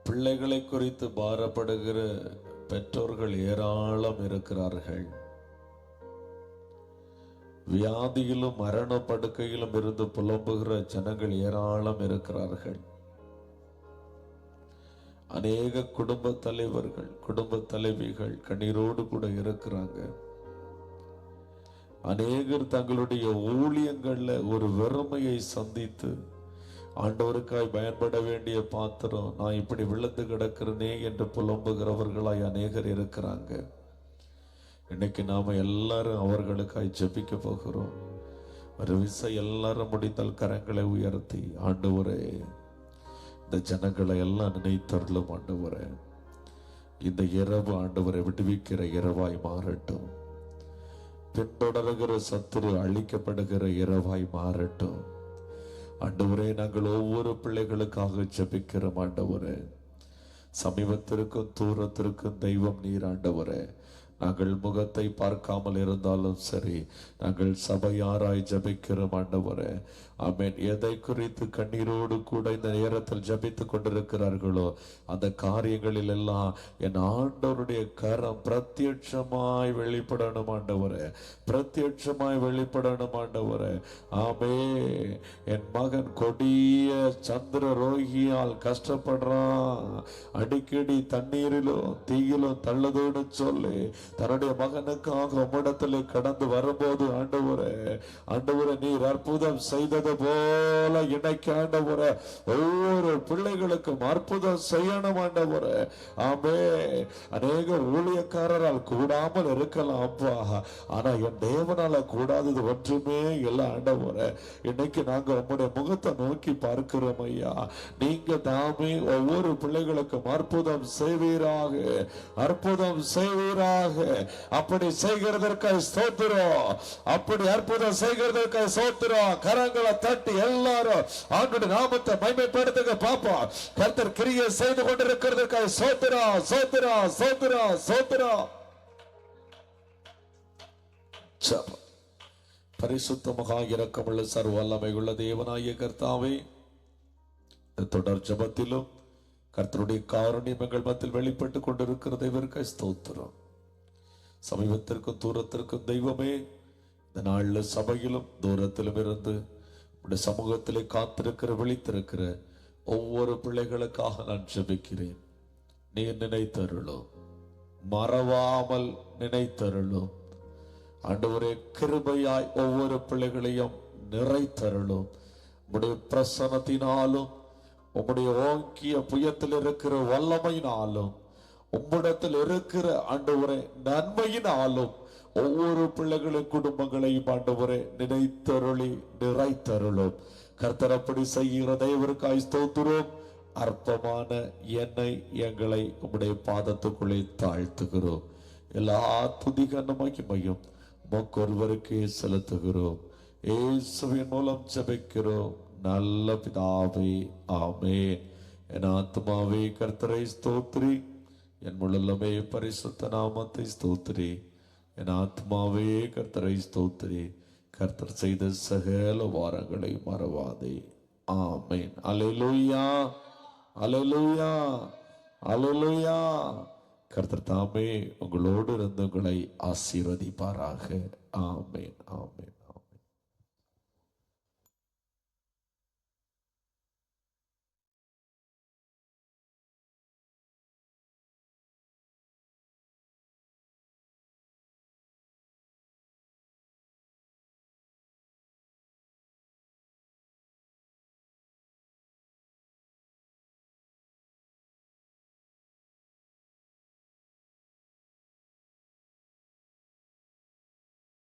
A: பிள்ளைகளை குறித்து பாரப்படுகிற பெற்றோர்கள் ஏராளம் இருக்கிறார்கள். வியாதியிலும் மரண படுக்கையிலும் இருந்து புலம்புகிற ஜனங்கள் ஏராளம் இருக்கிறார்கள். அநேக குடும்ப தலைவர்கள், குடும்ப தலைவிகள் கண்ணீரோடு கூட இருக்கிறாங்க. அநேகர் தங்களுடைய ஊழியங்கள்ல ஒரு வெறுமையை சந்தித்து, ஆண்டவருக்காய் பயன்பட வேண்டிய பாத்திரம் நான் இப்படி விழுந்து கிடக்கிறனே என்று புலம்புகிறவர்களாய் அநேகர் இருக்கிறாங்க. இன்னைக்கு நாம எல்லாரும் அவர்களுக்காய் ஜெபிக்க போகிறோம். ஒரு விசை எல்லாரும் முடிந்தால் கரங்களை உயர்த்தி, ஆண்டவரே இந்த ஜனங்களை எல்லாம் நினைத்தருளும் ஆண்டவரே, இந்த இரவு ஆண்டவரை விடுவிக்கிற இரவாய் மாறட்டும், பின்தொடர்கிற சத்துரு அழிக்கப்படுகிற இரவாய் மாறட்டும். ஆண்டவரே, நாங்கள் ஒவ்வொரு பிள்ளைகளுக்காக ஜெபிக்கிறோம் ஆண்டவரே. சமீபத்திற்கும் தூரத்திற்கும் தெய்வம் நீர் ஆண்டவரே. நாங்கள் முகத்தை பார்க்காமல் இருந்தாலும் சரி, நாங்கள் சபையாராய் ஜபிக்கிறோம் ஆண்டவரே. ஆமென். எதை குறித்து கண்ணீரோடு கூட இந்த நேரத்தில் ஜபித்து கொண்டிருக்கிறார்களோ அந்த காரியங்களில் எல்லாம் என் ஆண்டவருடைய கரம் பிரத்யட்சமாய் வெளிப்படணும் ஆண்டவரே, பிரத்யட்சமாய் வெளிப்படணும் ஆண்டவரே. ஆமே. என் மகன் கொடிய சந்திர ரோகியால் கஷ்டப்படுறான், அடிக்கடி தண்ணீரிலும் தீயிலும் தள்ளதோடு சொல்லி தன்னுடைய மகனுக்காக உம்மிடத்திலே கடந்து வரும்போது ஆண்டவரே, ஆண்டவரே நீர் அற்புதம் செய்தது போல இன்னைக்கு ஆண்டவரே ஒவ்வொரு பிள்ளைகளுக்கும் அற்புதம் செய்யணும் ஆண்டவரே. ஆமே. அநேக ஊழியக்காரரால் கூடாமல் இருக்கலாம் அப்பா, ஆனா என் தேவனால கூடாதது ஒன்றுமே இல்லை ஆண்டவரே. இன்னைக்கு நாங்க உம்முடைய முகத்தை நோக்கி பார்க்கிறோம் ஐயா. நீங்க தாமே ஒவ்வொரு பிள்ளைகளுக்கும் அற்புதம் செய்வீராக, அற்புதம் செய்வீராக. அப்படி செய்கிறதற்காக ஸ்தோத்திரம், அப்படி அற்புதம் செய்கிறதற்காக ஸ்தோத்திரம். கரங்களை தட்டி எல்லாரும் ஆண்டவருடைய நாமத்தை மகிமைப்படுத்துங்க பாப்பா. கர்த்தர் கிரியை செய்து கொண்டிருக்கிறதற்காக ஸ்தோத்திரம், ஸ்தோத்திரம், ஸ்தோத்திரம், ஸ்தோத்திரம். ஜெபம். பரிசுத்த மகா இரக்கமுள்ள சர்வ வல்லமையுள்ள தேவனாகிய கர்த்தாவே, தொடர் ஜெபத்திலும் கர்த்தருடைய காருண்யம் எங்கள் மத்தியில் வெளிப்பட்டு கொண்டிருக்கிறது இதற்காக ஸ்தோத்திரம். சமீபத்திற்கும் தூரத்திற்கும் தெய்வமே, இந்த நாள்ல சபையிலும் தூரத்திலும் இருந்து உடைய சமூகத்திலே காத்திருக்கிற விழித்திருக்கிற ஒவ்வொரு பிள்ளைகளுக்காக நான் ஜெபிக்கிறேன். நீ நினைத்தருளும், மறவாமல் நினைத்தருளும் ஆண்டவரே. கிருபையாய் ஒவ்வொரு பிள்ளைகளையும் நிறைத்தருளும். உம்முடைய பிரசன்னத்தினாலும் உம்முடைய ஓங்கிய புயத்தில் இருக்கிற வல்லமையினாலும் உம்மிடத்தில் இருக்கிற ஆண்டவரே நன்மையினாலும் ஒவ்வொரு பிள்ளைகளின் குடும்பங்களையும் ஆண்டவரே நினைத்தருளி நிறைத்தருளும். கர்த்தர் அப்படி செய்கிற தேவருக்காய் ஸ்தோத்திரம். அற்பமான என்னை எங்களை உம்முடைய பாதத்துக்குள்ளே தாழ்த்துகிறோம். எல்லா துதிகன மகிமையும் உமக்கொருவருக்கே செலுத்துகிறோம். இயேசுவின் மூலம் ஜெபிக்கிறோம் நல்ல பிதாவே, ஆமென். என் ஆத்மாவே கர்த்தரை ஸ்தோத்திரி, என் முழுமே பரிசுத்த நாமத்தை ஸ்தோத்திரி. என் ஆத்மாவே கர்த்தரை ஸ்தோத்திரி, கர்த்தர் செய்த சகல வாரங்களை மறவாதே. ஆமென். அல்லேலூயா, அல்லேலூயா, அல்லேலூயா. கர்த்தர் தாமே உங்களோடு இருந்து உங்களை ஆசீர்வதிப்பாராக. ஆமென், ஆமென்.